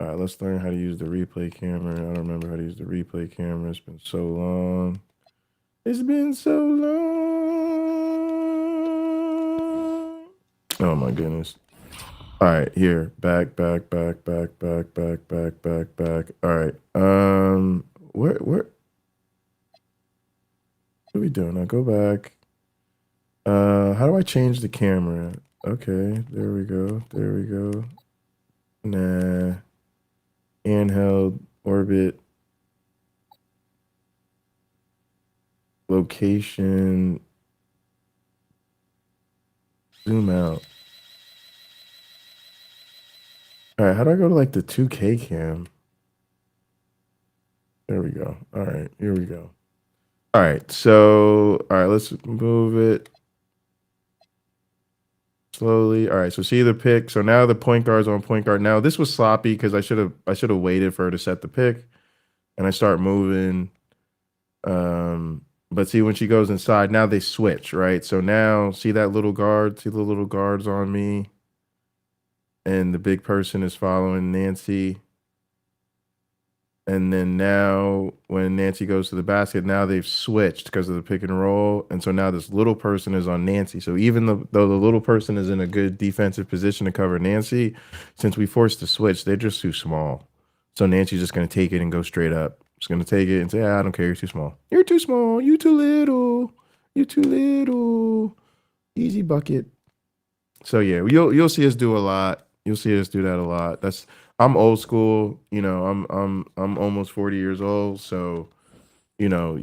All right, let's learn how to use the replay camera. I don't remember how to use the replay camera. It's been so long. It's been so long. Oh my goodness. All right, here. Back. All right. What are we doing? I'll go back. How do I change the camera? Okay, there we go. Nah. Handheld, orbit, location, zoom out. All right, how do I go to like the 2K cam? There we go. All right, here we go. All right, so, let's move it slowly. All right, so see the pick. So now the point guard's on point guard. Now this was sloppy because I should have waited for her to set the pick, and I start moving. But see when she goes inside, now they switch, right? So now see that little guard. See the little guards on me, and the big person is following Nancy. And then now when Nancy goes to the basket, now they've switched because of the pick and roll. And so now this little person is on Nancy. So even though the little person is in a good defensive position to cover Nancy, since we forced the switch, they're just too small. So Nancy's just going to take it and go straight up. Just going to take it and say, I don't care. You're too small. You're too small. You too little. You too little. Easy bucket. So yeah, you'll see us do a lot. You'll see us do that a lot. I'm old school, you know, I'm almost 40 years old. So, you know,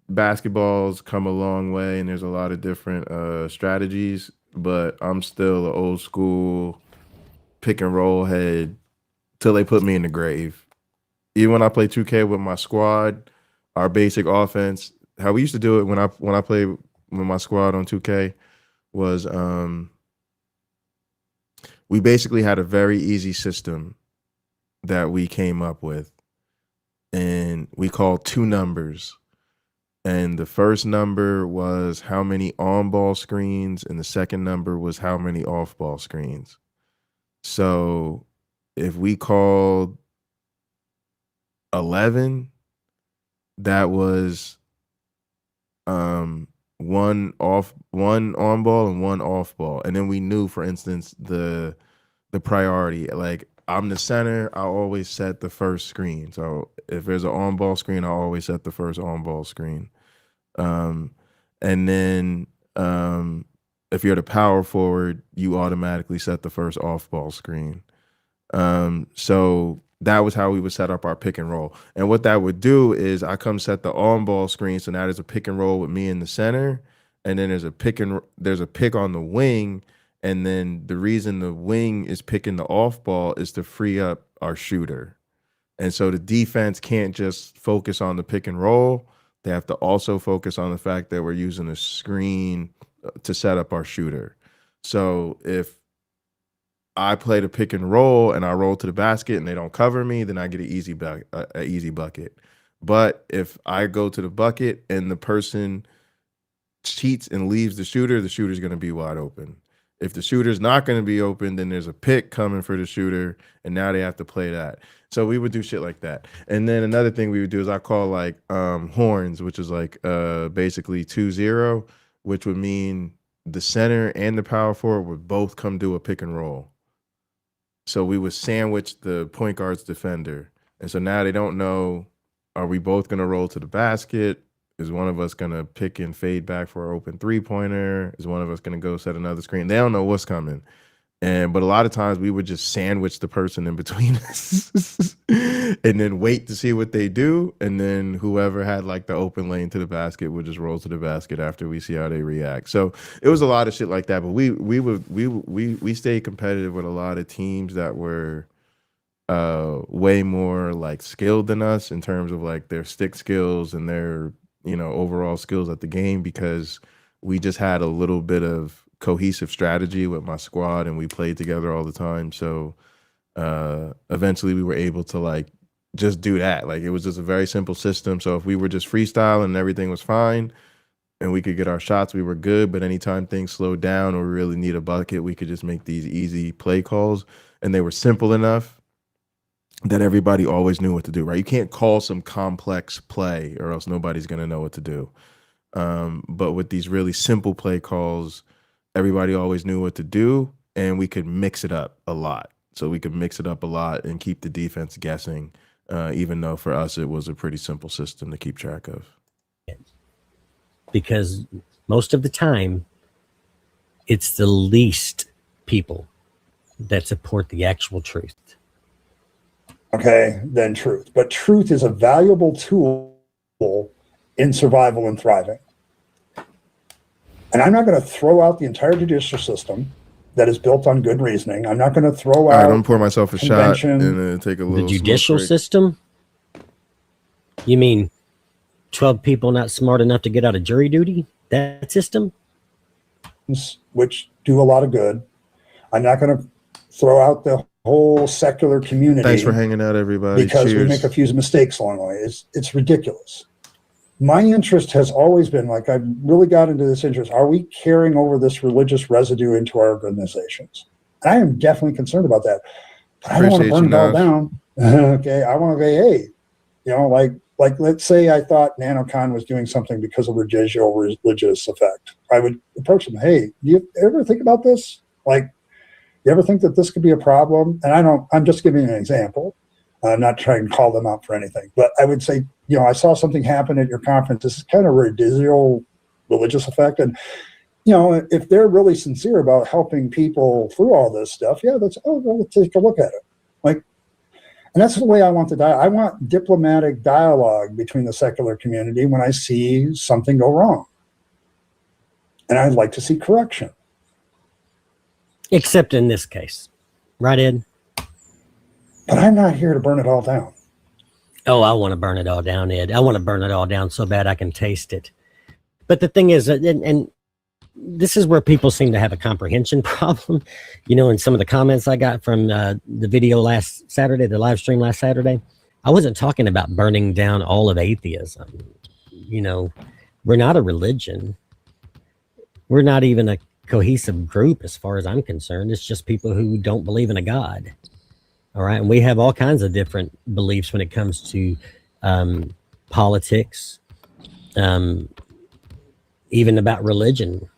basketball's come a long way and there's a lot of different strategies, but I'm still an old school pick and roll head till they put me in the grave. Even when I play 2K with my squad, our basic offense, how we used to do it when I played with my squad on 2K was we basically had a very easy system that we came up with, and we called two numbers. And the first number was how many on-ball screens, and the second number was how many off-ball screens. So if we called 11, that was one on ball and one off ball. And then we knew, for instance, the priority. Like I'm the center, I always set the first screen. So if there's an on ball screen, I always set the first on ball screen. And then if you're the power forward, you automatically set the first off ball screen. So that was how we would set up our pick and roll. And what that would do is I come set the on ball screen. So now there's a pick and roll with me in the center. And then there's a pick on the wing. And then the reason the wing is picking the off ball is to free up our shooter. And so the defense can't just focus on the pick and roll. They have to also focus on the fact that we're using a screen to set up our shooter. So if I play the pick and roll and I roll to the basket and they don't cover me, then I get an easy bucket. But if I go to the bucket and the person cheats and leaves the shooter's going to be wide open. If the shooter's not going to be open, then there's a pick coming for the shooter, and now they have to play that. So we would do shit like that. And then another thing we would do is I call like horns, which is like basically 2-0, which would mean the center and the power forward would both come do a pick and roll. So we would sandwich the point guard's defender. And so now they don't know, are we both going to roll to the basket? Is one of us going to pick and fade back for an open three-pointer? Is one of us going to go set another screen? They don't know what's coming. But a lot of times we would just sandwich the person in between us and then wait to see what they do. And then whoever had like the open lane to the basket would just roll to the basket after we see how they react. So it was a lot of shit like that. But we stayed competitive with a lot of teams that were way more like skilled than us in terms of like their stick skills and their overall skills at the game, because we just had a little bit of cohesive strategy with my squad and we played together all the time. So eventually we were able to like just do that. Like it was just a very simple system. So if we were just freestyling and everything was fine and we could get our shots, we were good. But anytime things slowed down or we really need a bucket, we could just make these easy play calls, and they were simple enough that everybody always knew what to do, right? You can't call some complex play or else nobody's going to know what to do. But with these really simple play calls, everybody always knew what to do, and we could mix it up a lot. So we could mix it up a lot and keep the defense guessing, even though for us it was a pretty simple system to keep track of. Because most of the time, it's the least people that support the actual truth. Okay, than truth. But truth is a valuable tool in survival and thriving. And I'm not going to throw out the entire judicial system that is built on good reasoning. I'm not going to throw out. All right, I'm gonna pour myself a shot and take a little. The judicial system? You mean 12 people not smart enough to get out of jury duty? That system? Which do a lot of good. I'm not going to throw out the whole secular community. Thanks for hanging out, everybody. Because Cheers. we make a few mistakes along the way. It's ridiculous. My interest has always been, like, I've really got into this interest. Are we carrying over this religious residue into our organizations? And I am definitely concerned about that. But I don't want to burn it all down. Okay, I want to say, hey, like let's say I thought Nanocon was doing something because of residual religious effect. I would approach them, hey, do you ever think about this? Like, you ever think that this could be a problem? And I'm just giving an example. I'm not trying to call them out for anything, but I would say, I saw something happen at your conference. This is kind of residual religious effect. And, if they're really sincere about helping people through all this stuff, let's take a look at it. And that's the way I want to die. I want diplomatic dialogue between the secular community when I see something go wrong. And I'd like to see correction. Except in this case. Right, Ed? But I'm not here to burn it all down. Oh, I want to burn it all down, Ed. I want to burn it all down so bad I can taste it. But the thing is, and this is where people seem to have a comprehension problem. In some of the comments I got from the video last Saturday, the live stream last Saturday, I wasn't talking about burning down all of atheism. We're not a religion. We're not even a cohesive group as far as I'm concerned. It's just people who don't believe in a God. All right. And we have all kinds of different beliefs when it comes to politics, even about religion.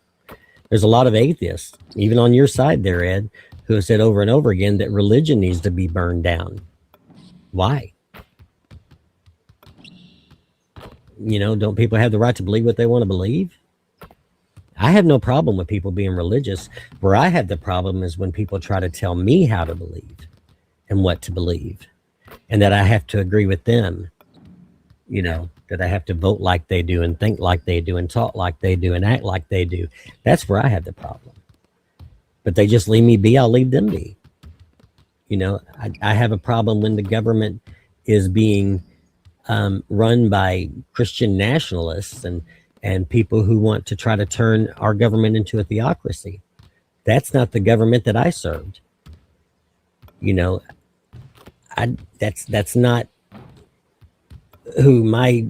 There's a lot of atheists, even on your side there, Ed, who have said over and over again that religion needs to be burned down. Why? Don't people have the right to believe what they want to believe? I have no problem with people being religious. Where I have the problem is when people try to tell me how to believe and what to believe, and that I have to agree with them, that I have to vote like they do and think like they do and talk like they do and act like they do. That's where I have the problem. But they just leave me be, I'll leave them be. I have a problem when the government is being run by Christian nationalists and people who want to try to turn our government into a theocracy. That's not the government that I served. You know, that's not who my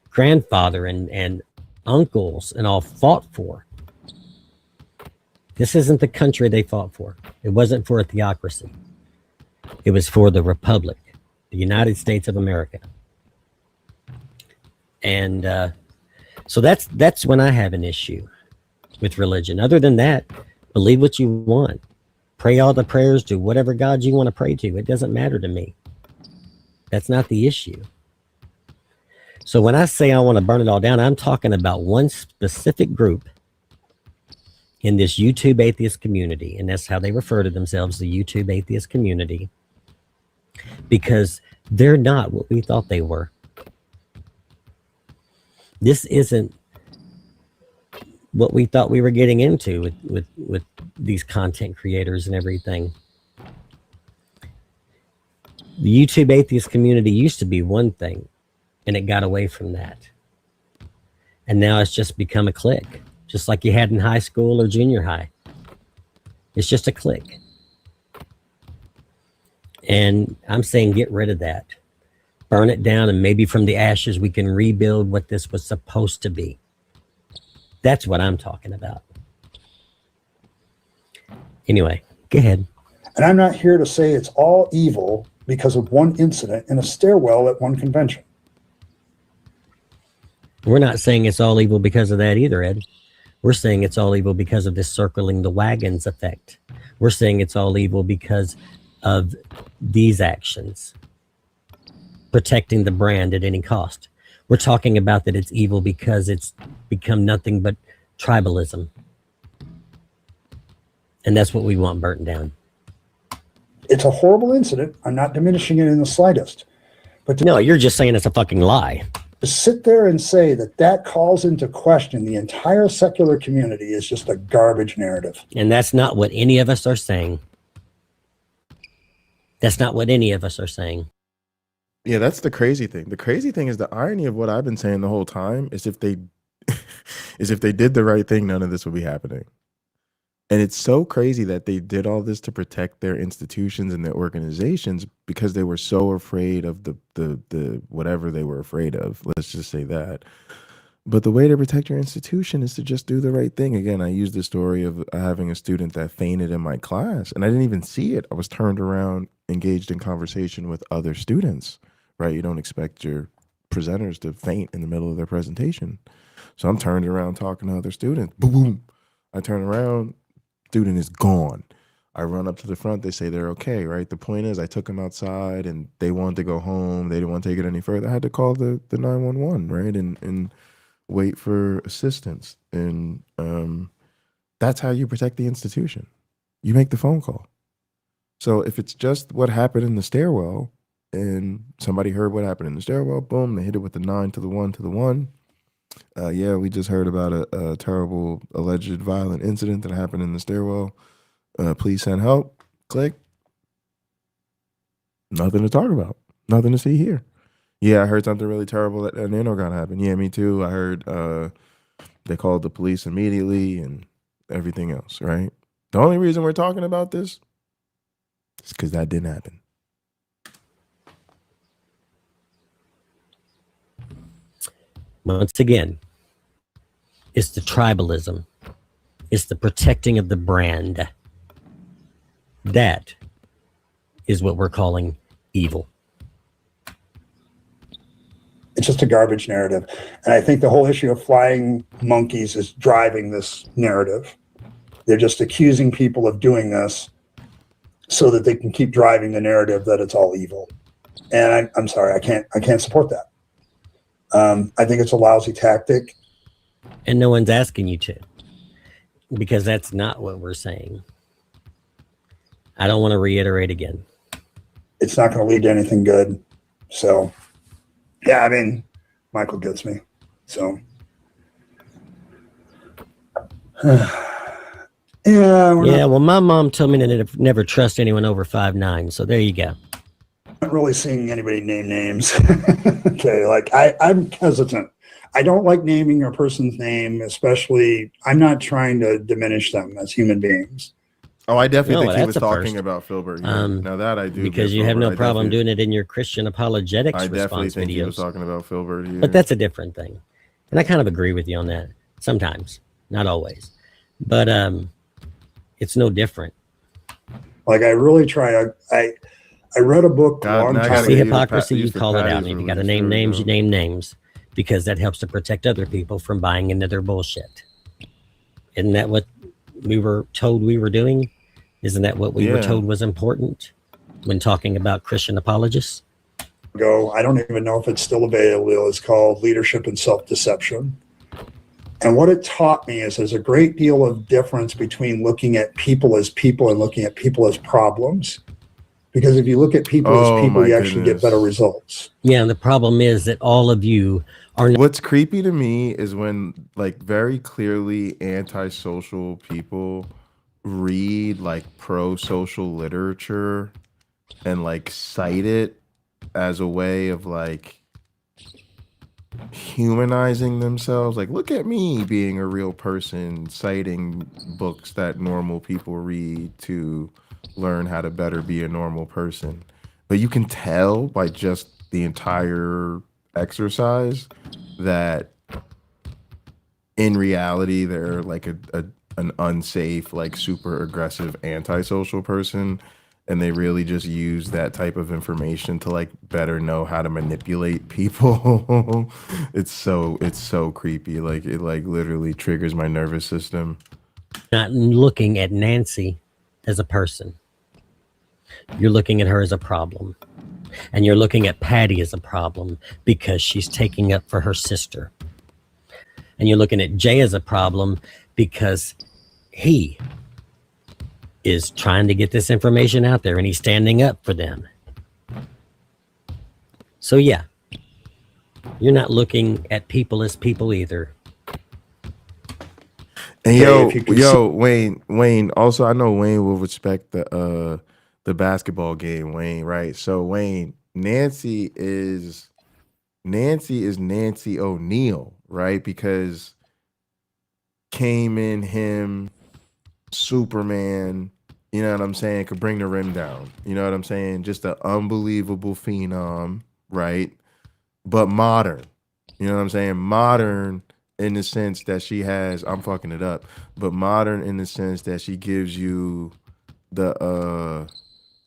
grandfather and uncles and all fought for. This isn't the country they fought for. It wasn't for a theocracy. It was for the Republic, the United States of America. And so that's when I have an issue with religion. Other than that, believe what you want. Pray all the prayers to whatever God you want to pray to. It doesn't matter to me. That's not the issue. So when I say I want to burn it all down, I'm talking about one specific group in this YouTube atheist community, and that's how they refer to themselves, the YouTube atheist community, because they're not what we thought they were. This isn't what we thought we were getting into with these content creators and everything. The YouTube atheist community used to be one thing, and it got away from that. And now it's just become a clique, just like you had in high school or junior high. It's just a clique. And I'm saying get rid of that. Burn it down, and maybe from the ashes we can rebuild what this was supposed to be. That's what I'm talking about. Anyway, go ahead. And I'm not here to say it's all evil because of one incident in a stairwell at one convention. We're not saying it's all evil because of that either, Ed. We're saying it's all evil because of this circling the wagons effect. We're saying it's all evil because of these actions. Protecting the brand at any cost. We're talking about that it's evil because it's become nothing but tribalism. And that's what we want burnt down. It's a horrible incident. I'm not diminishing it in the slightest. But no, you're just saying it's a fucking lie. To sit there and say that that calls into question the entire secular community is just a garbage narrative. And that's not what any of us are saying. That's not what any of us are saying. Yeah, that's the crazy thing. The crazy thing is the irony of what I've been saying the whole time is if they did the right thing, none of this would be happening. And it's so crazy that they did all this to protect their institutions and their organizations because they were so afraid of the whatever they were afraid of. Let's just say that. But the way to protect your institution is to just do the right thing. Again, I used the story of having a student that fainted in my class, and I didn't even see it. I was turned around, engaged in conversation with other students, right? You don't expect your presenters to faint in the middle of their presentation. So I'm turned around talking to other students. Boom, boom. I turn around, student is gone. I run up to the front. They say they're okay, right? The point is I took them outside and they wanted to go home. They didn't want to take it any further. I had to call the 911, right? And wait for assistance. And that's how you protect the institution. You make the phone call. So if it's just what happened in the stairwell and somebody heard what happened in the stairwell, boom, they hit it with the 9 to the 1 to the 1. Yeah, we just heard about a terrible alleged violent incident that happened in the stairwell. Please send help. Click. Nothing to talk about. Nothing to see here. Yeah, I heard something really terrible at Nanocon happened. Yeah, me too. I heard they called the police immediately and everything else, right? The only reason we're talking about this is because that didn't happen. Once again, it's the tribalism. It's the protecting of the brand. That is what we're calling evil. It's just a garbage narrative. And I think the whole issue of flying monkeys is driving this narrative. They're just accusing people of doing this so that they can keep driving the narrative that it's all evil. And I'm sorry, I can't support that. I think it's a lousy tactic. And no one's asking you to, because that's not what we're saying. I don't want to reiterate again. It's not going to lead to anything good. So, yeah, I mean, Michael gets me. So, yeah. Well, my mom told me to never trust anyone over 5'9". So there you go. Not really seeing anybody name names. Okay, like I'm hesitant. I don't like naming a person's name, especially I'm not trying to diminish them as human beings. Oh, I definitely No, think he that's was a talking first. about Filbert. Yeah. Now that I do, Because get you have Filbert, no I problem definitely- doing it in your Christian apologetics I definitely response think he was videos. talking about Filbert. Yeah. But that's a different thing. And I kind of agree with you on that. Sometimes, not always. But it's no different. Like I really try. I read a book a God, long now I time gotta See get ago. you the hypocrisy, you use the call it out. Patty's And if you got to release. name There we names, go. you name names, because that helps to protect other people from buying into their bullshit. Isn't that what we were told we were doing? Isn't that what we were Yeah. told was important when talking about Christian apologists? I don't even know if it's still available. It's called Leadership and Self-Deception. And what it taught me is there's a great deal of difference between looking at people as people and looking at people as problems. Because if you look at people Oh, as people, my you actually get goodness. better results. Yeah, and the problem is that all of you are What's creepy to me is when like very clearly antisocial people read like pro-social literature and like cite it as a way of like humanizing themselves. Like, look at me being a real person, citing books that normal people read to learn how to better be a normal person. But you can tell by just the entire exercise that in reality they're like an unsafe, like super aggressive antisocial person, and they really just use that type of information to like better know how to manipulate people. It's so creepy. Like it like literally triggers my nervous system. not looking at Nancy as a person. You're looking at her as a problem. And you're looking at Patti as a problem because she's taking up for her sister. And you're looking at Jay as a problem because he is trying to get this information out there and he's standing up for them. So yeah, you're not looking at people as people either. And Hey, if you could Wayne. Also, I know Wayne will respect the basketball game, Wayne. Right? So, Wayne, Nancy is Nancy O'Neal, right? Because came in him, Superman. You know what I'm saying? Could bring the rim down. You know what I'm saying? Just an unbelievable phenom, right? But modern. You know what I'm saying? Modern in the sense that she has, I'm fucking it up, but modern in the sense that she gives you the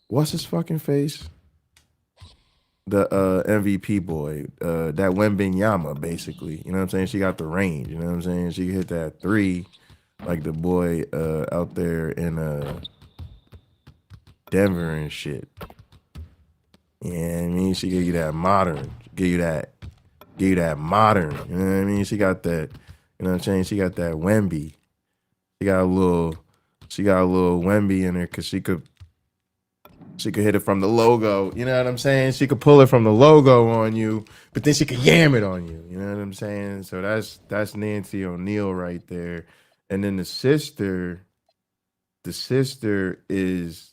what's his fucking face? The MVP boy, that Wembenyama, basically. You know what I'm saying? She got the range, you know what I'm saying? She can hit that three like the boy out there in Denver and shit. Yeah, I mean, she give you that modern, give you that modern. You know what I mean? She got that, you know what I'm saying? She got that Wemby. She got a little Wemby in her because she could hit it from the logo. You know what I'm saying? She could pull it from the logo on you, but then she could yam it on you. You know what I'm saying? So that's Nancy O'Neal right there. And then the sister is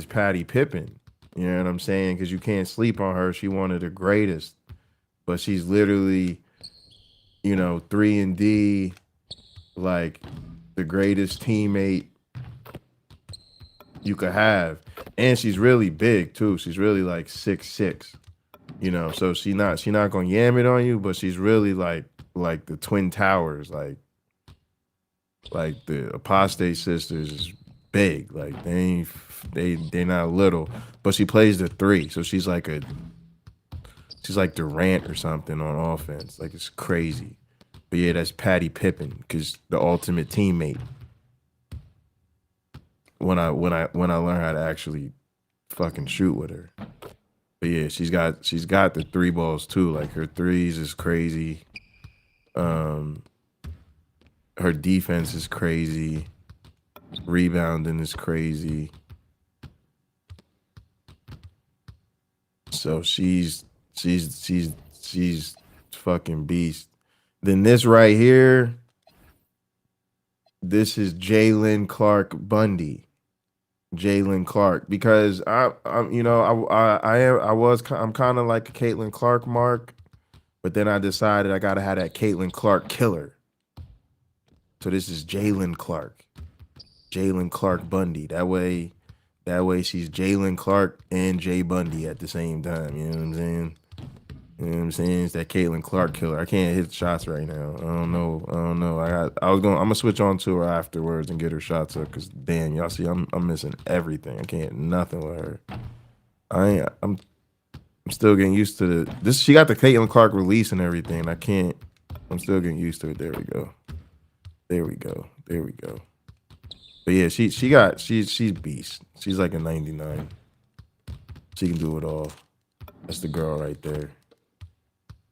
Patty Pippen. You know what I'm saying? Because you can't sleep on her. She one of the greatest, but she's literally, 3-and-D, like the greatest teammate you could have. And she's really big too. She's really like 6'6", so she not gonna yam it on you, but she's really like the Twin Towers, like the Apostate Sisters is big. Like they're not little, but she plays the three, so she's like Durant or something on offense. Like it's crazy. But yeah, that's Patty Pippen, because the ultimate teammate. When I learn how to actually fucking shoot with her. But yeah, she's got the three balls too. Like her threes is crazy. Her defense is crazy. Rebounding is crazy. So she's fucking beast. Then this right here, this is Jalen Clark Bundy. Jalen Clark, because I'm kind of like a Caitlin Clark mark, but then I decided I gotta have that Caitlin Clark killer. So this is Jalen Clark. Jalen Clark Bundy. That way she's Jalen Clark and Jay Bundy at the same time. You know what I'm saying? You know what I'm saying? It's that Caitlin Clark killer. I can't hit shots right now. I don't know. I'm gonna switch on to her afterwards and get her shots up. Cause damn, y'all see, I'm missing everything. I can't hit nothing with her. I'm still getting used to this. She got the Caitlin Clark release and everything. I'm still getting used to it. There we go. But yeah, she's beast. She's like a 99. She can do it all. That's the girl right there.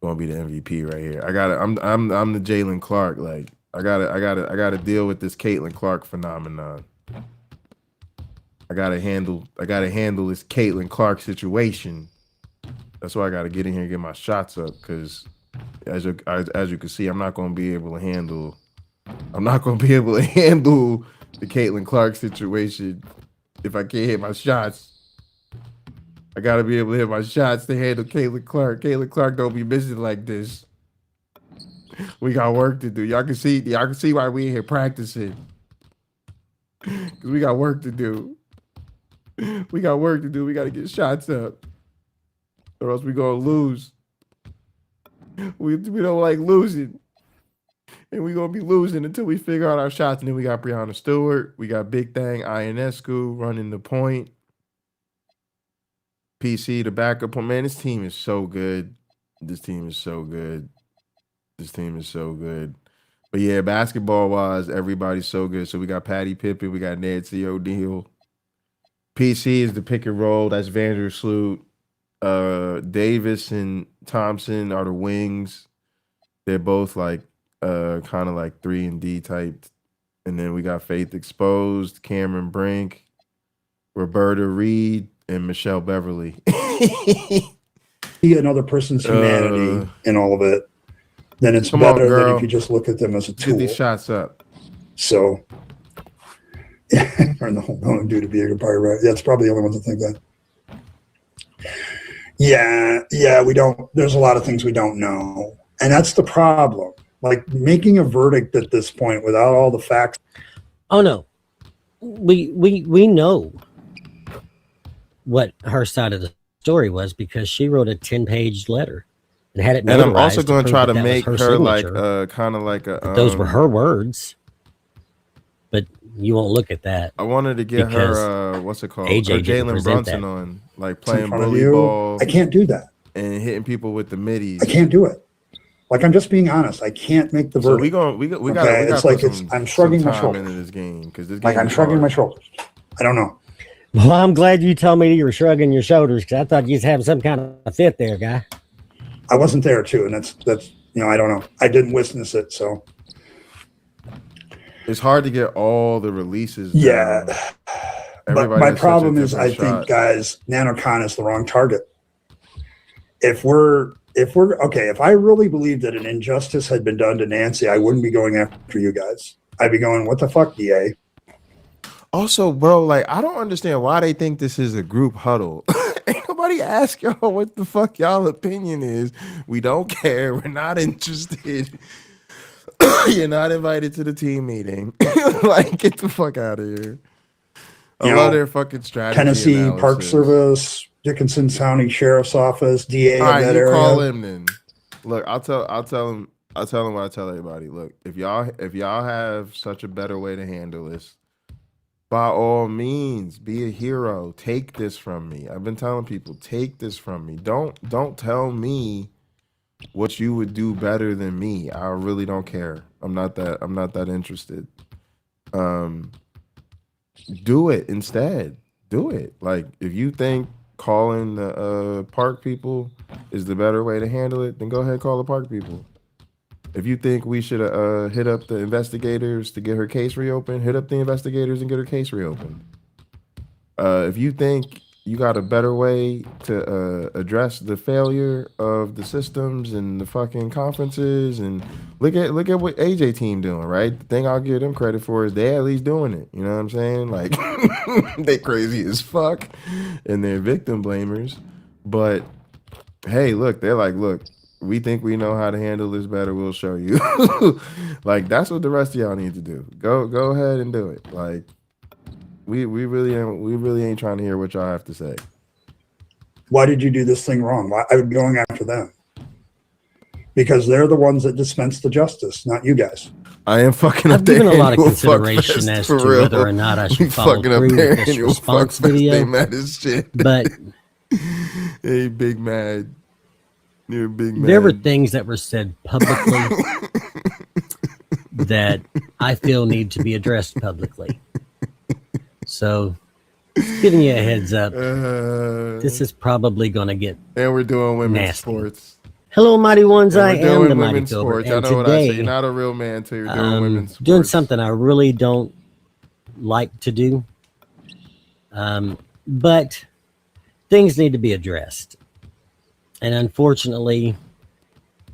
Gonna be the MVP right here. I'm the Jalen Clark. Like I gotta deal with this Caitlin Clark phenomenon. I gotta handle this Caitlin Clark situation. That's why I gotta get in here and get my shots up, because as you can see, I'm not gonna be able to handle the Caitlin Clark situation if I can't hit my shots. I gotta be able to hit my shots to handle Caitlin Clark. Caitlin Clark don't be missing like this. We got work to do. Y'all can see why we in here practicing. Cause we got work to do. We gotta get shots up, or else we gonna lose. We don't like losing. And we gonna be losing until we figure out our shots. And then we got Breonna Stewart. We got Big Thang Ionescu running the point. PC, the backup. Man, this team is so good. But yeah, basketball-wise, everybody's so good. So we got Patti Pippen. We got Nancy O'Neal. PC is the pick and roll. That's Vandersloot. Davis and Thompson are the wings. They're both like kind of like 3 and D type. And then we got Faith Exposed, Cameron Brink, Roberta Reed, and Michelle Beverly. See another person's humanity in all of it, then it's better than if you just look at them as a tool. Get these shots up. So, or no, do to be a good part, right? Yeah, it's probably the only one to think that. Yeah, we don't. There's a lot of things we don't know, and that's the problem. Like making a verdict at this point without all the facts. Oh no, we know what her side of the story was, because she wrote a 10-page letter and had it notarized. And I'm also going to try to that make her her like signature. kind of like a. Those were her words, but you won't look at that. I wanted to get her what's it called? AJ Jalen Brunson that. on, like in playing front of bully you. ball. I can't do that. And hitting people with the middies. I can't do it. Like, I'm just being honest. I can't make the verdict. So we got. It's like I'm shrugging my shoulders into this game, because this game like I'm is shrugging hard. my shoulders. I don't know. Well, I'm glad you told me you were shrugging your shoulders, because I thought you was having some kind of a fit there, guy. I wasn't there too, and that's I don't know. I didn't witness it, so it's hard to get all the releases. Yeah. But my problem is, I shot. think, guys, Nanocon is the wrong target. If we're okay, if I really believed that an injustice had been done to Nancy, I wouldn't be going after you guys. I'd be going, what the fuck, DA? Also, bro, like, I don't understand why they think this is a group huddle. Ain't nobody ask y'all what the fuck y'all opinion is. We don't care. We're not interested. You're not invited to the team meeting. Like, get the fuck out of here. I love their fucking strategy. Tennessee analysis. Park Service, Dickinson County Sheriff's Office, DA All of right, that you area. call him then. Look, I'll tell him what I tell everybody. Look, if y'all have such a better way to handle this, by all means, be a hero. Take this from me. I've been telling people, take this from me. Don't tell me what you would do better than me. I really don't care. I'm not that interested. Do it instead. Do it. Like, if you think calling the park people is the better way to handle it, then go ahead and call the park people. If you think we should hit up the investigators to get her case reopened, hit up the investigators and get her case reopened. If you think you got a better way to address the failure of the systems and the fucking conferences, and look at what AJ team doing, right? The thing I'll give them credit for is they at least doing it. You know what I'm saying? Like, they crazy as fuck and they're victim blamers. But hey, look, they're like, look, we think we know how to handle this better. We'll show you. Like, that's what the rest of y'all need to do. Go ahead and do it. Like, We really ain't trying to hear what y'all have to say. Why did you do this thing wrong? Why, I would be going after them. Because they're the ones that dispense the justice, not you guys. I am fucking I've up given their a lot of annual fuck consideration fest, as for to real. whether or not I We should follow fucking up through their with this annual fuck response fest. They video. mad as shit. But Hey, big mad. You're big mad. there were things that were said publicly that I feel need to be addressed publicly. So, giving you a heads up, this is probably going to get and we're doing women's nasty. sports. Hello, Mighty Ones. And I we're am doing the Mighty women's Filbert, sports. I and know what I say. You're today not a real man until you're doing women's sports. doing something I really don't like to do. But things need to be addressed. And unfortunately,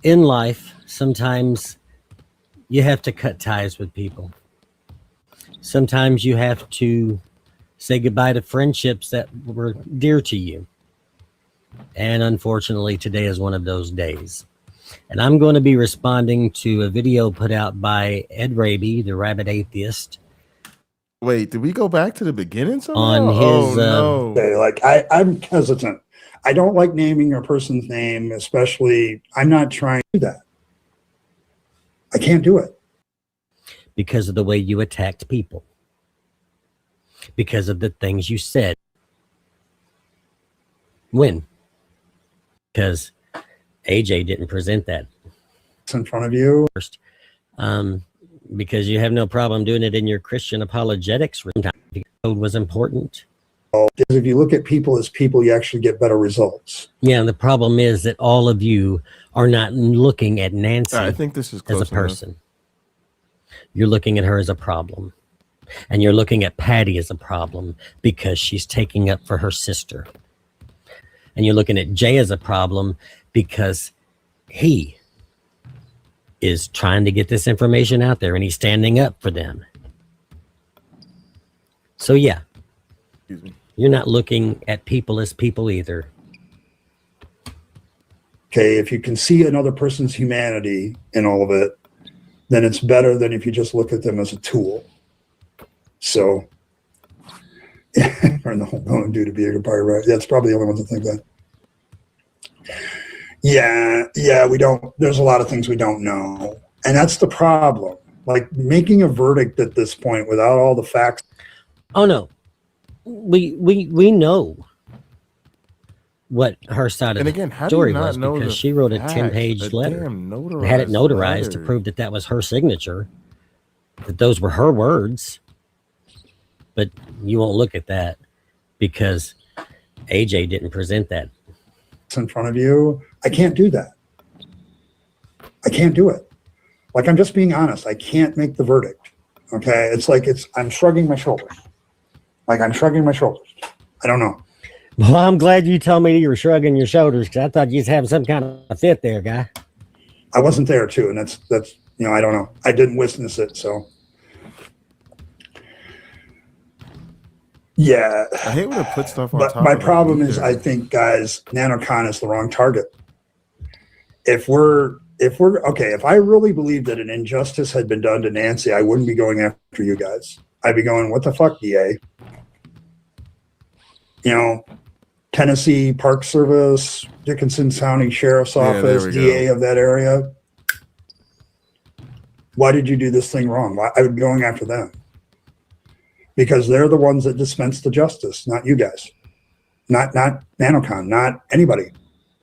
in life, sometimes you have to cut ties with people. Sometimes you have to say goodbye to friendships that were dear to you. And unfortunately, today is one of those days. And I'm going to be responding to a video put out by Ed Raby, the Rabbit Atheist. Wait, did we go back to the beginning somehow? On his, oh, no. Okay, like I'm hesitant. I don't like naming a person's name, especially I'm not trying to do that. I can't do it. Because of the way you attacked people. Because of the things you said. When? Because AJ didn't present that It's in front of you. first. Because you have no problem doing it in your Christian apologetics room. The code was important. Because if you look at people as people, you actually get better results. Yeah, and the problem is that all of you are not looking at Nancy I think this is as close a person. You're looking at her as a problem. And you're looking at Patti as a problem because she's taking up for her sister. And you're looking at Jay as a problem because he is trying to get this information out there and he's standing up for them. So yeah, Excuse me. you're not looking at people as people either. Okay, if you can see another person's humanity in all of it, then it's better than if you just look at them as a tool. So, or the whole going due to be a good party, right? That's probably the only one to think that. Yeah, we don't, there's a lot of things we don't know. And that's the problem. Like making a verdict at this point without all the facts. Oh no, we know what her side of And the again, how do story you not was know because the she wrote a facts? 10-page A letter. damn And had it notarized to letter. prove that that was her signature, that those were her words. But you won't look at that because AJ didn't present that. In front of you, I can't do that. I can't do it. Like, I'm just being honest. I can't make the verdict. Okay. It's like, I'm shrugging my shoulders. Like I'm shrugging my shoulders. I don't know. Well, I'm glad you told me you were shrugging your shoulders because I thought you was having some kind of fit there, guy. I wasn't there too. And that's, I don't know. I didn't witness it. So yeah. I hate when it puts stuff on But top my of it problem is, either. I think, guys, Nanocon is the wrong target. If we're okay, if I really believed that an injustice had been done to Nancy, I wouldn't be going after you guys. I'd be going, what the fuck, DA? Tennessee Park Service, Dickinson County Sheriff's Yeah, there Office, we DA go. of that area. Why did you do this thing wrong? I would be going after them. Because they're the ones that dispense the justice, not you guys. Not Nanocon, not anybody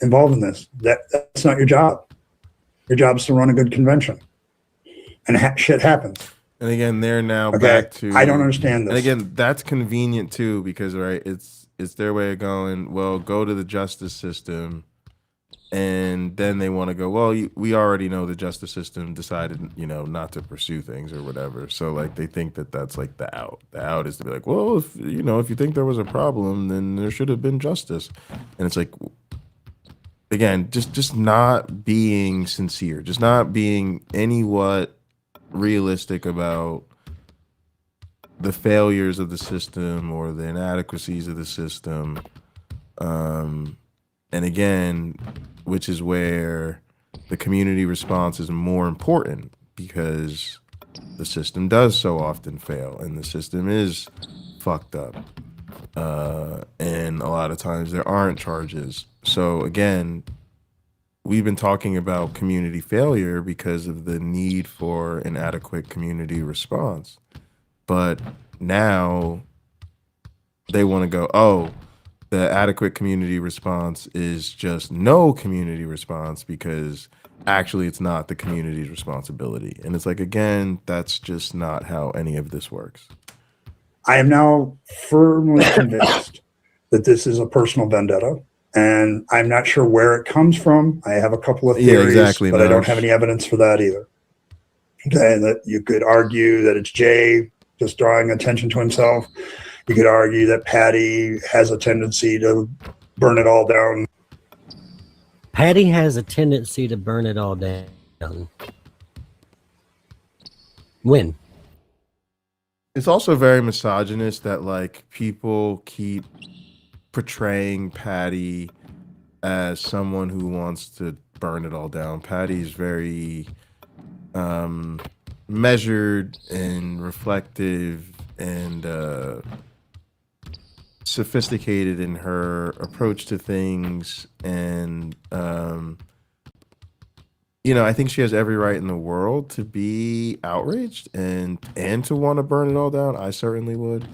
involved in this. That's not your job. Your job is to run a good convention. And shit happens. And again, they're now Okay, back to. I don't understand this. And again, that's convenient too because it's their way of going. Well, go to the justice system, and then they want to go. Well, we already know the justice system decided, not to pursue things or whatever. So like they think that that's like the out. The out is to be like, well, if you think there was a problem, then there should have been justice. And it's like, again, just not being sincere, just not being what realistic about the failures of the system or the inadequacies of the system. And again, which is where the community response is more important because the system does so often fail and the system is fucked up. And a lot of times there aren't charges. So again, we've been talking about community failure because of the need for an adequate community response. But now they want to go, oh, the adequate community response is just no community response because actually it's not the community's responsibility. And it's like, again, that's just not how any of this works. I am now firmly convinced that this is a personal vendetta, and I'm not sure where it comes from. I have a couple of theories, but I don't have any evidence for that either. Okay, and that you could argue that it's Jay just drawing attention to himself. You could argue that Patti has a tendency to burn it all down. Patti has a tendency to burn it all down. When? It's also very misogynist that like people keep portraying Patti as someone who wants to burn it all down. Patti's very measured and reflective and sophisticated in her approach to things, and you know, I think she has every right in the world to be outraged and to want to burn it all down. I certainly would,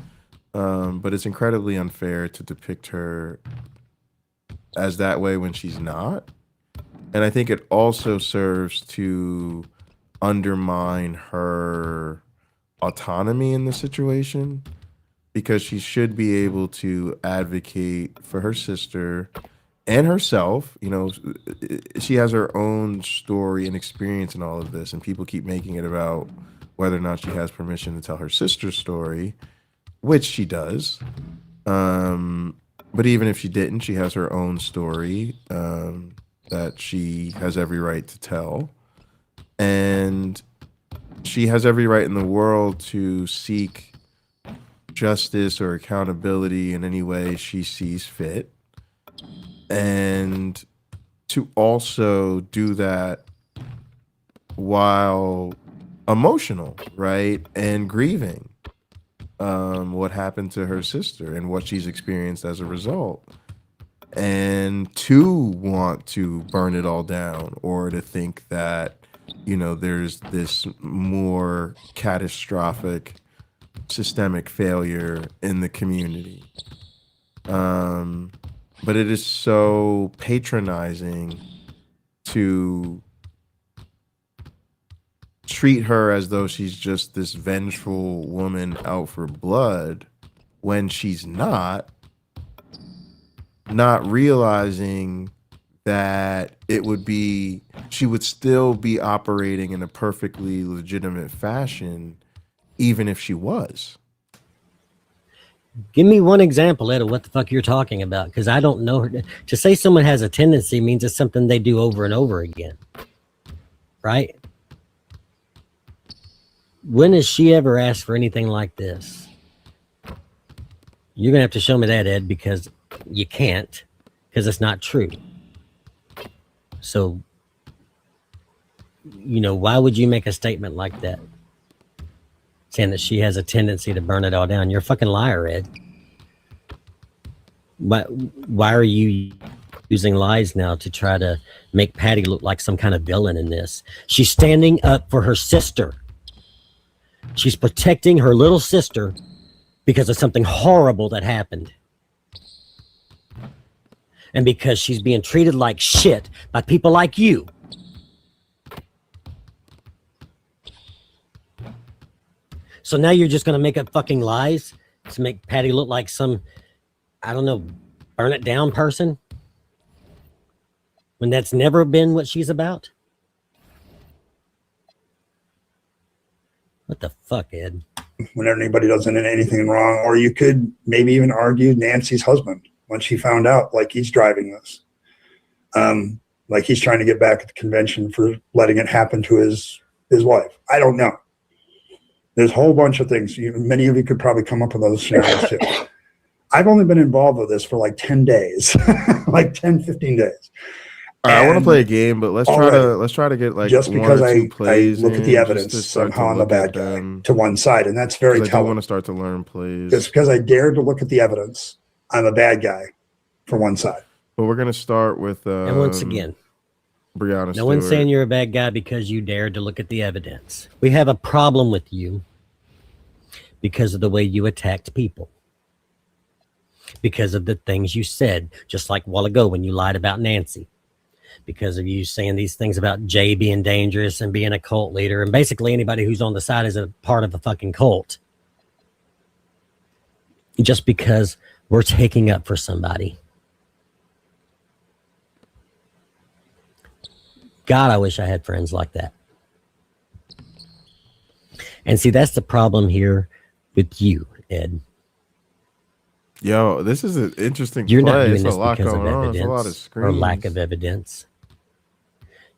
but it's incredibly unfair to depict her as that way when she's not. And I think it also serves to undermine her autonomy in the situation, because she should be able to advocate for her sister and herself. You know, she has her own story and experience in all of this, and people keep making it about whether or not she has permission to tell her sister's story, which she does. But even if she didn't, she has her own story that she has every right to tell. And she has every right in the world to seek justice or accountability in any way she sees fit, and to also do that while emotional, right, and grieving what happened to her sister and what she's experienced as a result, and to want to burn it all down, or to think that, you know, there's this more catastrophic systemic failure in the community. But it is so patronizing to treat her as though she's just this vengeful woman out for blood when she's not realizing that she would still be operating in a perfectly legitimate fashion even if she was. Give me one example, Ed, of what the fuck you're talking about, because I don't know her. To say someone has a tendency means it's something they do over and over again, right? When has she ever asked for anything like this? You're gonna have to show me that, Ed, because you can't, because it's not true. So, you know, why would you make a statement like that, saying that she has a tendency to burn it all down? You're a fucking liar, Ed. Why are you using lies now to try to make Patti look like some kind of villain in this? She's standing up for her sister. She's protecting her little sister because of something horrible that happened. And because she's being treated like shit by people like you. So now you're just going to make up fucking lies to make Patti look like some, I don't know, burn it down person? When that's never been what she's about? What the fuck, Ed? Whenever anybody does anything wrong, or you could maybe even argue Nancy's husband when she found out, like, he's driving this. Like he's trying to get back at the convention for letting it happen to his wife. I don't know. There's a whole bunch of things. Many of you could probably come up with those scenarios too. I've only been involved with this for like 10 days, like 10, 15 days. All right, I want to And play a game, but let's try to get like just one because or two I plays look at the in, evidence, just to start somehow to I'm a look at bad guy them. to one side, and that's very 'Cause I do want telling. to start to learn plays. Just because I dared to look at the evidence, I'm a bad guy for one side. But we're gonna start with And once again, Brianna. no one's Stewart. saying you're a bad guy because you dared to look at the evidence. We have a problem with you because of the way you attacked people, because of the things you said, just like a while ago when you lied about Nancy, because of you saying these things about Jay being dangerous and being a cult leader, and basically anybody who's on the side is a part of a fucking cult. Just because we're taking up for somebody. God, I wish I had friends like that. And see, that's the problem here with you, Ed. Yo, this is an interesting You're play. not doing It's a this lot because of going on. It's a lot of evidence screens. or lack of evidence.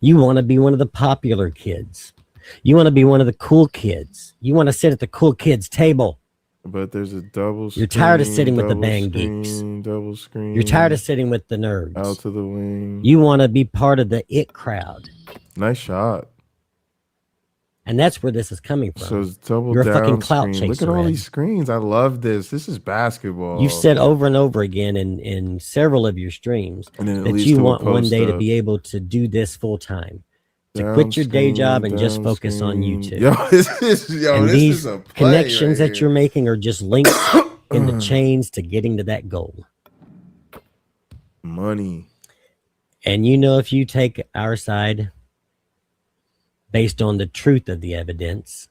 You want to be one of the popular kids. You want to be one of the cool kids. You want to sit at the cool kids' table. But there's a double screen. You're tired of sitting with the double bang screen, geeks. Double screen. You're tired of sitting with the nerds. Out to the wing. You want to be part of the it crowd. Nice shot. And that's where this is coming from. So it's double You're a down fucking clout screen. chaser. Look at all Ed. these screens. I love this. This is basketball. You've said over and over again in several of your streams And then it that leads you to a want one day to post-up. be able to do this full time, to Down quit your day screen, job and just down focus on screen. YouTube. Yo, And this these is a play connections right that you're making are just links in the chains to getting to that goal. Money. And you know, if you take our side based on the truth of the evidence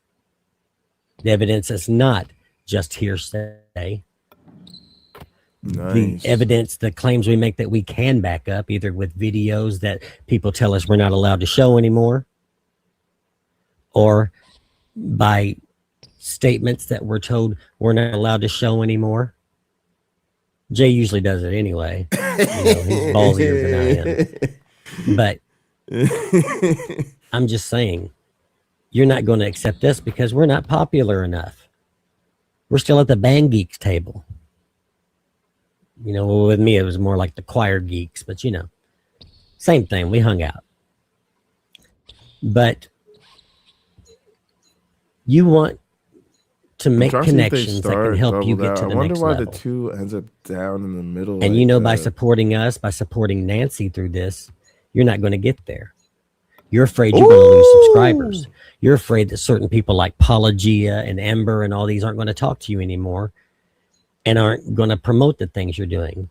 is not just hearsay. Nice. The evidence, the claims we make that we can back up, either with videos that people tell us we're not allowed to show anymore, or by statements that we're told we're not allowed to show anymore. Jay usually does it anyway. You know, he's ballsier than I am. But I'm just saying, you're not going to accept us because we're not popular enough. We're still at the bang geeks table. You know, with me, it was more like the choir geeks, but you know, same thing. We hung out. But you want to make I'm trying to see if they connections that start can help you double get to down. the I wonder next why level. the 2 ends up down in the middle. And like you know, by that. supporting us, by supporting Nancy through this, you're not going to get there. You're afraid you're going to lose subscribers. You're afraid that certain people like Paula Gia and Ember and all these aren't going to talk to you anymore and aren't going to promote the things you're doing.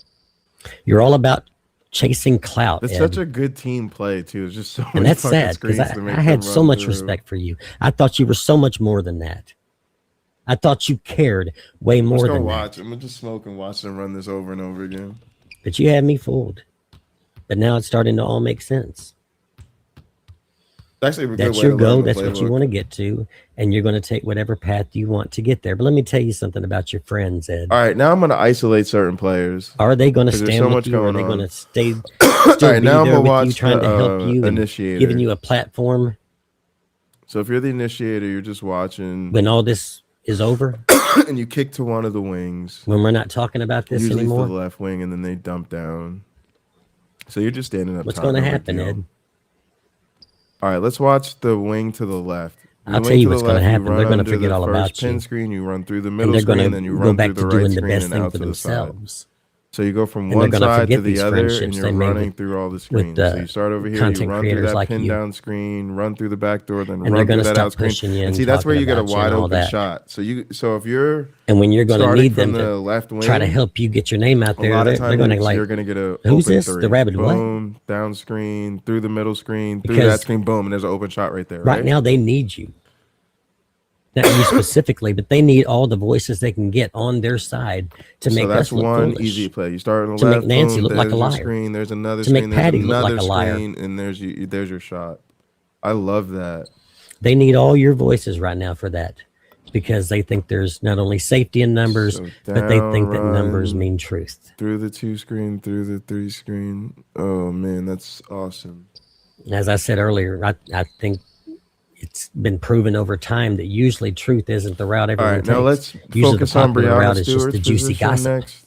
You're all about chasing clout. It's Ed. such a good team play too. It's just so And many that's fucking sad because screens to make I had them so run much through. respect for you. I thought you were so much more than that. I thought you cared way I'm more just gonna than watch. that. I'm gonna just smoke and watch them run this over and over again. But you had me fooled. But now it's starting to all make sense. It's actually a good That's way your to goal. learn the That's what you playbook. want to get to. And you're going to take whatever path you want to get there. But let me tell you something about your friends, Ed. All right, now I'm gonna isolate certain players. Are they going to 'Cause there's stand so with much you? Or are going they going on. to stay All still right, be now I'm there gonna with you, watch trying to help you and initiator. giving you a platform So if you're the initiator, you're just watching, when all this is over? and you kick to one of the wings. When we're not talking about this Usually anymore? for the left wing, and then they dump down. So you're just standing up. What's top, going to no big happen, deal. Ed? All right, let's watch the wing to the left. The I'll wing tell you to the what's gonna left, you happen. run They're gonna under forget the all first about pin you. screen, you run through the And middle they're screen, going then to you go run back through to the right doing the screen best and thing out for to the side. themselves. So you go from And they're one gonna side to forget the these other, and friendships you're they made running with- through all the with, screens. So you start over here, you content run through creators that like pin you. down screen, run through the back door, then And they're run going through to that stop out screen. pushing you And and see, that's where talking you get a about you and wide all open that. shot. So if you're And when you're going to starting need from them the to left wing, try to help you get your name out a there, lot of they're going to times like, you're going to get a who's open this? three. The rabbit what? Boom, down screen, through the middle screen, through Because that screen, boom, and there's an open shot right there. right now they need you. Not you specifically, but they need all the voices they can get on their side to make so that's us look one foolish. easy play. You start on the To make left, Nancy boom, look like a there's your liar. screen, there's another To make screen, there's Patti look another like a liar. screen, and there's your shot. I love that. They need all your voices right now for that because they think there's not only safety in numbers, So but they think that down, numbers run, mean truth. Through the 2 screen, through the 3 screen. Oh man, that's awesome. As I said earlier, I think it's been proven over time that usually truth isn't the route All everyone right, now takes. let's Usually focus the on popular route Brianna is just Stewart's the juicy position gossip. next.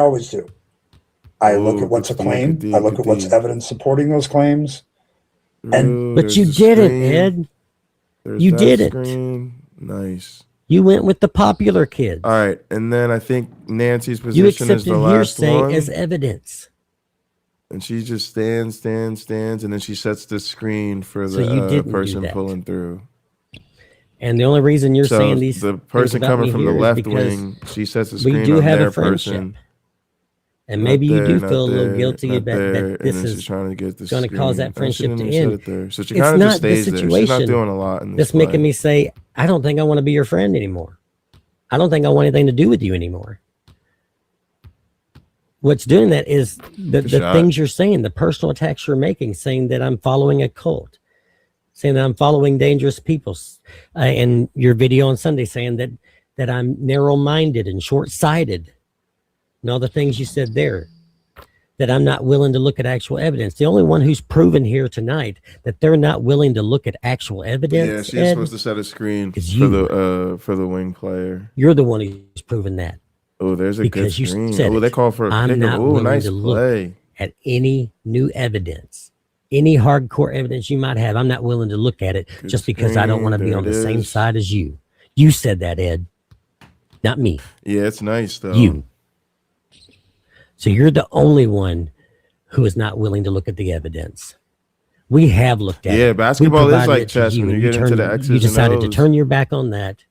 always do. I look Ooh, at what's a good look, claim. good I deed, look good at what's deed. evidence supporting those claims. And- But you did it, Ed. There's You that did it. screen. Nice. You went with the popular kids. All right, and then I think Nancy's You position is accepted the last hearsay one, as evidence. and she just stands, and then she sets the screen for So the you didn't do person that. pulling through. And the only reason you're So saying these the things person about coming me from the here is left because wing, she sets the we screen do on have a their friendship. person. And maybe you do Not feel a little there, guilty not about there, that and this then she's is trying to get the going to cause that screen. Oh, she friendship didn't to even set end. it there. So she It's kind of not just the stays there. She's not situation doing a lot in this that's making play. me say, I don't think I want to be your friend anymore. I don't think I want anything to do with you anymore. What's doing that is the shot. things you're saying, the personal attacks you're making, saying that I'm following a cult, saying that I'm following dangerous people, and your video on Sunday saying that I'm narrow-minded and short-sighted, and all the things you said there, that I'm not willing to look at actual evidence. The only one who's proven here tonight that they're not willing to look at actual evidence, Yeah, she's Ed, supposed to set a screen is for the wing player. you're the one who's proven that. Oh, there's a Because good you screen. said Oh, they it. call for a I'm pick. not Oh, willing nice to look play. at any new evidence, any hardcore evidence you might have. I'm not willing to look at it Good just because I don't want to screen. be There on the it same is. side as you. You said that, Ed, not me. Yeah, it's nice though. You. So you're the only one who is not willing to look at the evidence. We have looked at it. Yeah, We basketball is provided like it to chess you, when and you get into the X's you and decided to O's. turn your back on that.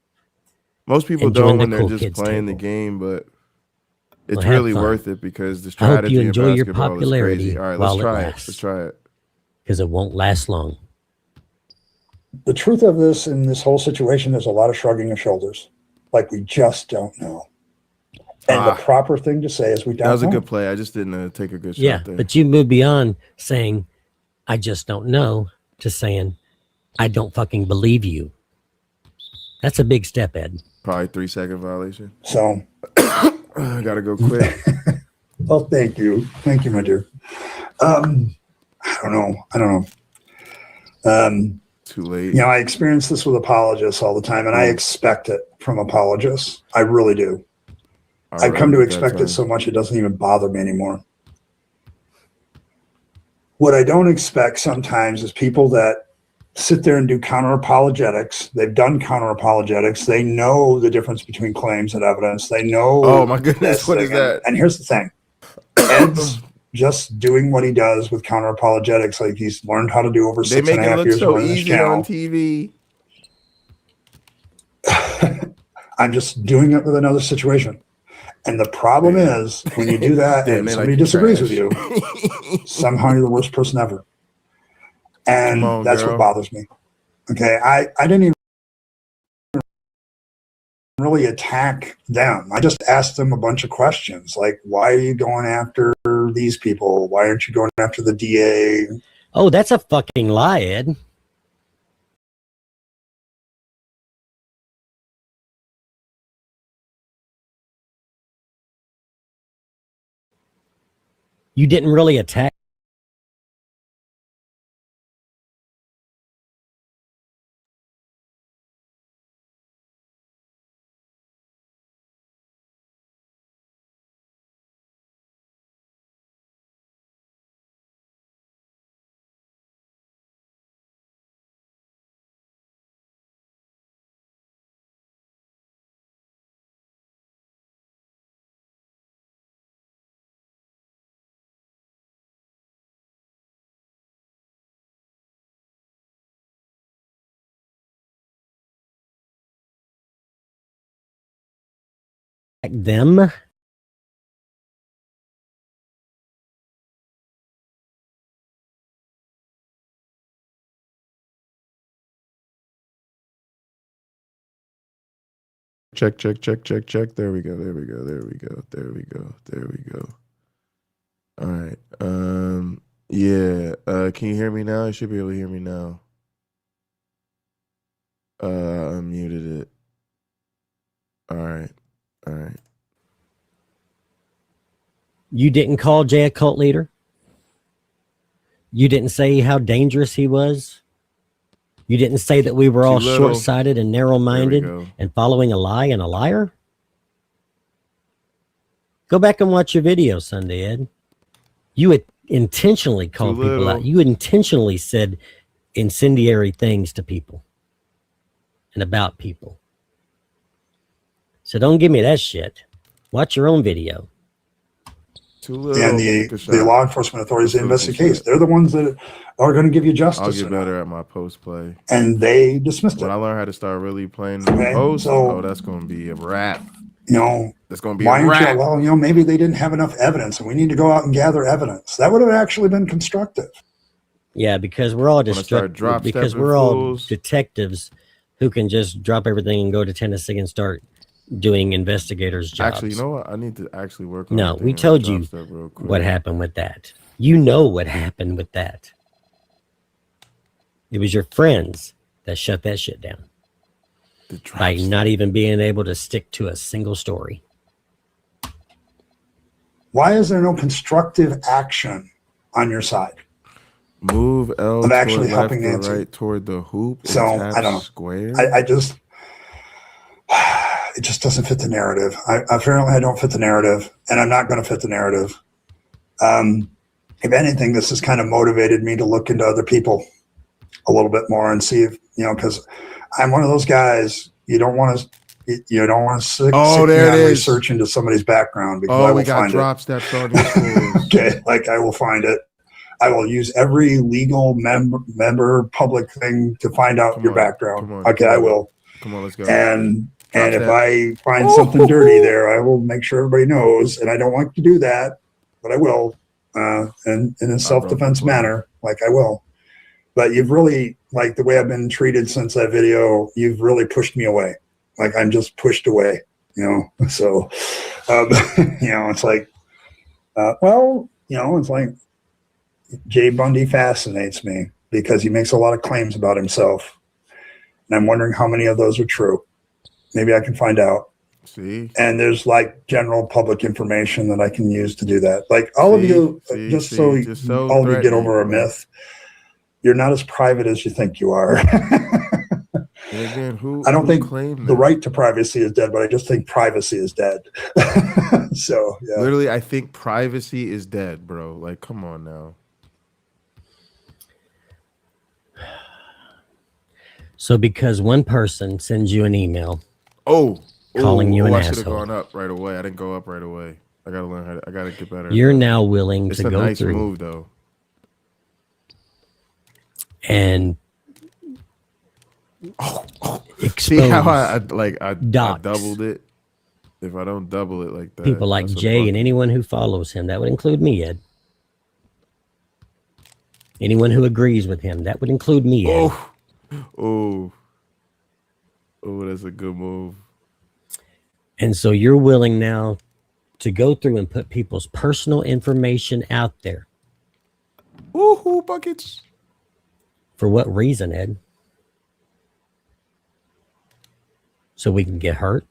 Most people and join don't the when they're cool just kids playing the table. game, but it's Well, have really fun. worth it because the I hope strategy you in enjoy your basketball is popularity crazy. All right, while let's it try it. lasts. Let's try it. Because it won't last long. The truth of this in this whole situation, there's a lot of shrugging of shoulders. Like we just don't know. And the proper thing to say is we don't know. That was a good play. I just didn't take a good shot Yeah, there. but you move beyond saying, I just don't know, to saying, I don't fucking believe you. That's a big step, Ed. Probably 3-second violation. So I gotta go quick. well, thank you. Thank you, my dear. I don't know. Too late. I experience this with apologists all the time, and I expect it from apologists. I really do. I've come to expect it so much it doesn't even bother me anymore. What I don't expect sometimes is people that sit there and do counter apologetics. They've done counter apologetics. They know the difference between claims and evidence. They know. Oh my goodness, what is thing. that? And here's the thing. Ed's just doing what he does with counter apologetics, like he's learned how to do over They 6.5 make it look years so running this easy channel. on TV. I'm just doing it with another situation. And the problem is when you do that Damn, and they somebody like disagrees trash. with you, somehow you're the worst person ever. And Come on, that's girl. what bothers me. Okay. I didn't even really attack them. I just asked them a bunch of questions like, why are you going after these people? Why aren't you going after the DA? Oh, that's a fucking lie, Ed. You didn't really attack. Them. Check. There we go. All right. Yeah. Can you hear me now? You should be able to hear me now. I muted it. All right. You didn't call Jay a cult leader. You didn't say how dangerous he was. You didn't say that we were all Too little. short-sighted and There narrow-minded we go. and following a lie and a liar. Go back and watch your video Sunday, Ed. You had intentionally called people little. out. You intentionally said incendiary things to people and about people. So don't give me that shit. Watch your own video. Too little. And the law enforcement authorities that investigate case, they're the ones that are going to give you justice. I'll get better at my post play. And they dismissed it. When I learn how to start really playing the post, that's going to be a wrap. You know, that's going to be a wrap. Well, you know, maybe they didn't have enough evidence and we need to go out and gather evidence. That would have actually been constructive. Yeah, because we're all destructive. Because we're all detectives who can just drop everything and go to Tennessee and start doing investigators' jobs. Actually, you know what? I need to actually work on No, we told you what happened with that. You know what happened with that. It was your friends that shut that shit down. By not even being able to stick to a single story. Why is there no constructive action on your side? Move L of actually helping Nancy right toward the hoop. So I don't know. Square. I just it just doesn't fit the narrative. Apparently I don't fit the narrative, and I'm not going to fit the narrative. If anything, this has kind of motivated me to look into other people a little bit more and see if, you know, because I'm one of those guys you don't want to stick research into somebody's background because I will find it. Okay, like I will find it. I will use every legal member public thing to find out your background. Okay, I will. Come on, let's go. And if I find something dirty there, I will make sure everybody knows. And I don't want to do that, but I will. And in a self-defense manner, like I will. But you've really, like the way I've been treated since that video, you've really pushed me away. Like I'm just pushed away, you know? So, you know, it's like, well, you know, it's like Jay Bundy fascinates me because he makes a lot of claims about himself. And I'm wondering how many of those are true. Maybe I can find out. See? And there's like general public information that I can use to do that. Like all of you, just so all of you get over a myth, you're not as private as you think you are. Again, I don't think the right to privacy is dead, but I just think privacy is dead. So, yeah. Literally, I think privacy is dead, bro. Like, come on now. So because one person sends you an email calling you an I asshole. should have gone up right away. I didn't go up right away. I gotta learn how to, I gotta get better. You're now willing to go nice through. Move though. And see how I doubled it. If I don't double it like that, people like Jay and anyone who follows him, that would include me, Ed. Anyone who agrees with him, that would include me, Ed. Oh, that's a good move. And so you're willing now to go through and put people's personal information out there. Woohoo, buckets. For what reason, Ed? So we can get hurt?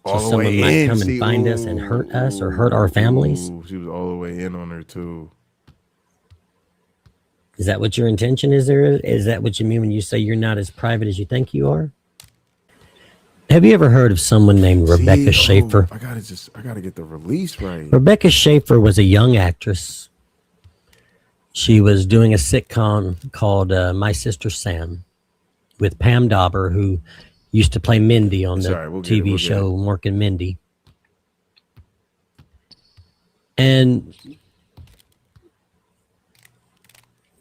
So someone might come and find us and hurt us or hurt our families? She was all the way in on her too. Is that what your intention is there? Is that what you mean when you say you're not as private as you think you are? Have you ever heard of someone named Rebekah Schaefer? I gotta get the release right. Rebekah Schaefer was a young actress. She was doing a sitcom called My Sister Sam with Pam Dauber, who used to play Mindy on the TV show Mork and Mindy. And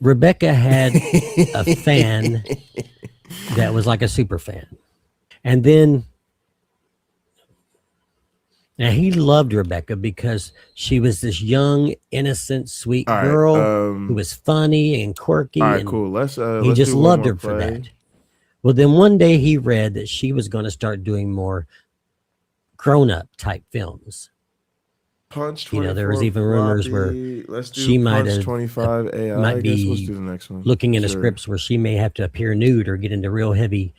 Rebekah had a fan that was like a super fan. And then now he loved Rebekah because she was this young, innocent, sweet girl who was funny and quirky. All right, and cool. Let's he just loved her for that. Well, then one day he read that she was going to start doing more grown-up type films. Punch, you know, there was even rumors where she might have 25 AI. might be let's do the next one. looking into scripts where she may have to appear nude or get into real heavy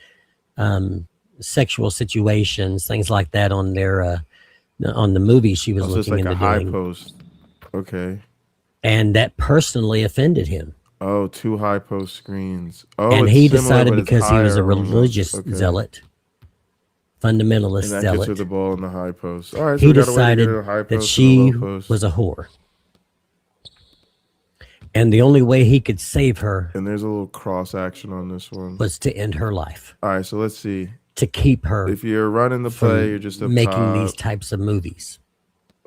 sexual situations, things like that on their on the movie she was looking into doing. Post. Okay. And that personally offended him. Oh, 2 high post screens. Oh, and he decided because he was a religious zealot, fundamentalist and that zealot. gets her the ball in the high post. All right, so he decided that she was a whore. And the only way he could save her And there's a little cross action on this one. was to end her life, All right, so let's see. to keep her If you're running the play, you're just up making top, these types of movies.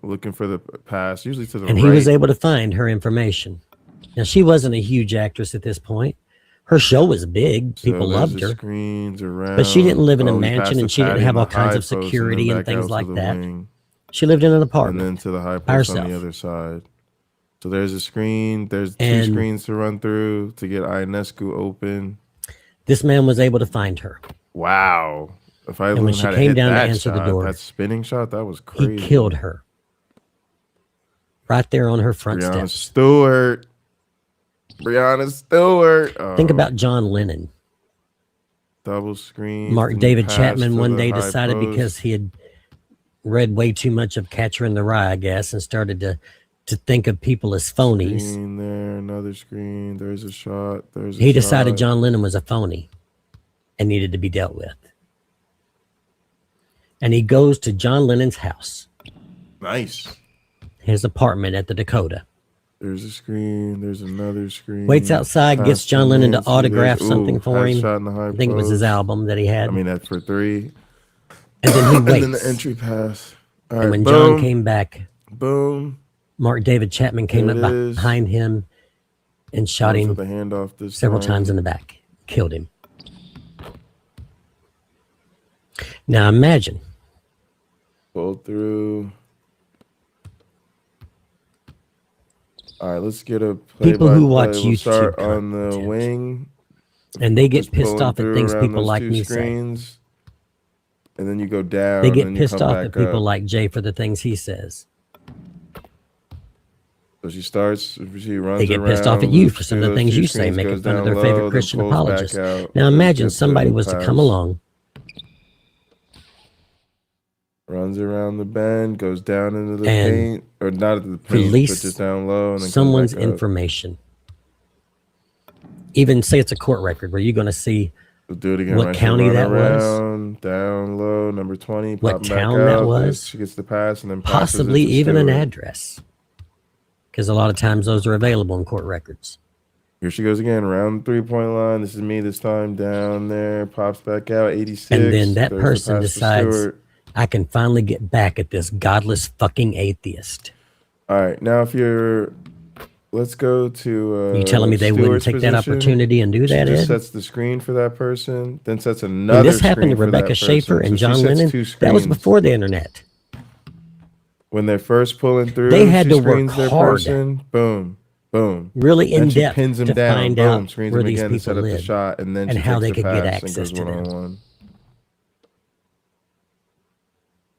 looking for the pass, usually to the And right. he was able to find her information. Now, she wasn't a huge actress at this point. Her show was big. So People there's loved the her. Screens around. But she didn't live in a he mansion, passed and the she didn't Patti have and all the kinds high of post, and then security and back things out to like the that. wing, She lived in an and apartment. then to the high by post on herself. the other side. So there's a screen. There's two And- screens to run through to get Ionescu open. This man was able to find her. Wow. If I And when learned she how to came hit down to that answer the shot, door, that spinning shot, that was He crazy. killed her right there on her front Brianna steps. Stewart. Brianna Stewart. Oh, Think about John Lennon. double screen. Mark David Chapman one day decided because he had read way too much of Catcher in the Rye, I guess, and started to think of people as phonies. Screen there, another screen. There's a shot. There's a He decided shot. John Lennon was a phony and needed to be dealt with. And he goes to John Lennon's house, Nice. his apartment at the Dakota. There's a screen. There's another screen. Waits outside, gets Pass John Lennon to Nancy. autograph There's- something for him. Shot in the high I think it was his post. album that he had. I mean, that for 3. And then he And waits. then the entry pass. All And right, when boom, John came back, boom. Mark David Chapman came There up it is. behind him and shot Went for him the handoff this several time. times in the back. Killed him. Now imagine Pulled through. All right, let's get a play People by who play. watch We'll YouTube start on the content. wing. and they get Just pissed pulling off at through things around people those like two me say. screens. And then you go down. They and get then you pissed come off back at people up. like Jay for the things he says. So she starts, she runs They get around, pissed off at you moves for some of through the those things two you say, screens, making goes fun of down their low, favorite then Christian pulls back apologists. out, Now then imagine gets the somebody was to come pass, along runs around the bend, goes down into the And paint, or not into the paint, release but just down low, and then someone's comes back up. information. Even say it's a court record where you're going to see We'll do it again. what right? She'll county run that was, around, down low, number 20, what popping back town that out, was, she gets the pass, and then passes possibly it to even an Stewart. address. Because a lot of times those are available in court records. Here she goes again, around the 3-point line. This is me this time, down there, pops back out, 86. And then that There's the person pass to decides, Stewart. I can finally get back at this godless fucking atheist. All right, now if you're, let's go to. You telling me they wouldn't Stewart's take that position. opportunity and do She that, just Ed? sets the screen for that person, then sets another. When this happened to screen for that Rebekah Schaefer person. and So she John sets Lennon, two that was screens. before the internet. When they're first pulling through, They had she to work screens their hard. person, boom, boom. Really Then in she depth pins him to down, find boom, out screens where him these again to set people up the lived shot, and then and she how takes they the could get pass and access goes to them. one-on-one.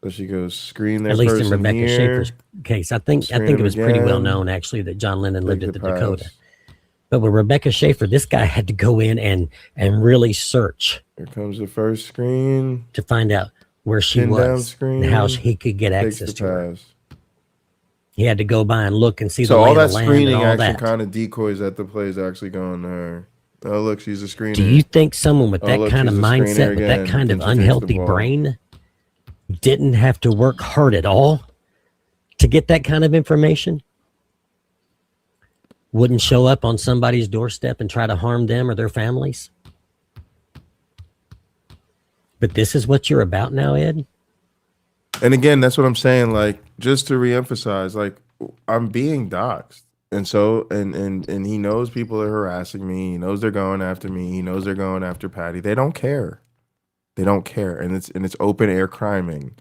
So she goes screen their At least in person Rebekah here. Schaefer's case, I think Screen it him was pretty well again. known actually that John Lennon lived Take at the the Dakota. pass. But with Rebekah Schaefer, this guy had to go in and really search Here comes the first screen. to find out where she Pin down was screen. and how he could get Takes access the to her. pass. He had to go by and look and see So the lay all of that the land screening and all action that. kind of decoys that the play is actually going to her. Oh, look, she's a screener. Do you think someone with Oh, that look, kind of she's a mindset, screener with that again, kind of and she takes the unhealthy ball. brain, didn't have to work hard at all to get that kind of information? Wouldn't show up on somebody's doorstep and try to harm them or their families? But this is what you're about now, Ed? And again, that's what I'm saying. Like, just to reemphasize, like, I'm being doxxed. And so, and he knows people are harassing me. He knows they're going after me. He knows they're going after Patti. They don't care. They don't care. And it's open air criming.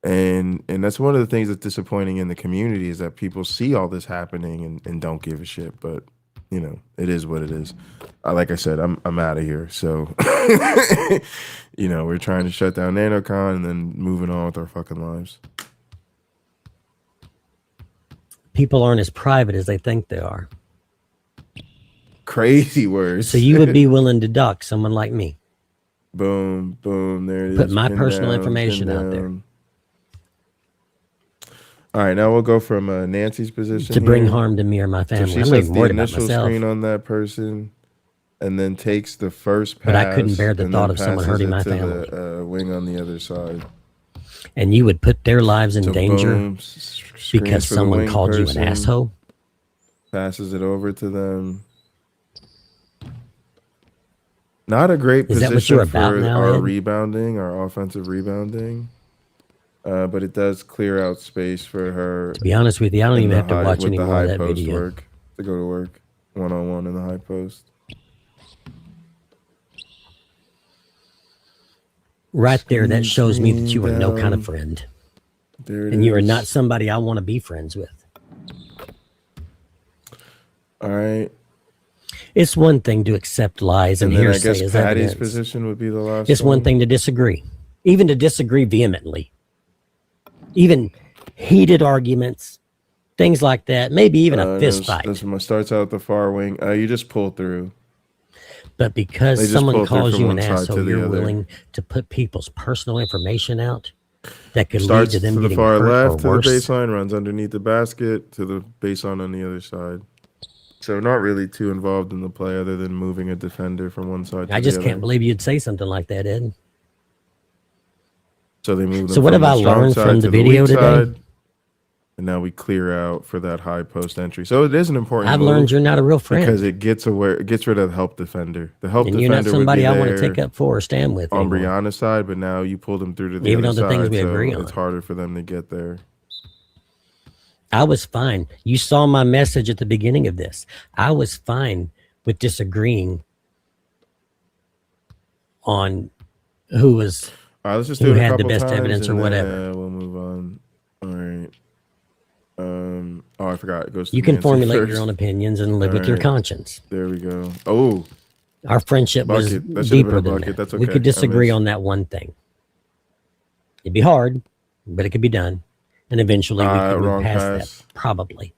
And that's one of the things that's disappointing in the community is that people see all this happening and don't give a shit. But, you know, it is what it is. Like I said, I'm out of here. So, you know, we're trying to shut down Nanocon and then moving on with our fucking lives. People aren't as private as they think they are. Crazy words. So you would be willing to dock someone like me? Boom, boom, there it is. Put my Pin personal down, information pin out there. down. All right, now we'll go from Nancy's position To bring here. harm to me or my So family. she I'm not sets even the worried about initial myself. screen on that person, and then takes the first pass. But I couldn't bear the and thought then of someone passes hurting it my to family. The wing on the other side. And you would put their lives in So danger boom, screens because for the someone wing called you person. an asshole? passes it over to them. Not a great Is that what position you're about for now, our Ed? rebounding, our offensive rebounding. But it does clear out space for her. To be honest with you, I don't in even the have to high- watch with any the more high of that post video. work to go to work 1-on-1 in the high post. Right there, that shows me that you are no kind of down. friend. There it And you are is. not somebody I want to be friends with. All right. It's one thing to accept lies and And then I hearsay guess as Patty's evidence. position would be the last It's one thing to disagree, even to disagree vehemently, even heated arguments, things like that, maybe even a fist fight. This one starts out the far wing. You just pull through. But They because just someone pull through calls from you an one side to asshole, the you're other. willing to put people's personal information out that could lead Starts to to them the getting far hurt left or to the worse. baseline, runs underneath the basket to the baseline on the other side. So not really too involved in the play other than moving a defender from one side to I the just other. can't believe you'd say something like that, Ed. So they move them So what from have the I strong learned side from to the weak video today? side, and now we clear out for that high post entry. So it is an important I've move learned you're not a real friend. because it gets rid of the help defender. The help And you're not defender would somebody be I want to there take up for or stand with on anymore. Brianna's side, but now you pull them through to the Even other on the things side, we so agree it's on. harder for them to get there. I was fine. You saw my message at the beginning of this. I was fine with disagreeing on who was All right, let's just who do it a had the couple best times evidence or and then, whatever. we'll move on. All right. I forgot. It goes to You can Nancy formulate first. your own opinions and live All with your right. conscience. There we go. Oh, Our friendship was Bucket. That should have deeper been a than bucket. that. That's We okay. could I disagree missed. on that one thing. It'd be hard, but it could be done. And eventually we could move wrong past pass. that. Probably.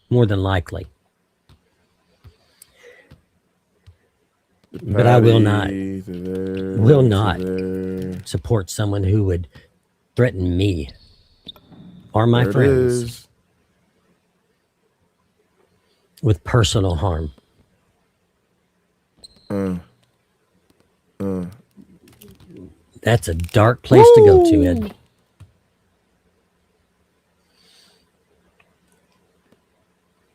More than likely. But I will not Patty to there, will to not there. support someone who would threaten me or my There it friends is. with personal harm. That's a dark place to go to, Ed.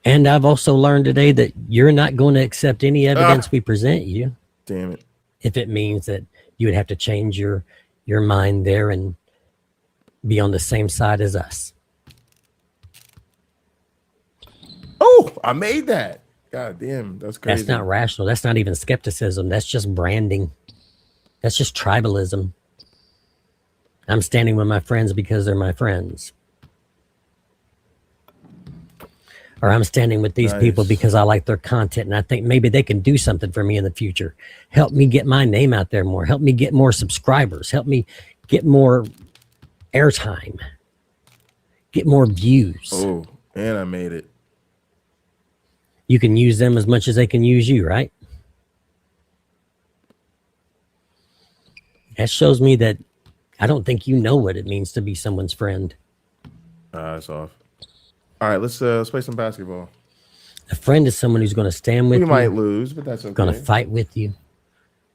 And I've also learned today that you're not going to accept any evidence we present you Damn it. if it means that you would have to change your mind there and be on the same side as us. Oh, I made that. God damn, that's crazy. That's not rational. That's not even skepticism. That's just branding. That's just tribalism. I'm standing with my friends because they're my friends. Or I'm standing with these people Nice. because I like their content and I think maybe they can do something for me in the future. Help me get my name out there more. Help me get more subscribers. Help me get more airtime. Get more views. Oh, and I made it. You can use them as much as they can use you, right? That shows me that I don't think you know what it means to be someone's friend. It's off. All right, let's play some basketball. A friend is someone who's going to stand with We you, might lose, but that's okay. going to fight with you.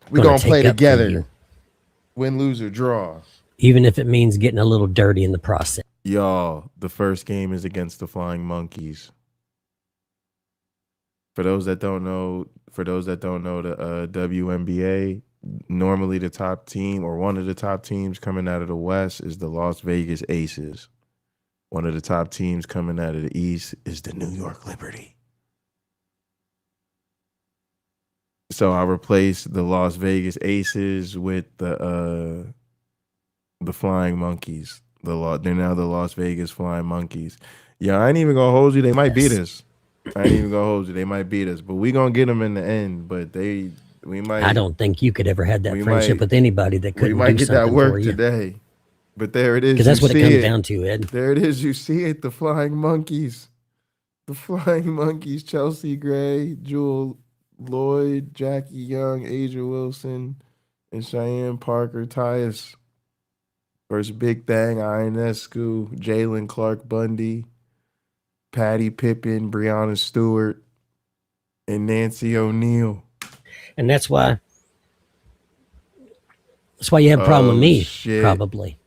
We're gonna gonna play take up for you. together. Win, lose, or draw. Even if it means getting a little dirty in the process. Y'all, the first game is against the Flying Monkeys. For those that don't know, the WNBA, normally the top team or one of the top teams coming out of the West is the Las Vegas Aces. One of the top teams coming out of the East is the New York Liberty. So I replaced the Las Vegas Aces with the Flying Monkeys. They're now the Las Vegas Flying Monkeys. Yeah, I ain't even gonna hold you. They might beat us. I ain't even gonna hold you. They might beat us, but we gonna get them in the end. But we might. I don't think you could ever have that we friendship might- with anybody that We couldn't might do get something that work for you. today. But there it is. Because that's You what it see comes down to, Ed. There it is. You see it. The Flying Monkeys. The Flying Monkeys. Chelsea Gray, Jewel Lloyd, Jackie Young, Asia Wilson, and Cheyenne Parker Tyus. Versus Big Thang, Ionescu, Jalen Clark Bundy, Patti Pippen, Breonna Stewart, and Nancy O'Neal. And that's why you have a problem with me, Shit. probably.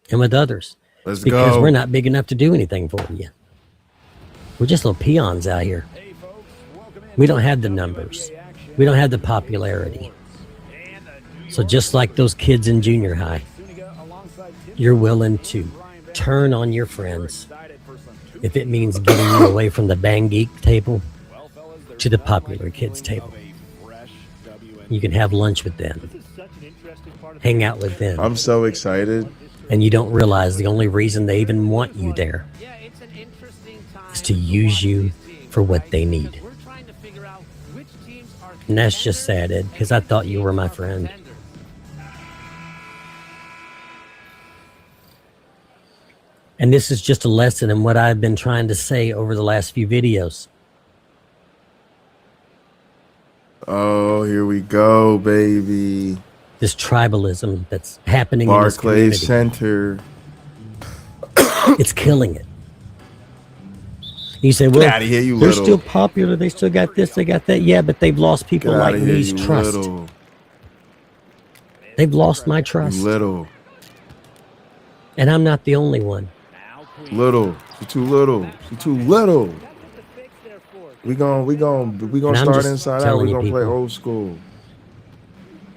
And with others. Let's Because go. we're not big enough to do anything for you. We're just little peons out here. We don't have the numbers. We don't have the popularity. So just like those kids in junior high, you're willing to turn on your friends if it means getting you away from the Bang Geek table to the popular kids table. You can have lunch with them, hang out with them, I'm so excited. and you don't realize the only reason they even want you there is to use you for what they need. And that's just sad, Ed, because I thought you were my friend. And this is just a lesson in what I've been trying to say over the last few videos. Oh, here we go, baby. This tribalism that's happening in this Barclays community. Center. It's killing it. You say, well, outta here, you they're little. still popular. They still got this, they got that. Yeah, but they've lost people Get like out of here, me's you trust. little. They've lost my trust. You little. And I'm not the only one. Little. She too little. She too little. We gon' And I'm start just inside out. telling We you gonna play people. old school.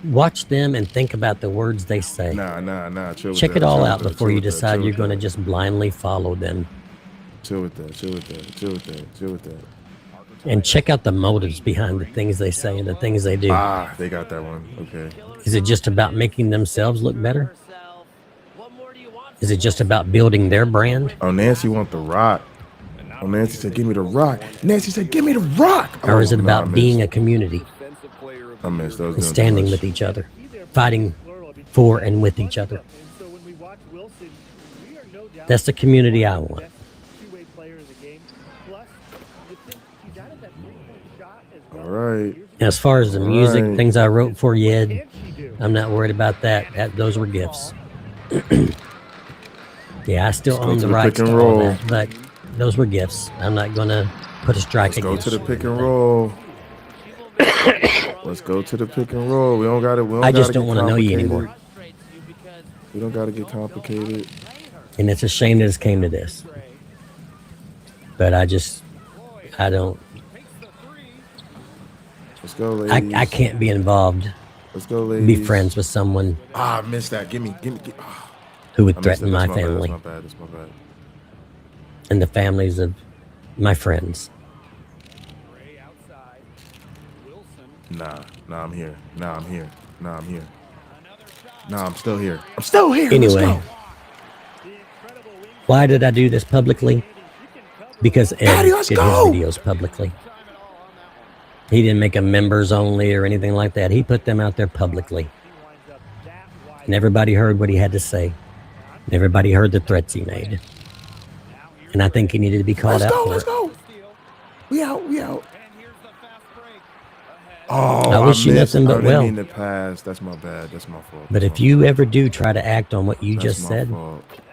Watch them and think about the words they say. Nah. Chill with Check that. it all Chill out with that. before Chill you with that. decide Chill you're with going to that. just blindly follow them. Chill with that. Chill with that. Chill with that. Chill with that. And check out the motives behind the things they say and the things they do. Ah, they got that one. Okay. Is it just about making themselves look better? Is it just about building their brand? Oh, Nancy want the rock. Oh, Nancy said, "Give me the rock." Nancy said, "Give me the rock." Or is it Oh, about nah, I being a missed. community I missed those. and standing with each other, fighting for and with each other? That's the community I want. All right. As far as the music, Right. things I wrote for you, Ed, I'm not worried about that. Those were gifts. Yeah, I still Let's go own to the the rights pick to and all roll. that, but those were gifts. I'm not going to put a strike Let's go against to the you. pick and roll. Let's go to the pick and roll. We don't got to. I just don't want to know you anymore. We don't got to get complicated. And it's a shame that it's came to this. But I don't, Let's go, ladies. I can't be involved, Let's go, ladies. be friends with someone Ah, I missed that. Give me. who would I missed threaten that. my That's family That's my bad. and the families of my friends. Nah, I'm here. Nah, I'm still here. I'm still here. Let's Anyway, go. why did I do this publicly? Because Ed Patti, did let's his go. videos publicly. He didn't make them members only or anything like that. He put them out there publicly. And everybody heard what he had to say. And everybody heard the threats he made. And I think he needed to be called Let's out go. for Let's it. go. We out. Oh, I wish you missed. nothing but I didn't well. mean to pass. That's my bad. That's my fault. But if you ever do try to act on what you just said,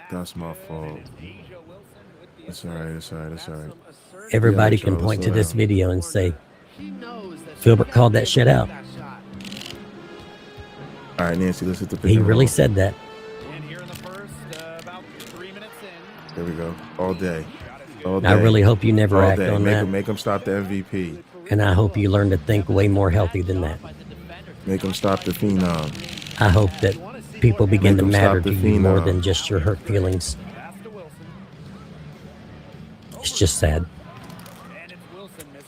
That's my fault. It's all right. everybody Yeah, can Charles, point to slow this down. video and say, Filbert called that shit out. All right, Nancy, let's hit the pick He and really roll. said that. There we go. All day. And I really hope you never All act day. on that. Make them stop the MVP. And I hope you learn to think way more healthy than that. Make them stop the phenom. I hope that people begin Make to 'em matter stop to the you more phenom. than just your hurt feelings. It's just sad.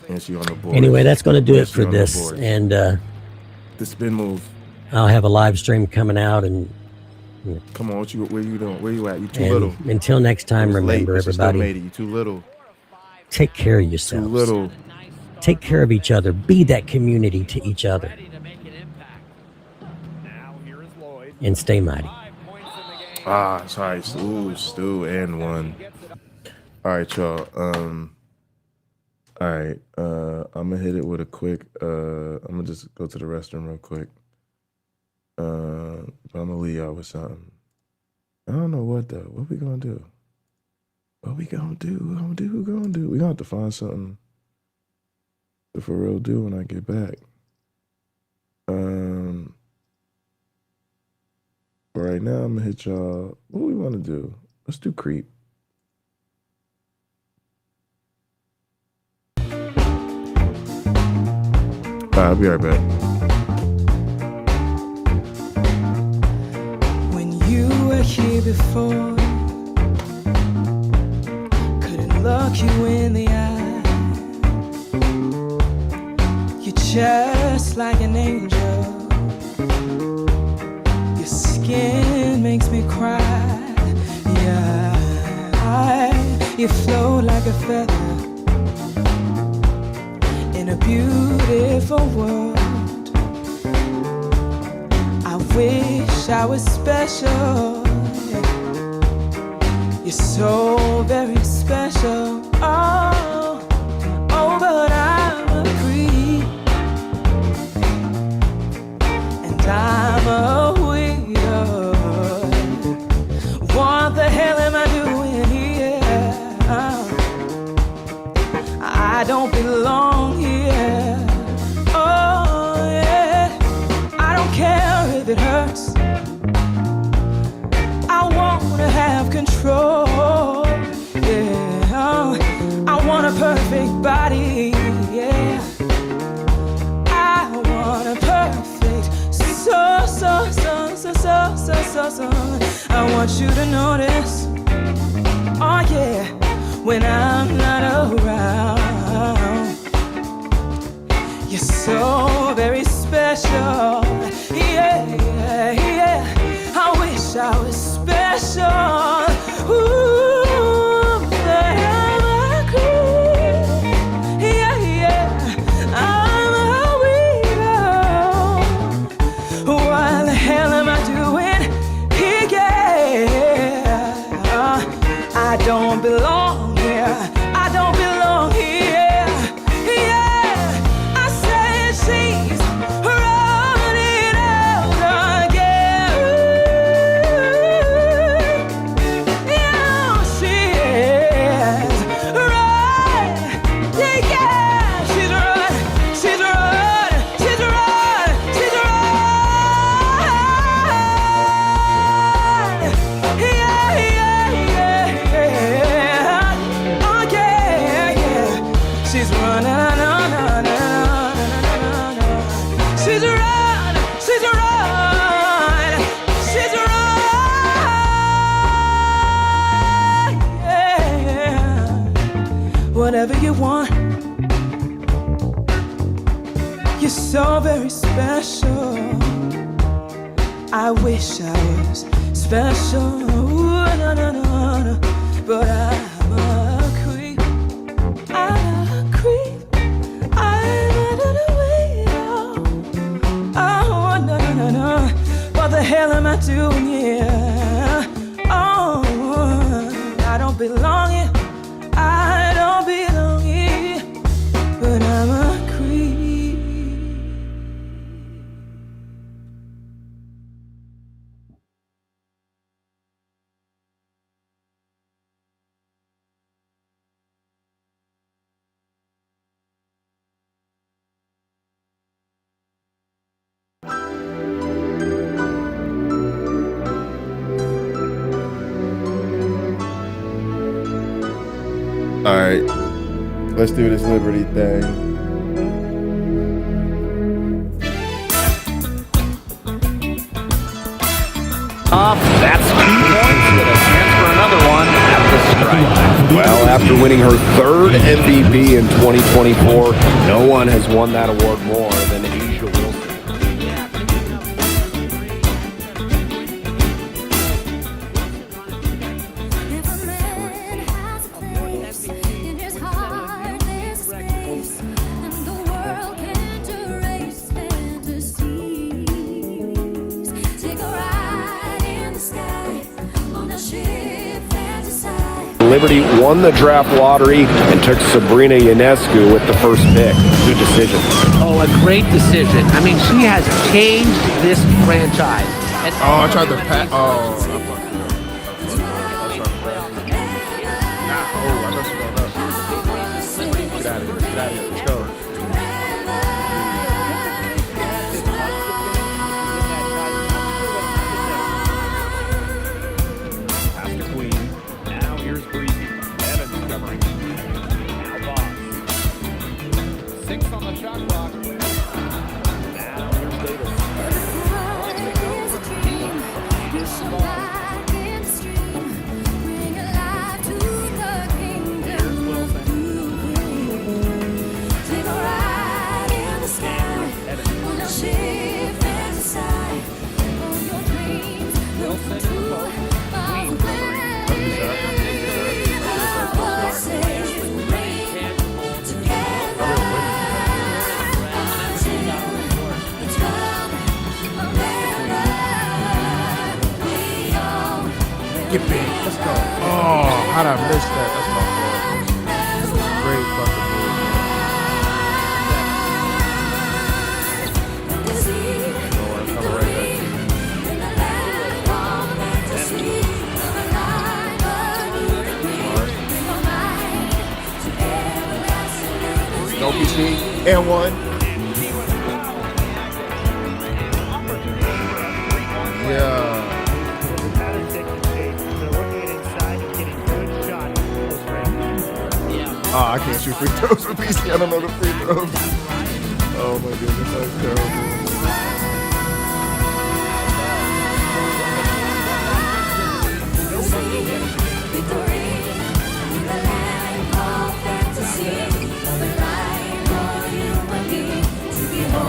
Nancy on the board. Anyway, that's going to do it Nancy for on the this. board. And The spin move. I'll have a live stream coming out. And Come on, where you doing? Where you at? You too little. until next time, It was late, remember, but you still made everybody, it. You too little. take care of Too yourselves. little. Take care of each other. Be that community to each other. And stay mighty. Ah, sorry. Ooh, Stu and one. All right, y'all. All right. I'm gonna hit it with a quick. I'm gonna just go to the restroom real quick. But I'm gonna leave y'all with something. I don't know what though. What we gonna do? We gonna have to find something to for real do when I get back. But right now I'm gonna hit y'all. What we want to do? Let's do creep. I'll be right back. When you were here before, couldn't look you in the eye. You're just like an angel. Your skin makes me cry. Yeah, you float like a feather in a beautiful world. I wish I was special. You're so very special. Oh, but I'm a creep, and I'm a weirdo. What the hell am I doing here? I don't belong here. Oh yeah, I don't care if it hurts. I wanna have control. Yeah, I want a perfect body. Yeah, I want a perfect so. I want you to notice. Oh yeah, when I'm not around, you're so very special. Yeah. I wish I was special. Ooh, but I'm a creep. Yeah. I'm a weirdo. What the hell am I doing here? Yeah, I don't belong here. I don't belong here. Yeah, I said she's running out again. Yeah, she is right. Yeah, she's right. She's right. She's right. She's right. Yeah. Oh yeah. She's running. She's right. She's right. She's right. Yeah. Whatever you want. You're so very special. I wish I was special. Ooh, no. But I'm a creep. I'm a creep. I'm a weirdo. Oh, no. What the hell am I doing here? Oh, I don't belong here. I don't belong here. But I'm a creep. All right, let's do this Liberty thing. That's 2 points with a chance for another one at the strike. Well, after winning her third MVP in 2024, no one has won that award more than Asia Wilson. If a man has a place in his heart, there's space, and the world can't erase fantasies. Take a ride in the sky on the ship Fantasy. Liberty won the draft lottery and took Sabrina Ionescu with the first pick. Good decision. Oh, a great decision. I mean, she has changed this franchise. And Oh, I tried to pat. Oh, I messed it up. Get out of here. Let's go. Past the queen. Now here's Breezy. Evans covering. Now Boss. 6 on the shot clock. it, big. Let's go. Oh, how'd I miss that? That's my fault. Great fucking move, man. No, I'm coming right back to you. No PC. And one. Yeah. Oh, I can't shoot free throws with PC. I don't know the free throws. Oh my goodness, that's terrible.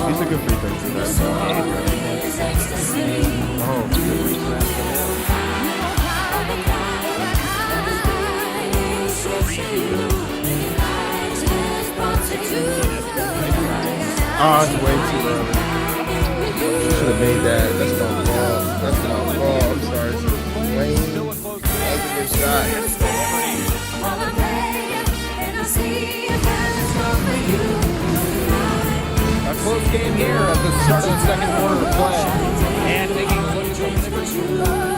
He's a good free throw shooter. Oh, it's way too early. Should have made that. That's my fault. That's my fault. I'm sorry. Wayne, that's a good shot. A close game here at the start of the second quarter of play. And taking a look at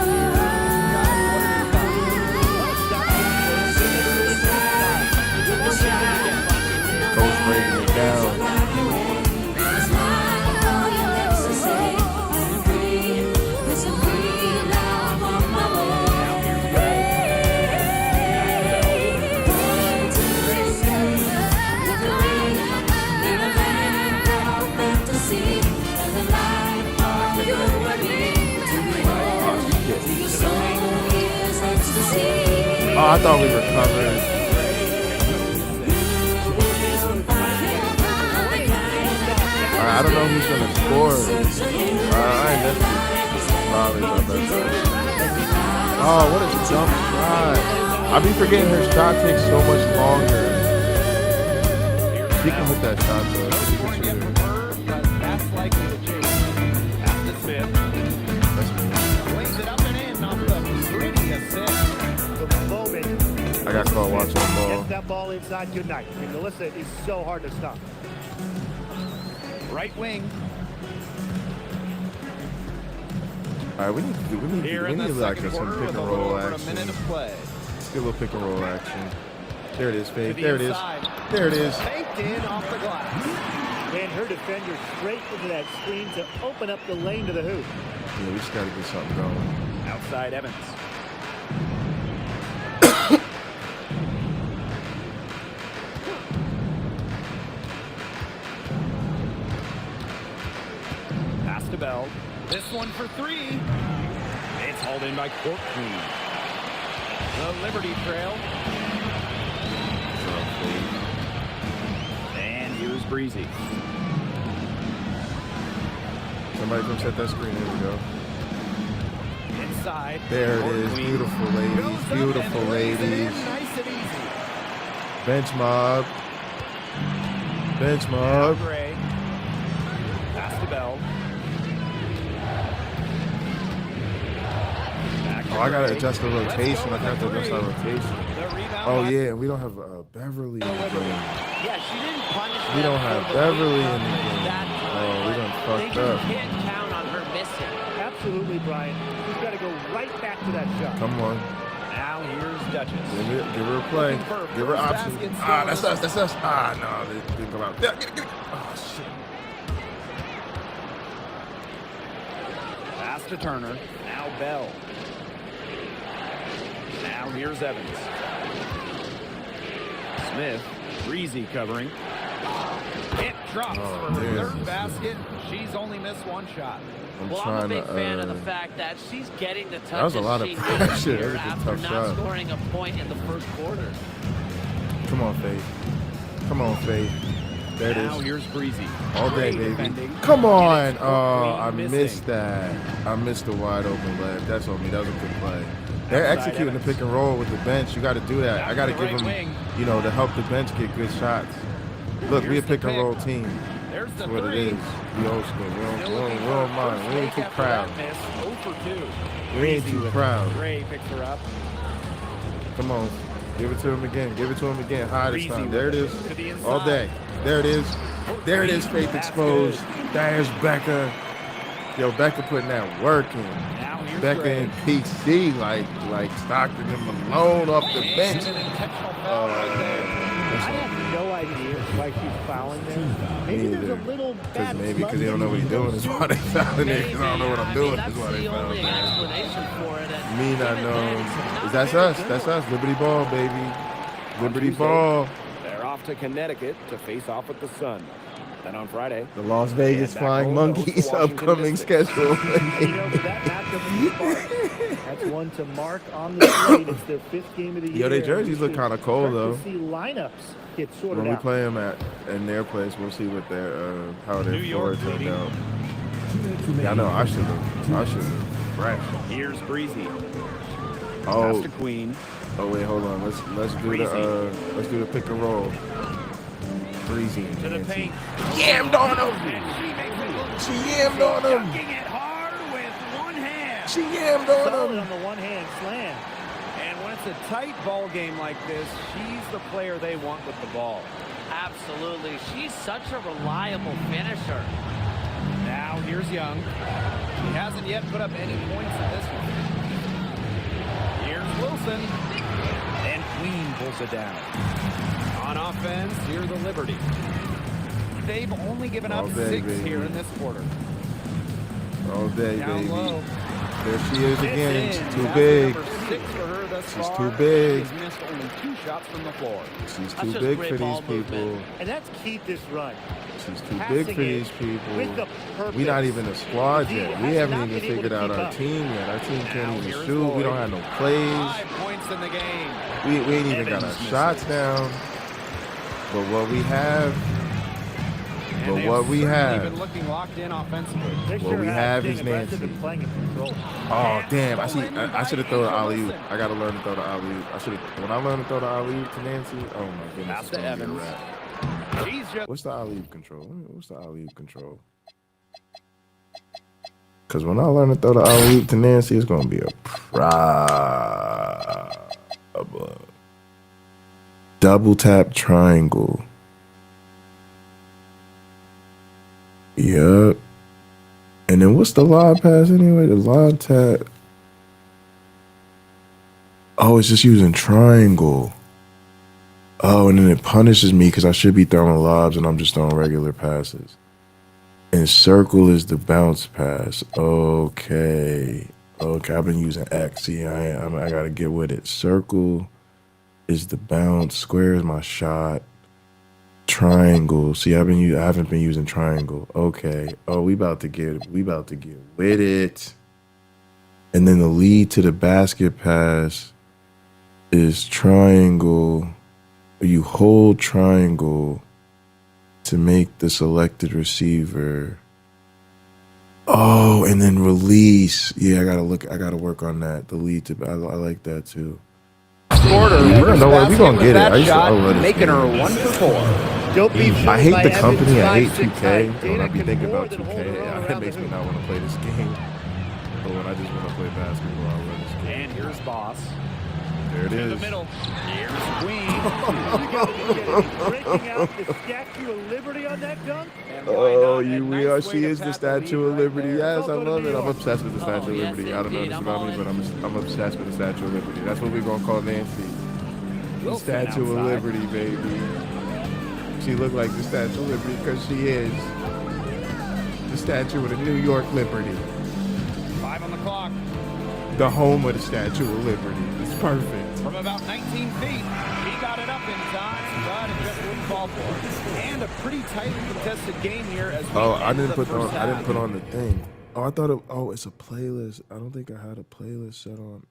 Coach breaking it down. Oh, I thought we were covered. I don't know who's gonna score. I ain't definitely probably my best shot. Oh, what a jump shot! I be forgetting her shot takes so much longer. She can hit that shot though. She's a good shooter. that's likely to change. After Smith. That's me. Lays it up and in off the pretty assist. I got called watch on ball. Get that ball inside good night. I mean, Melissa is so hard to stop. Right wing. All right, we need like some pick and roll action. Let's get a little pick and roll action. There it is, Faith. There it is. There it is. Faked in off the glass. And her defender straight into that screen to open up the lane to the hoop. Yeah, we just got to get something going. Outside Evans. Pass to Bell. This one for three. It's hauled in by Court Queen. The Liberty Trail. And here's Breezy. Somebody come set that screen. There we go. Inside. There it is. Beautiful ladies. Beautiful ladies. Nice and easy. Bench mob. Bench mob. Gray. Pass to Bell. Oh, I gotta adjust the rotation. I have to adjust our rotation. Oh yeah, we don't have Beverly in the game. Yeah, she didn't punish. We don't have Beverly in the game. Oh, we done fucked up. Can't count on her missing. Absolutely, Brian. She's got to go right back to that shot. Come on. Now here's Duchess. Give her a play. Give her options. Ah, that's us. That's us. Ah, no, they didn't come out. Yeah, get it. Oh shit. Pass to Turner. Now Bell. Now here's Evans. Smith, Breezy covering. It drops for her third basket. She's only missed one shot. I'm a big fan of the fact that she's getting the touches that was a lot of she pressure. needs here That was a after tough not shot. scoring a point in the first quarter. Come on, Faith. Come on, Faith. There it Now is. here's Breezy. All day, Great baby. defending. Come on. And it's Oh, Queen I missing. missed that. I missed the wide open layup. That's on me. That was a good play. They're Outside executing the Evans. pick and roll with the bench. You got to do that. I got to Out to give the them, right wing. to help the bench get good shots. Look, we a Here's the pick and pick. roll team. There's There's the That's what it three. is. We old school. We don't mind. We ain't too proud. Miss 0 for 2. We ain't too proud. Gray picks her up. Come on. Give it to him again. Give it to him again. High this time. There it is. To the inside. All day. There it is. There it is. Faith That's exposed. good. There's Becca. Yo, Becca putting that work in. Now here's Becca Gray. and PC like Stockton and Malone off the bench. And an intentional foul right there. I have no idea why she's fouling there. Maybe there's a little bad Because they don't know what he's doing. That's why they fouling it. Because I don't know what I'm doing. That's why they the fouling only it. explanation for it. And Me not even knowing. then, it's not That's very us. good. That's us. Liberty Ball, baby. Liberty Tuesday, Ball. They're off to Connecticut to face off with the Sun. Then on Friday, The Las Vegas back Flying home to host Monkeys the Washington upcoming Mystics. schedule. You know, that matchup is spark. That's one to mark on the slate. It's their 5th game of the year. Yo, their jerseys look kind of cold Start though. to see lineups get sorted When we out. play them in their place, we'll see what their how their New floor York turned leading. out. Yeah, I know. I should have fresh. Here's Breezy. Pass Oh, to Queen. oh wait, hold on. Let's do the pick and roll. Breezy and To the Nancy. paint. Yammed on him. And she makes it look. She yammed on him. Dunking it hard with one hand. She yammed on Solid him. on the one-hand slam. And when it's a tight ball game like this, she's the player they want with the ball. Absolutely. She's such a reliable finisher. Now here's Young. She hasn't yet put up any points in this one. Here's Wilson. And Queen pulls it down. On offense, here's the Liberty. They've only given up All day, 6 baby. here in this quarter. All day, Down baby. low. There she is again. It's in. She's too Basket big. number 6 for her thus She's far. too big. She's missed only 2 shots from the floor. She's That's too just big great for ball these people. movement. And that's key to this run. She's too Passing big for it these people. with the purpose. We're not even a squad The yet. team We has haven't not even been able figured to out keep our up. team yet. Our team Now can't even here's shoot. We Lloyd. don't have no plays. 5 points in the game. We ain't even got our Evans shots misses. down. But what we have, And but they've what we certainly have, been looking locked in offensively. They What sure we have staying is aggressive Nancy. and playing in control. oh damn! I should have thrown the alley oop. I gotta learn to throw the alley oop. When I learn to throw the alley oop to Nancy. Oh my goodness, Pass it's to gonna be a Evans. wrap. He's just What's the alley oop control? What's the alley oop control? Because when I learn to throw the alley oop to Nancy, it's gonna be a problem. Double tap triangle. Yup. And then what's the lob pass anyway? The lob tap. Oh, it's just using triangle. Oh, and then it punishes me because I should be throwing lobs and I'm just throwing regular passes. And circle is the bounce pass. Okay. Okay, I've been using X. See, I gotta get with it. Circle is the bounce. Square is my shot. Triangle. See, I haven't been using triangle. Okay. Oh, we about to get with it. And then the lead to the basket pass is triangle. You hold triangle to make the selected receiver. Oh, and then release. Yeah, I gotta work on that. The lead to I like that too. Quarter, Yeah, first no way, we basket gonna with get it. that I used to shot, love this making her game. 1 for 4. Don't be fooled I hate by the company. I hate Evans' 2K. 5'6" When I height. be Dana thinking can about more than hold 2K, her own it around makes the me hoop. not want to play this game. But when I just want to play basketball, I love this game. and here's Boss. There it To the is. middle. Here's Queen. You gotta be kidding me. Breaking out the Statue of Liberty on that dunk. And why Oh, not? A we nice are. way She to is the pat Statue lead of right Liberty. there. Yes, I Go to love New it. I'm York. obsessed with the Statue of yes, Liberty. I don't know indeed. this I'm about all me, in. but I'm obsessed with the Statue of Liberty. That's what we're gonna call Nancy. The Wilson Statue of outside. Liberty, baby. She looked like the Statue of Liberty because she is the Statue of the New York Liberty, 5 on the clock. the home of the Statue of Liberty. It's perfect. From about 19 feet, he got it up in time, but it just wouldn't fall for him. And a pretty tightly contested game here as we Oh, I end didn't the put on. first I didn't half. put on the thing. Oh, I thought it. Oh, it's a playlist. I don't think I had a playlist set on.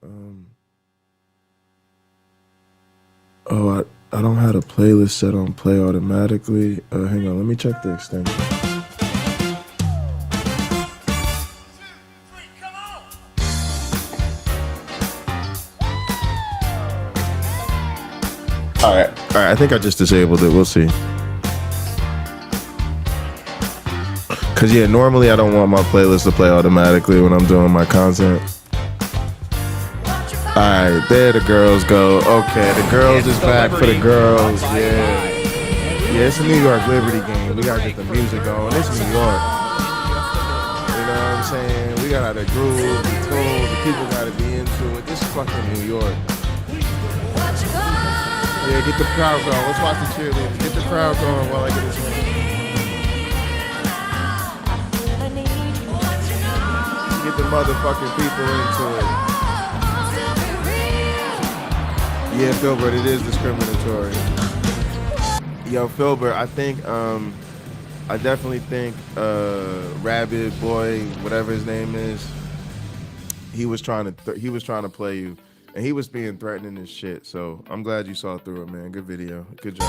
Oh, I don't have a playlist set on play automatically. Hang on, let me check the extension. All right. I think I just disabled it. We'll see. Cause yeah, normally I don't want my playlist to play automatically when I'm doing my content. Alright, there the girls go. Okay, the girls is back for the girls. Yeah. Yeah, it's a New York Liberty game. We gotta get the music going. It's New York. You know what I'm saying? We gotta groove, the tune, the people gotta be into it. This is fucking New York. Yeah, get the crowd going. Let's watch the cheerleaders. Get the crowd going while I get this one. Get the motherfucking people into it. Yeah, Filbert, it is discriminatory. Yo, Filbert, I think, I definitely think, Rabid Boy, whatever his name is, he was trying to play you, and he was being threatening as shit. So I'm glad you saw through it, man. Good video, good job.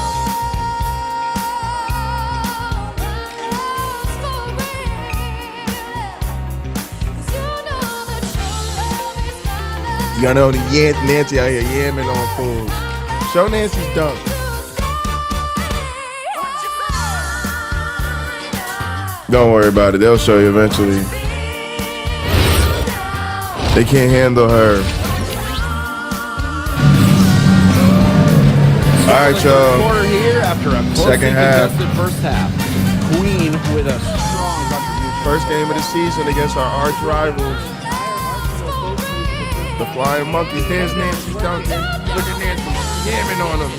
Y'all know the Nancy out here yamming on fools. Show Nancy's dunk. Don't worry about it. They'll show you eventually. They can't handle her. All right, y'all. Quarter here after a second half. First half. Queen with a strong contribution. First game of the season against our arch rivals. The Flying Monkeys. There's Nancy's dunking. Look at Nancy yamming on them.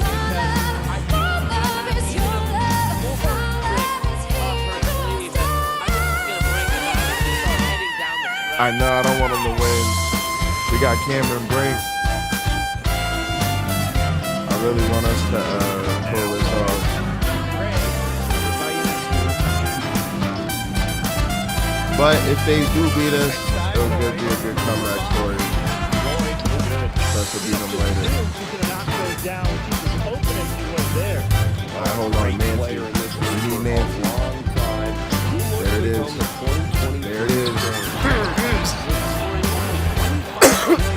I know, I don't want them to win. We got Cameron Brink. I really want us to pull this off. But if they do beat us, it'll be a good comeback story. Plus to beat them later. Alright, hold on, Nancy. We need Nancy. There it is. There it is.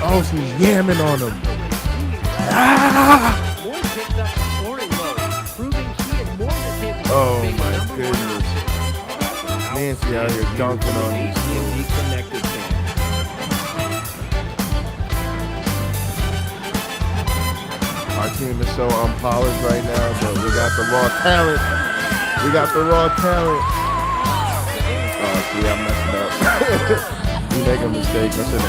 Oh, she's yamming on him. Ah! Oh my goodness. Nancy out here dunking on these connected fans. Our team is so unpolished right now, but we got the raw talent. We got the raw talent. Oh, see, I messed up. You make a mistake. That's it.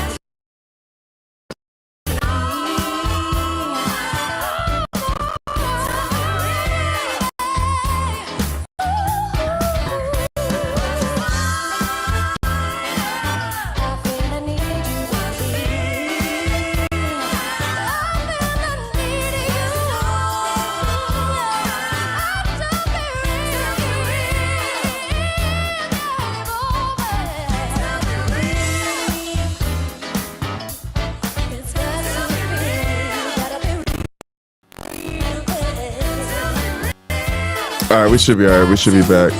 All right, we should be all right. We should be back.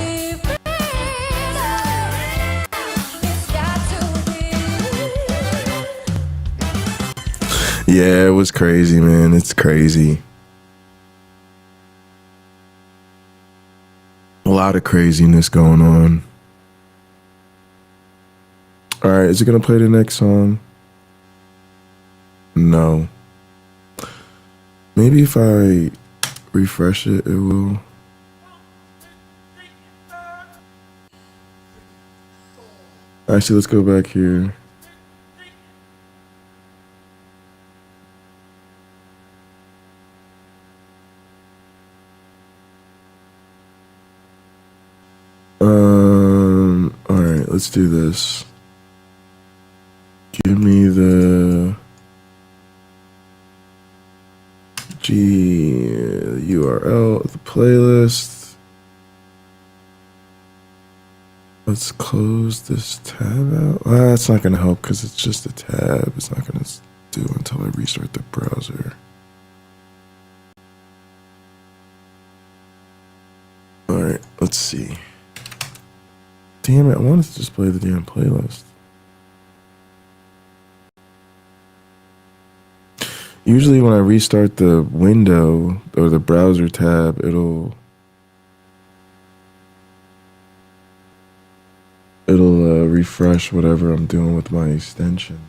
Yeah, it was crazy, man. It's crazy. A lot of craziness going on. All right, is it gonna play the next song? No. Maybe if I refresh it, it will. Actually, let's go back here. All right, let's do this. Give me the URL of the playlist. Let's close this tab out. It's not going to help because it's just a tab. It's not going to do until I restart the browser. All right, let's see. Damn it, I wanted to just play the damn playlist. Usually when I restart the window or the browser tab, it'll refresh whatever I'm doing with my extensions.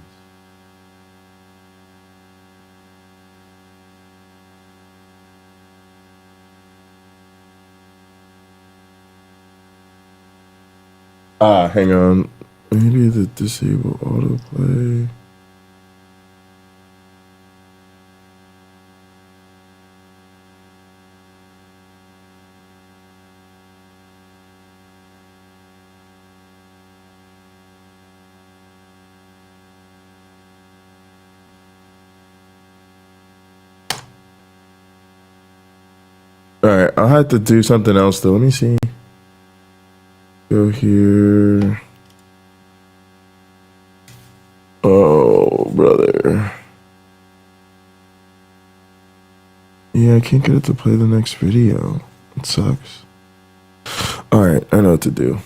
Hang on. Maybe the disable autoplay. Alright, I'll have to do something else though. Let me see. Go here. Oh, brother. Yeah, I can't get it to play the next video. It sucks. Alright, I know what to do.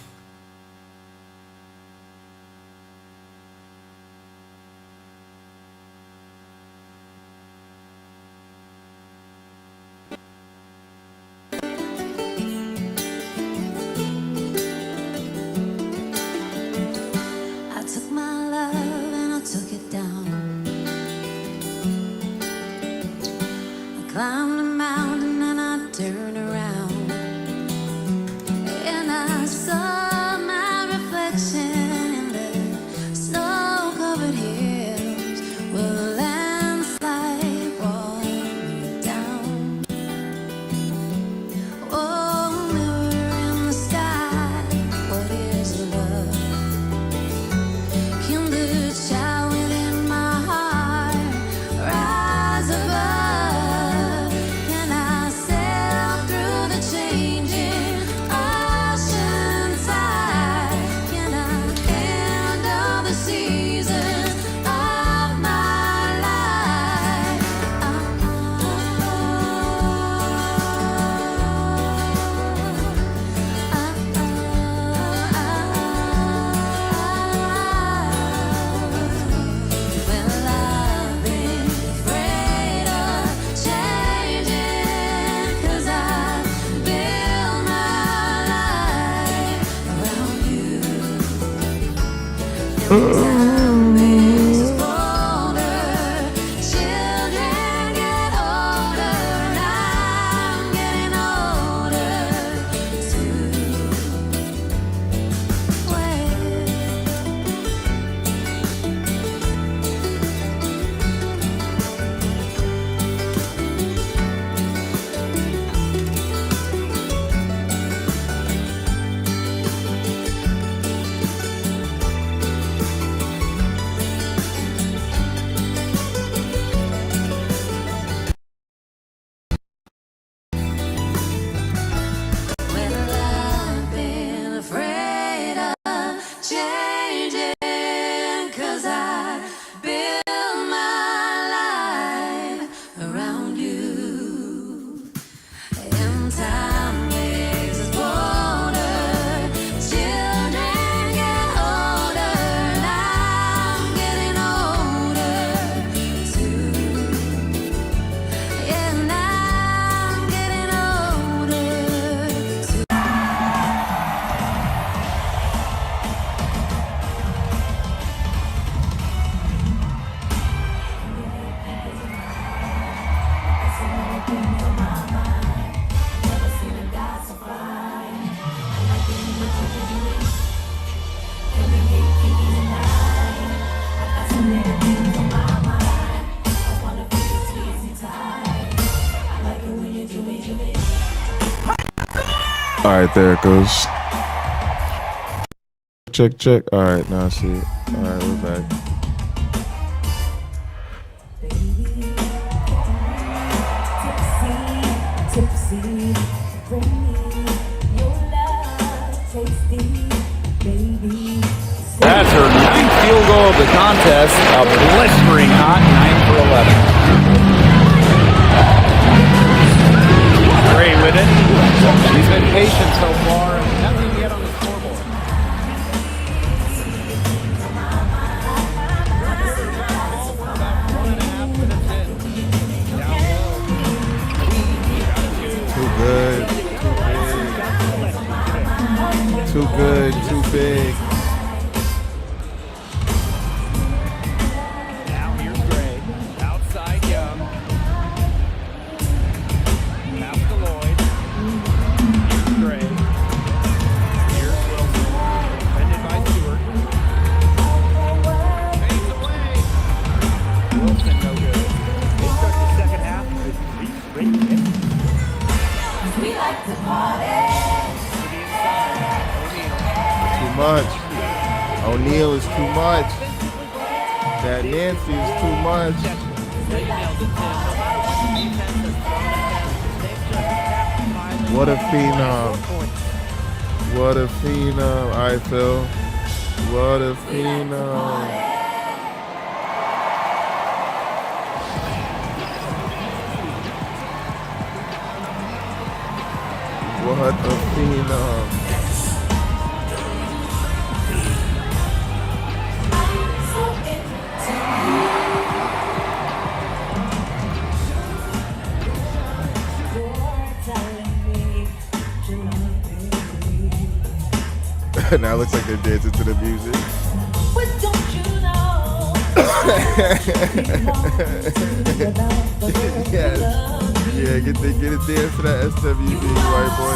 I took my love and I took it down. I climbed a mountain and I turned around, and I saw my reflection in the snow-covered hills where a landslide brought me down. Oh, mirror in the sky, what is love? Can the child within my heart rise above? Can I sail through the changing ocean tide? Can I handle the seasons of my life? Well, I've been afraid of changing, 'cause I built my life around you. Every time things older, children get older, and I'm getting older too. Well, I've been afraid of changing, 'cause I built my life around you. And time makes us bolder, children get older, and I'm getting older too. And I'm getting older too. Alright, there it goes. Check. Alright, now I see it. Alright, we're back. That's her ninth field goal of the contest. A blistering hot 9 for 11. Great with it. She's been patient so far, and nothing yet on the scoreboard. Too good. Too good. Too big. Too much. O'Neal is too much. That Nancy is too much. What a phenom. What a phenom, I feel. What a phenom. What a phenom. Now it looks like they're dancing to the music. Yes. Yeah, get a dance to that SWB, white boy.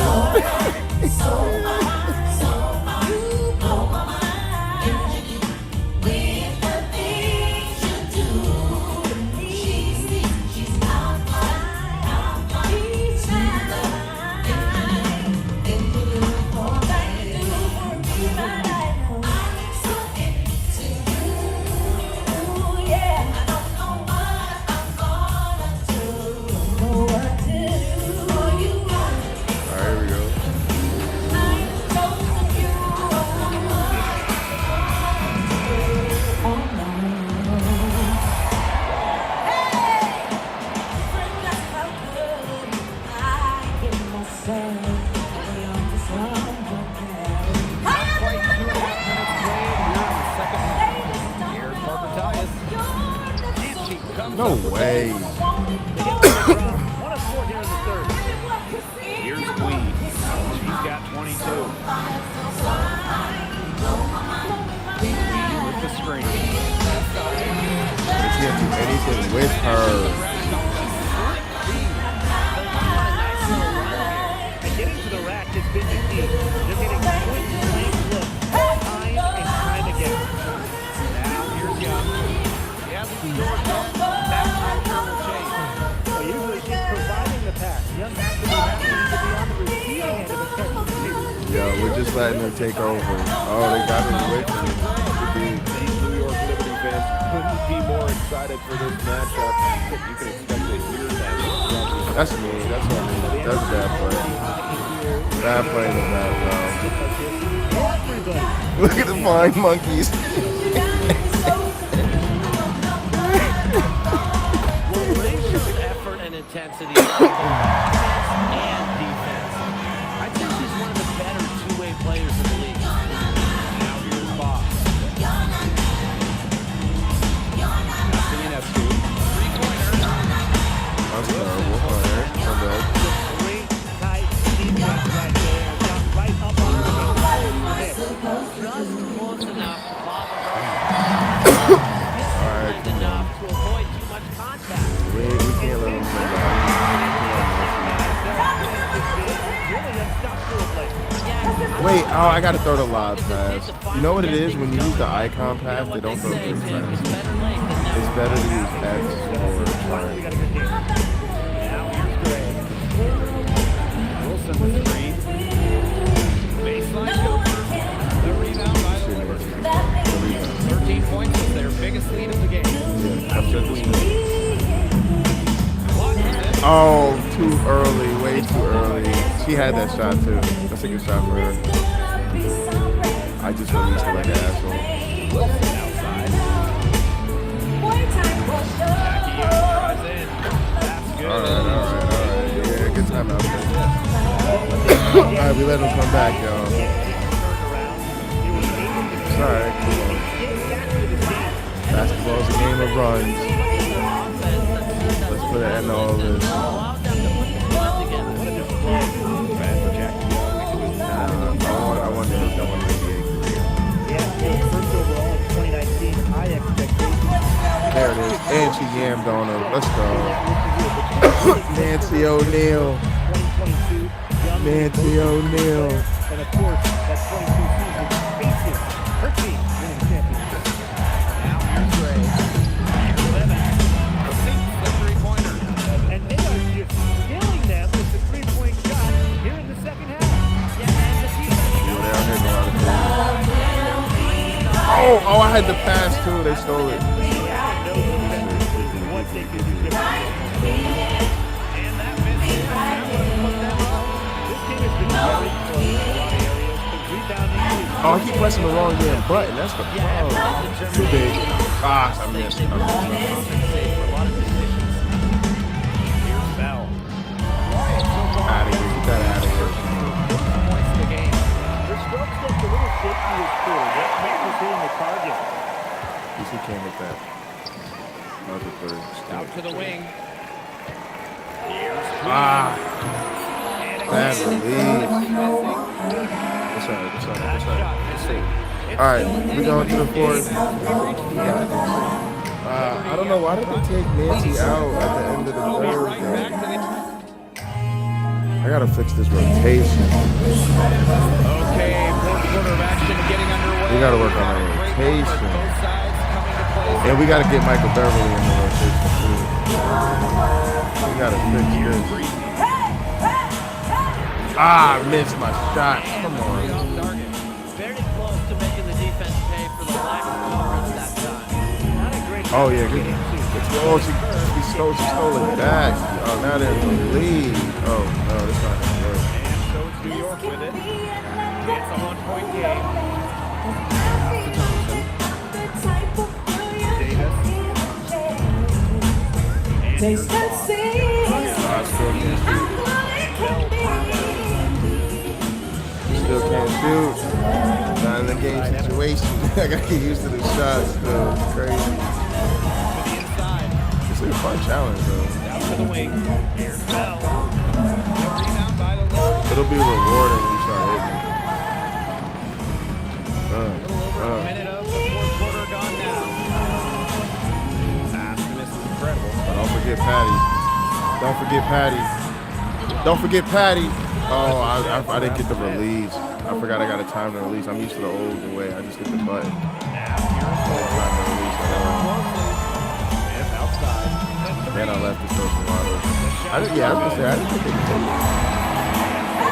No way. Here's Queen. She's got 22. With the screen. They can't do anything with her. And getting to the rack has been the key. They're getting quick, clean looks time and time again. Now here's Young. He hasn't scored yet. That pressure will change. Well, usually she's providing the pass. Young has to be happy to be on the receiving end of a catch. Yo, we're just letting her take over. Oh, they got her away from me. These New York Liberty fans couldn't be more excited for this matchup. You can expect to hear that. That's me. That's what I mean. That's a bad play. Bad play in the bad zone. Look at the flying monkeys. Effort and intensity and defense. I think she's one of the better two-way players in the league. Now here's Bob. That's terrible. All right. My bad. Great, tight defense right there. Young right up on her. Just close enough. All right. Enough to avoid too much contact. We can't let them play that. Wait, oh, I gotta throw the lob pass. You know what it is? When you use the icon pass, they don't throw quick pass. It's better to use X or try. Now here's Gray. Wilson with the screen. Baseline Cooper. The rebound by the Liberty. 13 points is their biggest lead of the game. Yeah, I've said this before. Oh, too early, way too early. She had that shot too. That's a good shot for her. I just released her like an asshole. Wilson outside. Jackie Young drives in. That's good. All right. Yeah, good time out there. All right, we let them come back, y'all. It's all right, come on. Basketball's a game of runs. Let's put an end to all this. I want to be a First overall in 2019, high expectations. There it is. And she yammed on her. Let's go. Nancy O'Neal. 2022, Nancy O'Neal. and of course, that 22 season faces her team winning the championship. Now here's Gray. Sinks the three-pointer. And they are just killing them with the three-point shot here in had the pass too. They stole it. What they could do differently. And that misses. That would have put them up. This game has been very close in a lot of areas, but rebounding is Oh, I keep pressing the wrong damn button. That's the problem. Too big. Ah, I missed. for a lot of decisions. Here's Bell. Out of here. Get that out of here. Points in the game. The strokes looked a little shaky as too. That Smith was hitting the target. At least he can't hit that. Another third. Out to the wing. Ah. Bad release. That's all right. That's all right. That's all right. All right, we're going to the fourth. I don't know, why did they take Nancy out at the end of the third? I gotta fix this rotation. Okay, fourth quarter of action getting underway. We gotta work on our rotation. And we gotta get Michael Beverly in the rotation too. We gotta fix this. Ah, I missed my shot. Come on. Very close to making the defense pay for the lack of coverage that time. Not a great Oh yeah, good. Oh, she stole it back. Oh, now they're in the lead. Oh no, that's not gonna work. And so it's New York with it. It's a 1-point game. Davis. Still can't shoot. Not in the game situation. I gotta get used to the shots. Still, it's crazy. It's a fun challenge though. Out to the wing. Here's Bell. It'll be rewarding when you start hitting. A minute of the fourth quarter gone now. Pass to Miss Incredible. Don't forget Patti. Don't forget Patti. Don't forget Patti. Oh, I didn't get the release. I forgot I got a time to release. I'm used to the old way. I just hit the button. Time to release at all. And I left the social model. I was gonna say I didn't think they could take it.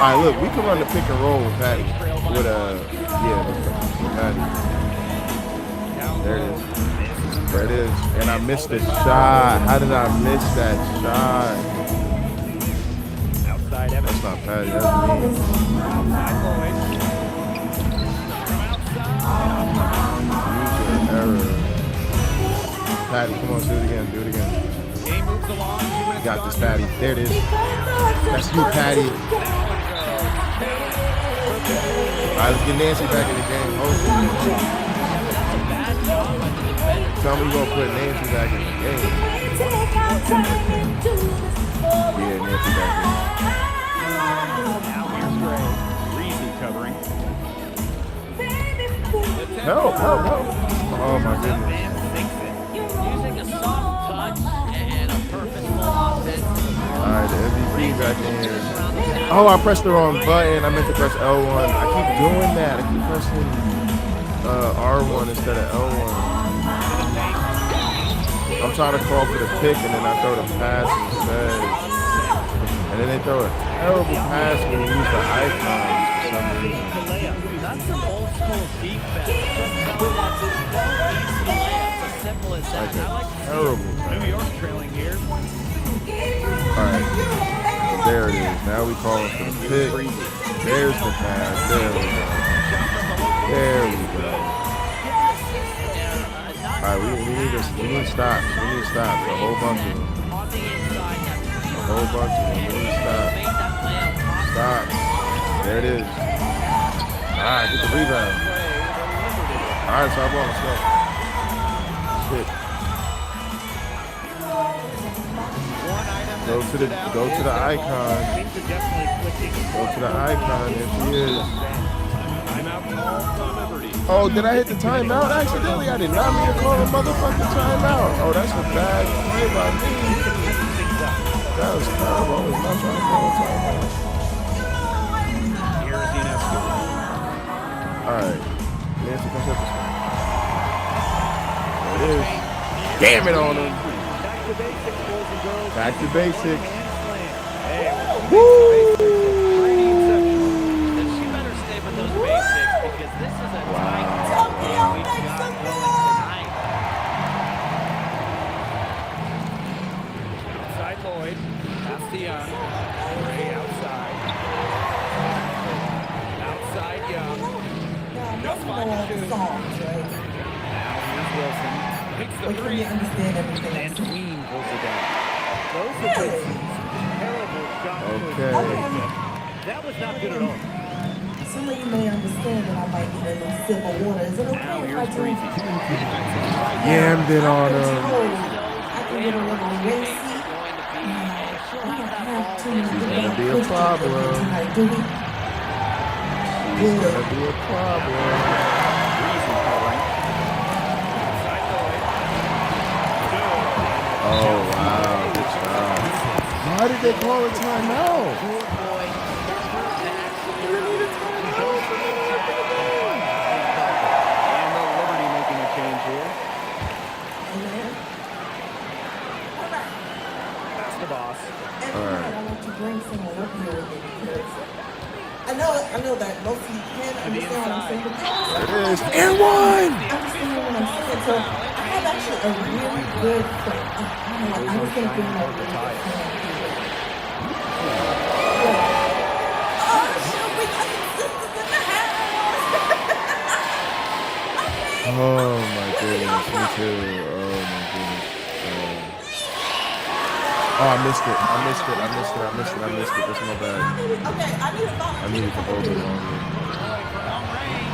All right, look, we can run the pick and roll with Patti. With with Patti. There it is. There it is. And I missed the shot. How did I miss that shot? That's not Patti, that's me. User error. Patti, come on, do it again, do it again. You got this, Patti. There it is. That's you, Patti. Alright, let's get Nancy back in the game. Tell me you gonna put Nancy back in the game. Yeah, Nancy back in. Reezy covering. Help. Oh my goodness. Using a soft touch and a purposeful offense. Alright, the MVP back in here. Oh, I pressed the wrong button. I meant to press L1. I keep doing that. I keep pressing R1 instead of L1. I'm trying to call for the pick and then I throw the pass instead. And then they throw a terrible pass when you use the icons for some reason. That's some old school defense. As simple as that. I like terrible. New York trailing here. Alright. There it is. Now we calling for the pick. There's the pass. There we go. There we go. Alright, we need stops. We need stops. A whole bunch of them. A whole bunch of them. We need stops. Stop. There it is. Alright, get the rebound. Alright, so I'm on. Let's go. Shit. Go to the icon. Go to the icon. There she is. Oh, did I hit the timeout accidentally? I did not mean to call a motherfucking timeout. Oh, that's a bad play by me. That was terrible. I was not trying to call a timeout. Alright. Nancy, come set this one. There it is. Damn it on him. Back to basics. Woo! She better stay with those basics because this is a tight game we've got going Pass to Young. Ray outside. Outside Young. Just fine to shoot. Now here's Wilson. Hits the three. And Queen pulls it down. Those have been some terrible shots. Okay. That was not good at all. Some of you may understand that I might need a little sip of water. Is it okay if I drink? Yammed it on him. I can get a little racy. I don't have too many She's gonna be a Christians problem. tonight, do we? She's gonna be a problem. Oh wow, good job. Why did they call it timeout? And the Liberty making a change here. That's the boss. I want to bring someone up here with me because I know that most of you can't understand what I'm saying, but It is. And one! understand what I'm saying. So I have actually a really good friend. I was going to bring my really good friend here. Oh, shoot, we got some sisters in the house. Oh my goodness, me too. Oh my goodness. Oh, I missed it. That's my bad. Okay, I need a volunteer. I needed to hold it longer.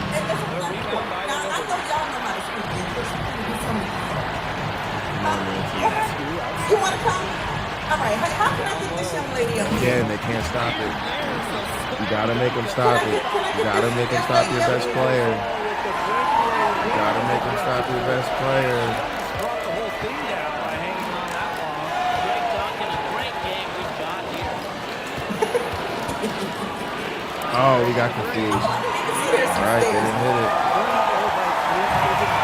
And it's a front door. Now, I know y'all know how to speak English. You want to come? All right. How can I get this young lady up here? Again, they can't stop it. You gotta make them stop it. You gotta make them stop your best player. You gotta make them stop your best player. Brought the whole thing down by hanging on that long. Great talk and a great game we've got here. Oh, we got confused. All right, they didn't hit it.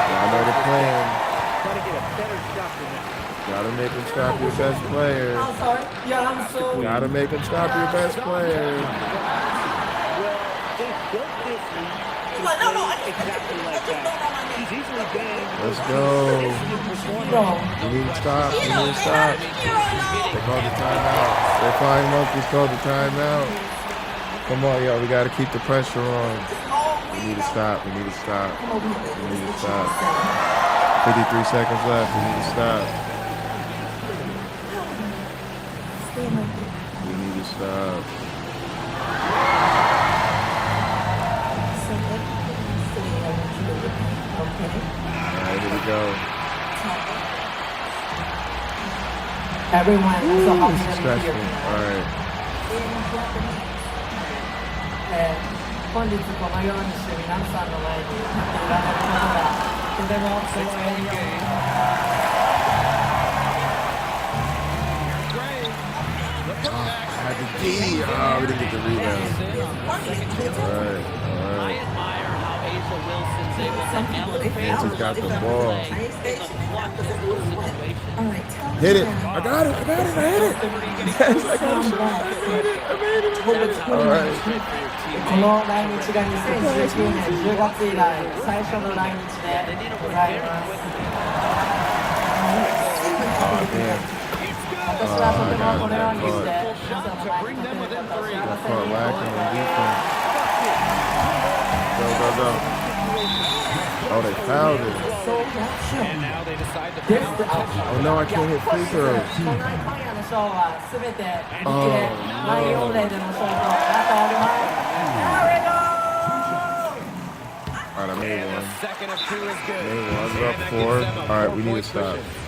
Y'all know the plan. Try to get a better shot than that. Gotta make them stop your best player. I'm sorry. Yeah, I'm so. Gotta make them stop your best player. Well, they built this league to No, play exactly like that. He's easily game. Let's go. We need to stop. We need to stop. They called the timeout. They're flying monkeys called the timeout. Come on, y'all. We gotta keep the pressure on. We need to stop. We need to stop. We need to stop. 53 seconds left. We need to stop. We need to stop. Alright, here we go. Everyone, so how This is many stressful. here? Alright. 本日このようにして皆さんの前に立っていられることがとても光栄に思います。 Had the D. Oh, we didn't get the rebound. Alright, I alright. admire how Asa Wilson's able to elevate Kansas got the ball. in the clutch of those situations. Hit it. I got it. I hit it. Yes, I got it. Alright. この来日が2019年10月以来最初の来日でございます。 Oh, damn. 私はとてもこのようにして皆さんの前に立てることを幸 Got せ caught に lacking on defense. Go. Oh, they fouled it. And now they decide to pound the Oh, no, I can't hit free throws. 今夜のショーは全て自力でラインオーレーでのショーとなっております。Alright, I made one. second of two is good. Made one. We're up And that 4. gives them a Alright, we need to 4-point stop. cushion.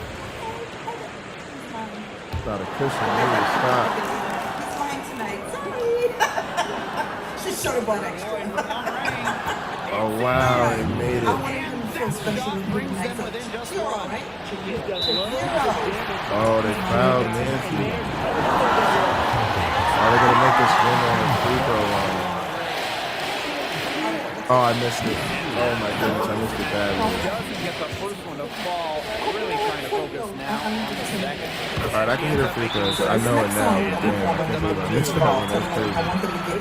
Not a cushion. We need to stop. It's mine tonight. Sorry. She should have bought extra. Oh, wow. They made I it. wanted him to feel special and bring back up. You're all right. Oh, they fouled Nancy. Oh, they're going to make us win on the free throw line. Oh, I missed it. Oh, my goodness. I missed it badly. Doesn't get the first one to fall. Really trying to focus now on the second. Alright, I can hit her free throws. I know it now, but damn, I can't believe I missed that one. That's crazy.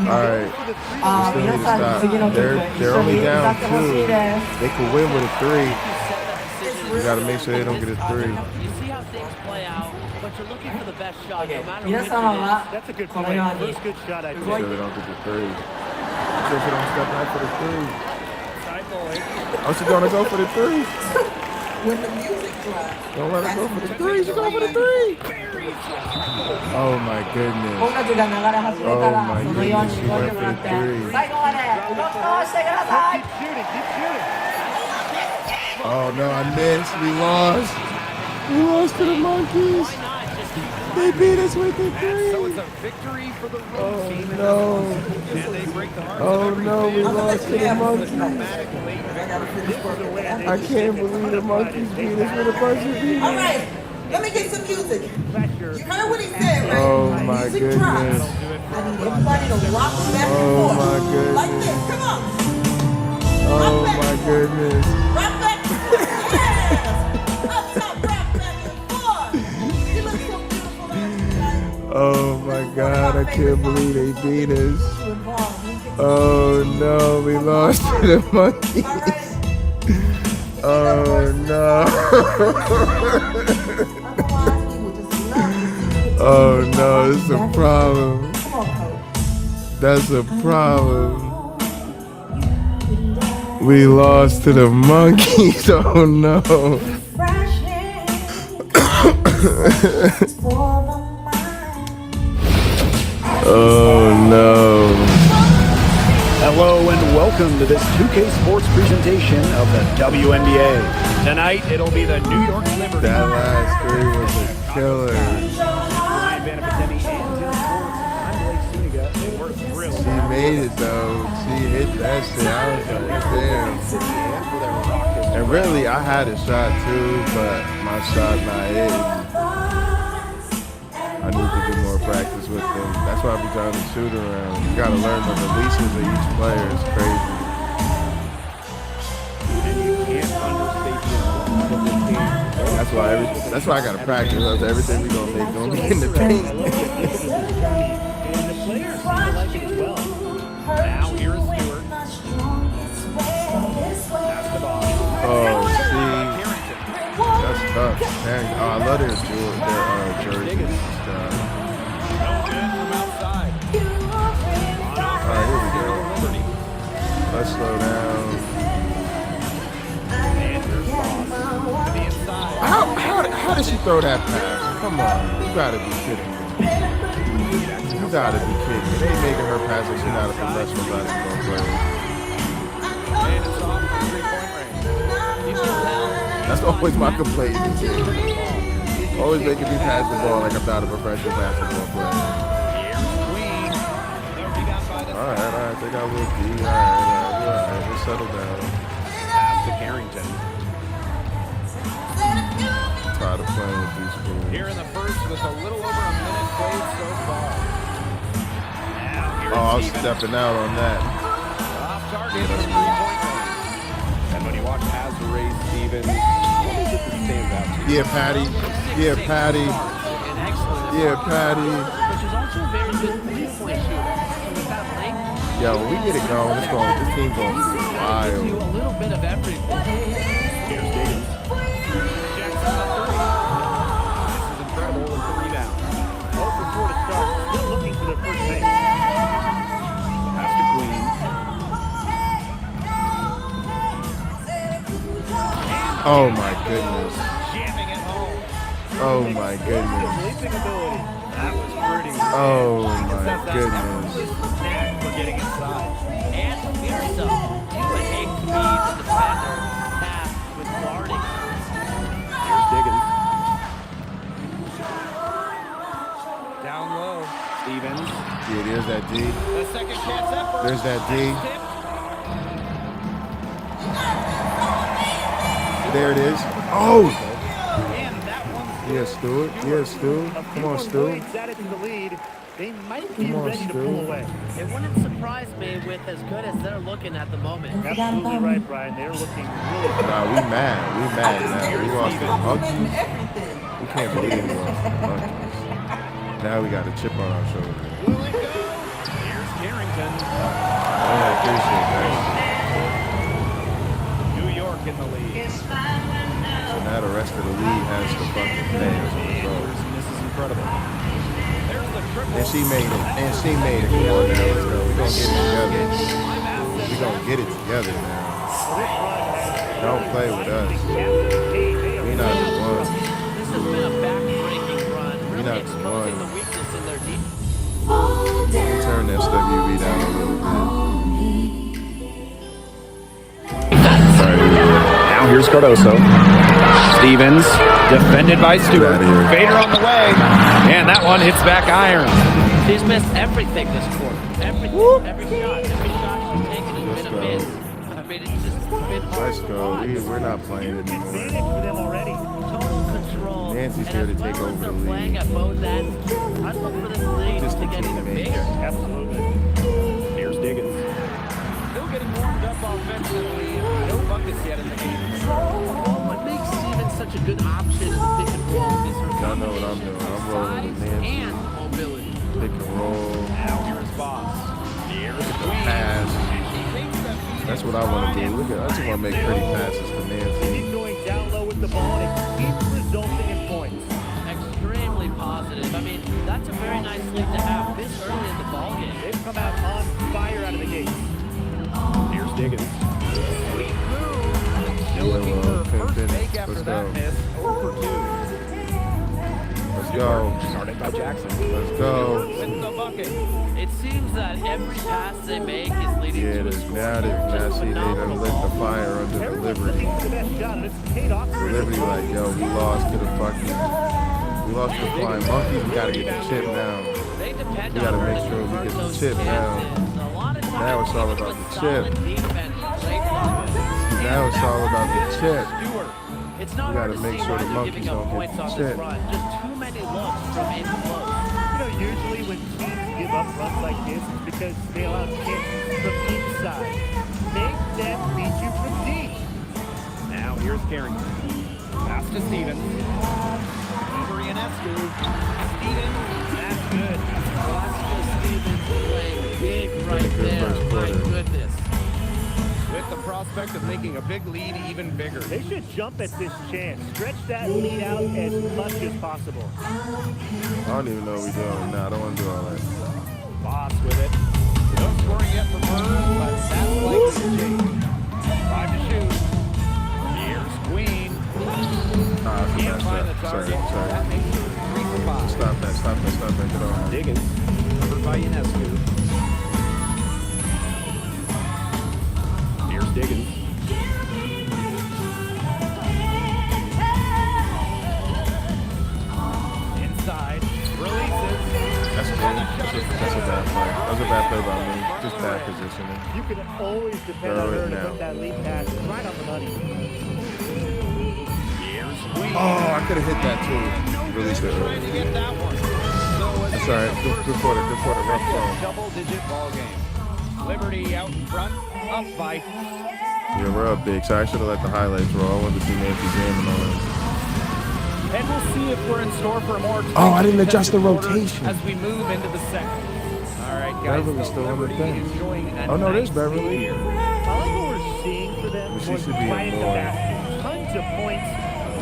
Alright, we still need to stop. They're only down 2. They could win with a 3. We gotta make sure they don't get a 3. You see how things play out, but you're looking for the best shot, no matter 皆 which 様 it は is. That's a good こ point. のように First good shot I So think. they don't get the three. So she don't step back for the three. Side boy. Oh, she's gonna go for the three. When the music drops. Don't let her go for the three. She's going for the three. Oh my 音 goodness. 楽が流れ始めたら Oh my そのように goodness, 動い she て went も for ら the って three. 最後まで動き通してください Keep shooting, keep shooting. Oh no, I missed. We lost. We lost to the monkeys. They beat us with the So three. it's a victory for the road Oh team. no. And they break the hearts of Oh every no, we fan. lost to the monkeys. Dramatic late. This is the way I can't believe the monkeys beat us with a bunch of people. All right, let me get some music. You heard what he said, right? Oh my Music drops. goodness. I need everybody to rock back and Oh forth. my goodness. Like this, come on. Oh my goodness. Rock back and forth, yes! Up top, rock back and forth. You look so beautiful tonight. Oh my God, I can't believe they beat us. Oh no, we lost to the monkeys. Oh no. Oh no, this is a problem. That's a problem. We lost to the monkeys. Oh no. Oh no. Hello and welcome to this 2K Sports presentation of the WNBA. Tonight it'll be the New York Liberty. That last three was a killer. Ryan Beneficetti and Tim Sports. I'm Blake Suniga, and we're thrilled. She made it though. She hit that shit. I was like, damn. And really, I had a shot too, but my shot not hitting. I need to do more practice with them. That's why I be trying to shoot around. You gotta learn the releases of each player. It's crazy. And you can't understate the importance of this game. That's why I gotta practice. That's everything we gonna make gonna be in the paint. And the players seem to like it as well. Now here's Stewart. That's the ball. Oh, see, that's tough. Dang. Oh, I love their jerseys and stuff. All right, here we go. Let's slow down. How did she throw that pass? Come on, you gotta be kidding me. You gotta be kidding me. They making her pass like she's not a professional basketball player. That's always my complaint. Always making me pass the ball like I'm not a professional basketball player. All right, they got a little D. All right, let's settle down. Pass to Carrington. Tired of playing with these fools. Here in the first with a little over a minute played so far. Oh, I was stepping out on that. Off target from 3-point range. And when you watch Azrae Stevens, what is it that stands out to you? Yeah, Patti. Yeah, Patti. Yeah, Patti. But she's also a very good three-point shooter. So with that length, Yo, when we get it going, this team's going to be gives you wild. a little bit of everything. Here's Davis. Rejects on the three. This is incredible with the rebound. 0 for 4 to start. Still looking for their first make. Pass to Queen. Oh my goodness. Jamming it home. Oh my goodness. Leaping ability. That was pretty. Oh my goodness. Knack for getting inside. And Mirza, you would hate to be the defender tasked with guarding. Here's Diggins. Down low. Stevens. Yeah, there's that D. The second chance effort. There's that D. There it is. Oh! Yeah, Stewart. Yeah, Stu. Come on, Stu. Added to the lead. They might be Come on, ready to Stu. pull away. It wouldn't surprise me with as good as they're looking at the moment. Absolutely right, Brian. They're looking really good. Nah, we mad. We mad now. We lost to the monkeys. We can't believe we lost to the monkeys. Now we got a chip on our shoulder. Here's Carrington. I appreciate that. New York in the lead. So now Now the rest of the league has to fucking pay as a result. This is incredible. There's the triple. And she made it. And she made it. Come on now, let's go. We're gonna get it together. We're gonna get it together now. Don't play with us. We not the ones. This has been a back-breaking run. We Really not the exposing the ones. weakness in their defense. Turn that SWV down a little Now here's Cardoso. Stevens, defended by Stewart. Vader on the way. And that one hits back iron. She's missed everything this quarter. Everything. Every shot she's taken has been a miss. I mean, it's just been hard. Let's go. We're not playing anymore. For them already. Total control. Nancy's here to take over the league. Playing at both ends. I'd look for this lead to get even bigger. Absolutely. Here's Diggins. Still getting warmed up offensively. No buckets yet in the game. What makes Stevens such a good option in the pick and roll is her Y'all know what I'm doing. I'm rolling with Nancy. and mobility. Pick and roll. Now here's Boss. Here's the Pass. That's what I want to do. Look at, I just want to make pretty passes to Nancy. Keep going down low with the ball, and it keeps resulting in points. Extremely positive. I mean, that's a very nice lead to have this early in the ballgame. They've come out on fire out of the gates. Here's Diggins. Sweet move. Still looking for her first finish. make after Let's that go. miss. 0 for 2. Let's go. Started by Jackson. Let's go. With the bucket. It seems that every pass they make is leading Yeah, to a there's score. now see they done lit the fire under the Everyone's Liberty. looking for the best shot, and it's paid off for The Liberty like, yo, we lost to the fucking, we lost to the Flying Monkeys. We gotta get the chip now. They depend We gotta on her make to sure we convert get the those chip now. chances. A lot of times, Now it's all even about with the chip. solid defense, great offense. Now it's all about the chip. Stewart. It's not We hard gotta to make see sure why the they're monkeys giving up don't get points the on chip. this run. Just too many looks from in close. You know, usually when teams give up runs like this, it's because they allow chances from inside. Make them beat you from deep. Now here's Carrington. Pass to Stevens. Ionescu. Stevens. That's good. Alaska Stevens playing big right there. My goodness. With the prospect of making a big lead even bigger. They should jump at this chance. Stretch that lead out as much as possible. I don't even know what we're doing. Nah, I don't want to do all that. Boss with it. No scoring yet from her, but that's like the change. 5 to shoot. Here's Queen. Can't find the target. That makes it 3 for 5. Stop that, get on. Diggins. Covered by Ionescu. Here's Diggins. Inside. Releases. That's a bad play. That was a bad play by me. Just bad positioning. You can always depend on her to put that lead pass right on the money. Here's Queen. Oh, I could have hit that too. Release it Trying to early. get that one. That's all right. Good quarter, rough ball. Double-digit ball game. Liberty out in front, up by. Yeah, we're up big. So I should have let the highlights roll. I wanted to see Nancy jamming on it. And we'll see if we're in store for a more. Oh, I didn't adjust the rotation. As we move into the second. All right, guys. Beverly's still on the Liberty thing. enjoying a Oh no, there's nice Beverly. lead here. I like what we're seeing for them. She was should be right in in the more. basket. Tons of points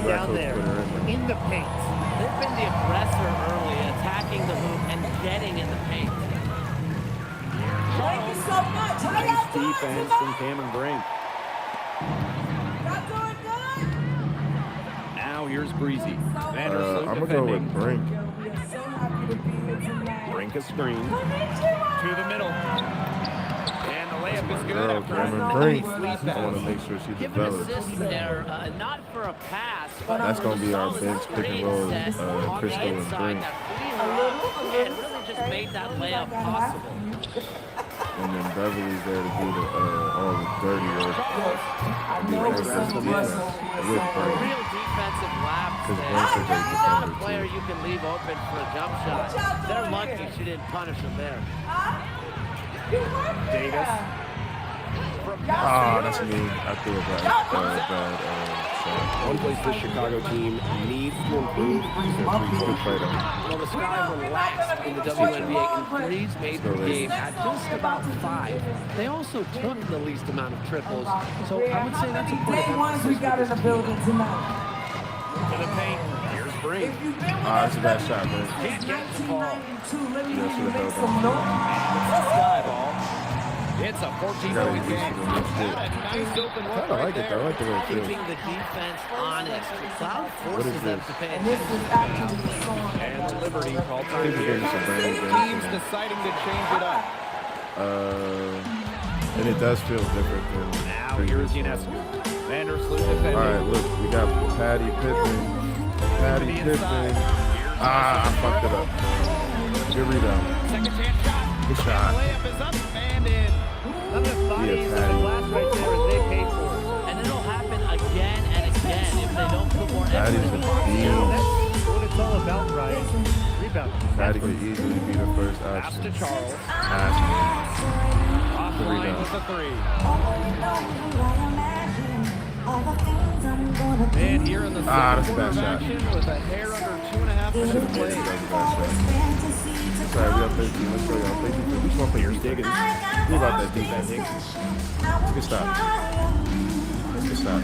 down Coach there put her in in the paint. They've been the aggressor early, attacking the hoop and getting in the paint. Nice defense from Cameron Brink. Now here's Breezy. Vandersloot I'm gonna go defending. with Brink. Brink a screen. To the middle. And the layup is good. Girl, After Cameron a Brink. nice lead I want to pass. make sure she Give an develops. assist there, not for a pass, but That's on gonna the be our solid bench pick and screen roll, set on Crystal the and inside Brink. that freed her up and really just made that layup possible. And then Beverly's there to do the all the dirty work. And be offensive defense with Brink. Real defensive lapse Because there. Brink's a great She's not a defender player too. you can leave open for a jump shot. They're lucky she didn't punish him there. Davis. Ah, that's me. I threw a bad shot. One place this Chicago team needs to improve is their Good play though. Well, the Sky relaxed in the WNBA in threes, made the game at just about 5. They also took the least amount of triples, so I would say that's a point of emphasis. We got in the building tonight. to the paint. Here's Brink. That's a bad shot, man. Can't get the ball. Yeah, should have held on. It's a sky ball. It's a 14-point game. Nice Open look I like it, though. I like the way it feels. Keeping the defense honest. Cloud What is forces them this? to pay And this is actually the song. And Liberty called I think we're getting some brand new teams games. deciding to change it up. And it does feel different than Now previous here's ones. Vandersloot. Vandersloot defending. All right, look, we got Patti Pippen. Patti Pippen. I fucked it up. Good rebound. Second chance shot. Good shot. Layup is up and in. None of the bodies Yeah, of the glass right there as they pay for it. And it'll happen again and again if they don't put more effort Patty's into a it. beast. That's what it's all about, Ryan. Rebound. Patty could easily be the first Pass option. to Charles. Pass. The Offline rebound. with the three. And here in the That's a second bad quarter of shot. action with a hair under 2.5 Should minutes have made it. played. That was a bad shot. Sorry, we got 13. Let's go, y'all. Play defense. We just want to play defense. We about that defense. It's a good stop. It's a good stop.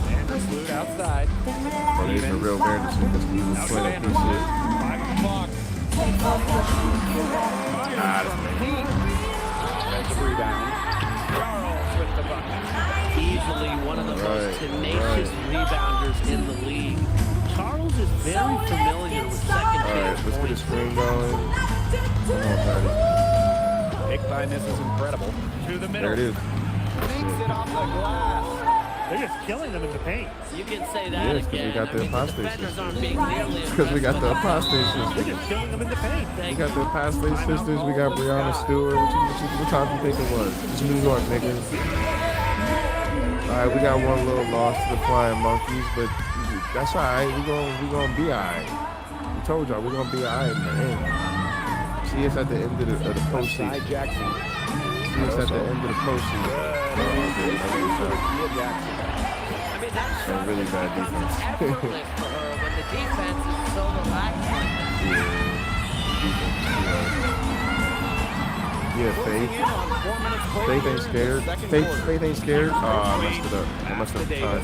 Vandersloot outside. Oh, there's a real Vanderson because he was playing through shit. 5 on the clock. That's lame. Defensive rebound. Charles with the bucket. Easily one of the most tenacious rebounders in the league. Charles is very familiar with second All right, chance let's get a points. screen going. Come on, Patty. Pick by this is incredible. To the middle. There it is. Takes it off the glass. They're just killing them in the paint. You can say that Yes, 'cause we again. got the apostate defenders sisters. aren't being nearly as Because we got the aggressive, apostate but sisters. They're just killing them in the paint. We got the Apostate Sisters. We got Brianna Stewart. What time do you think it was? It's New York, nigga. All right, we got one little loss to the Flying Monkeys, but that's all right. We gonna be all right. We told y'all we gonna be all right in the end. See us at the end of the postseason. Side Jackson. See us at the end of the postseason. I mean, that's And really bad defense. effortless for her when the defense is so relaxed like that. Yeah, Faith. Faith ain't scared. Faith ain't scared. Oh, I messed it up. I messed up the time.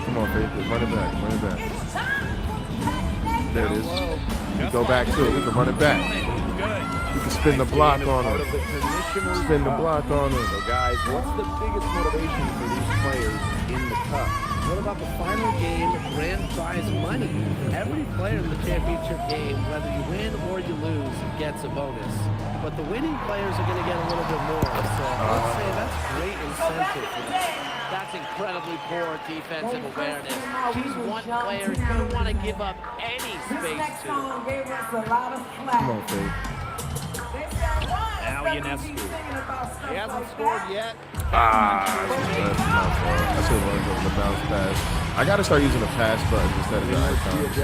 Come on, Faith. Run it back. Run it back. There it is. We go back to it. We can run it back. We can spin the block on him. Spin the block on him. So guys, what's the biggest motivation for these players in the cup? What about the final game grand prize money? Every player in the championship game, whether you win or you lose, gets a bonus. But the winning players are going to get a little bit more. So I'd say that's great incentive for them. That's incredibly poor defensive awareness. She's one player you don't want to give up any space to. Come on, Faith. Now Ionescu. He hasn't scored yet. That's my fault. I should have run the bounce pass. I got to start using the pass button instead of the icons.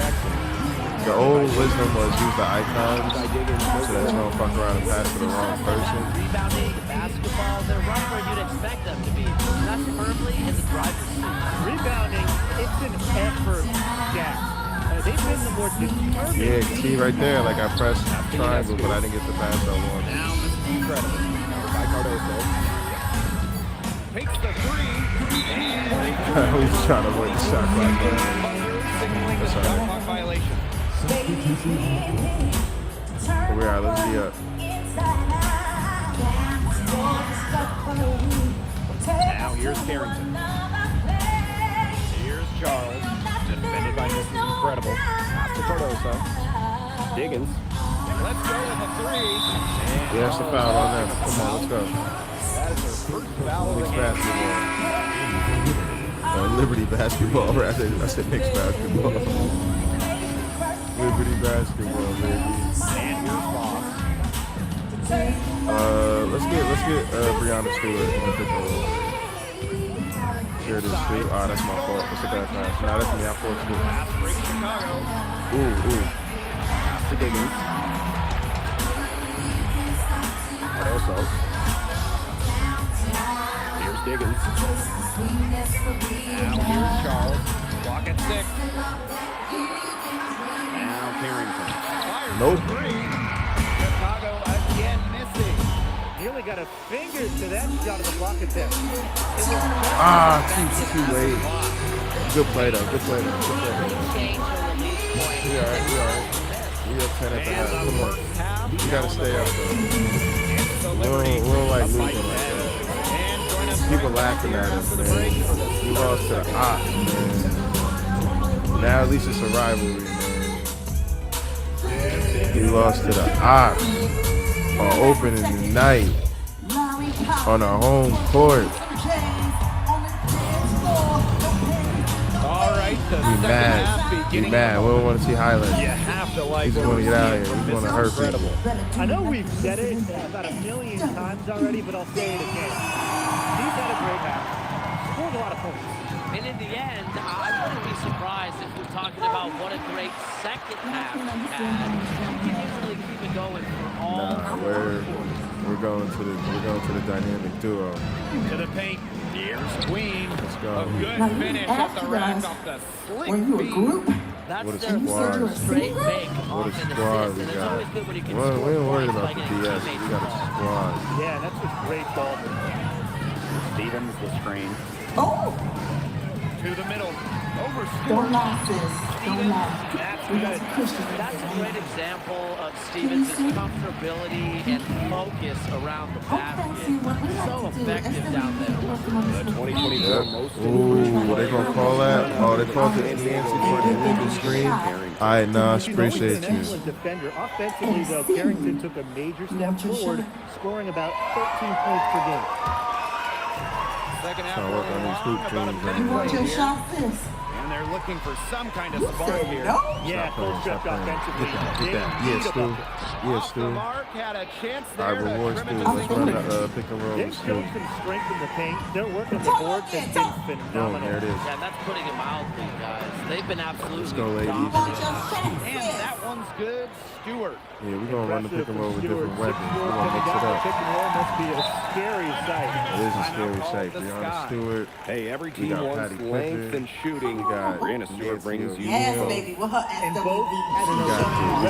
The old wisdom was use the icons so that you don't fuck around and pass to the wrong person. Rebounding, basketball, they're right where you'd expect them to be. That's firmly in the driver's seat. Rebounding, it's an effort, Jack. They've been the more determined. Yeah, see right there, like I pressed triangle, but I didn't get the pass I wanted. Now this is incredible. By Cardoso. Takes the three. And He's trying to avoid the shot clock. signaling the shot clock violation. But we are, let's be up. Now here's Carrington. Here's Charles. Defended by Mrs. Incredible. Pass to Cardoso. Diggins. Let's go with a three. We have to foul on them. Come on, let's go. That is her first foul of the Mixed game. basketball. Liberty basketball, rather. I said mixed basketball. Liberty basketball, baby. And here's Ross. Let's get Brianna Stewart in the pick and roll. Here it is, Stu. Ah, that's my fault. That's a bad pass. Nah, that's me. I forced it. Pass break Chicago. Ooh. Pass to Diggins. Cardoso. Here's Diggins. Now here's Charles. Clock at 6. Now Carrington. Fires Nope. the three. Chicago again missing. He only got a finger to that shot of the block attempt. Too late. Good play though. Good play though. Good play though. We alright. We up 10 at the half. Come on. You gotta stay up though. We don't like losing like that. People laughing at us, man. We lost to the Ops, man. Now at least it's a rivalry, man. We lost to the Ops on opening night on our home court. All right, the We mad. We mad. We don't want to see highlights. You have to like We just want to get out of here. We want to hurt people. I know we've said it about a million times already, but I'll say it again. He's had a great half. Scored a lot of points. And in the end, I wouldn't be surprised if we're talking about what a great second half he had. You can usually keep it going for all. Nah, we're going to the dynamic duo. To the paint. Here's Queen. Let's go. A good finish at the rack off the slick feed. That's What a their squad. first straight make What a off an squad assist, we and it's got. always good when you can We score ain't worried points about by the getting BS. teammates We got a squad. Yeah, that's just great ball. Stevens, the screen. To the middle. Over Don't Stewart. laugh, sis. Don't laugh. That's We got good. to push this. That's a great example of Stevens' comfortability and focus around the basket. So effective down there. The 2024 most Ooh, they gonna call that? Oh, they called it Nancy for the illegal screen. All right, Nas, appreciate you. Excellent defender. Offensively, though, Carrington took a major step forward, scoring about 13 points per game. Second half Trying to work on these hoop about a dreams, minute You want play your here. shot, sis? And they're looking for some kind of spark here. Yeah, full Stop stretch playing. offensively. Get that. Yeah, Stu. Yeah, Off the Stu. mark, had a chance I there to reward trim Stu. it to Let's run six. that pick and roll They've with Stu. shown some strength in the paint. Their work on the boards has been Boom, phenomenal. there it is. Yeah, that's putting it mildly, guys. They've been absolutely Let's go, ladies. dominant. And that one's good. Stewart. Yeah, we're gonna run the pick and roll with Stewart. different weapons. We're 6'4" gonna mix coming it down the up. pick and roll must be a scary sight. It is a scary Timeout sight. called the Brianna Sky. Stewart. Hey, every We team got wants Patti length Clifford. and shooting. We got Brianna Stewart brings you. Yes, baby. With her And both had an We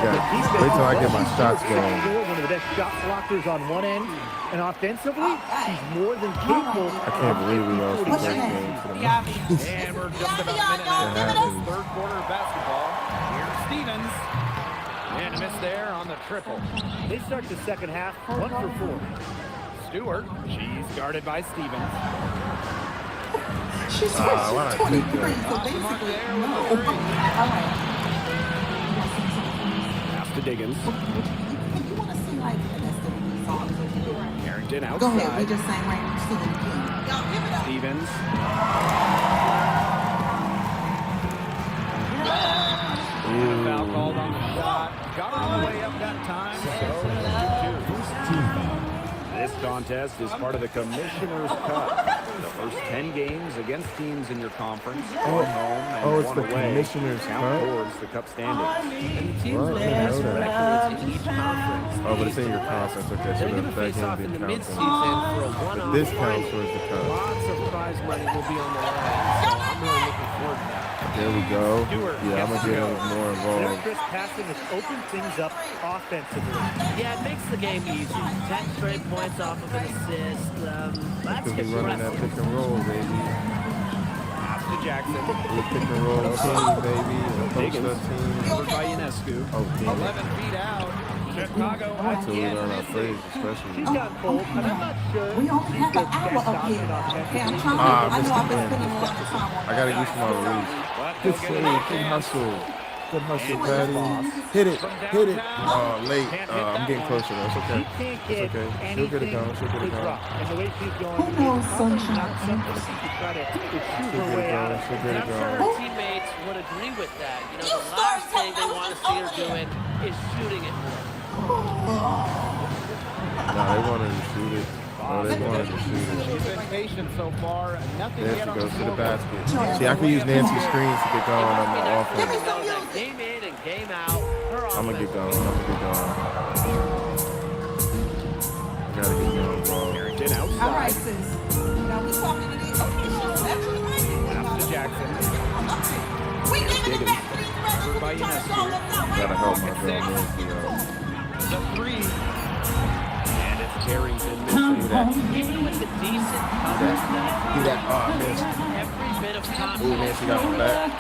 got defense. wait till I get my shots going. One of the best shot blockers on one end. And offensively, she's more than capable. I can't believe we lost the first game to the Monkeys. And we're just about a minute and a half in third quarter of basketball. Here's Stevens. And a miss there on the triple. They start the second half 1 for 4. Stewart. She's guarded by Stevens. She's why not 23, take that? so basically, no. There with the three. All right. Pass to Diggins. You want to sing like that's the songs that you do. Carrington Go ahead. We outside. just sang right now. Sing it again. Y'all give it up. Stevens. Foul called on the shot. Got her all the way up that time. So 2-2. This contest is part of the Commissioner's Cup. The first 10 games against teams in your conference, one home and it's one the away, Commissioner's count Cup? towards the Cup standings. Teams What? may have some I know that. records in each conference. Oh, but it's in your conference. Okay, so They're going to that face off game in the didn't count. midseason for a But one-off this counts fight. towards the cup. Lots of prize money will be on the line, so I'm really looking forward to that. There we go. Stewart Yeah, I'm gonna get more Their involved. crisp passing has opened things up offensively. Yeah, it makes the game easy. 10 straight points off of an assist. That's Because we running that impressive. pick and roll, baby. Pass to Jackson. We pick and roll team, baby. Post Diggins. up team. Covered by Ionescu. Oh, damn it. 11 feet out. Chicago Until we again learn our misses. plays, especially. She's gotten cold, and I'm not sure We only she's have the an hour best up option here. Okay, I'm offensively. trying to. Ah, I know Mr. I've been Ken. spending a lot of time on I gotta this. use my release. But Good they'll get save. another Good chance. hustle. Good hustle, Patty. Hit it. Hit it. Oh, late. I'm getting closer though. It's She okay. can't It's get okay. She'll anything get it going. She'll get to it going. drop. And the way she's going, Who knows, it's probably sunshine? not something she could try to shoot She'll her get way it out going. of. She'll And get it I'm sure going. her teammates would agree with that. You know, the last thing they want to see her doing is shooting it more. No, they wanted to shoot it. Oh, they wanted to shoot it. She's been patient so far. Nothing There yet she on goes to the scoreboard. basket. See, I can use Nancy's screens to get going on my offense. You know that game in and game out, her I'm gonna offense get going. I'm gonna get going. I gotta get going, bro. Carrington All right, outside. sis. Now we talking to these. Okay, that's right. Pass to Jackson. We getting it Diggins. back to these brothers. By Ionescu. Gotta help my girl Nancy out. The three. And it's Carrington Do missing. that. even with the decent coverage Do that. Oh, I missed. every bit of time. Ooh, Nancy got my back.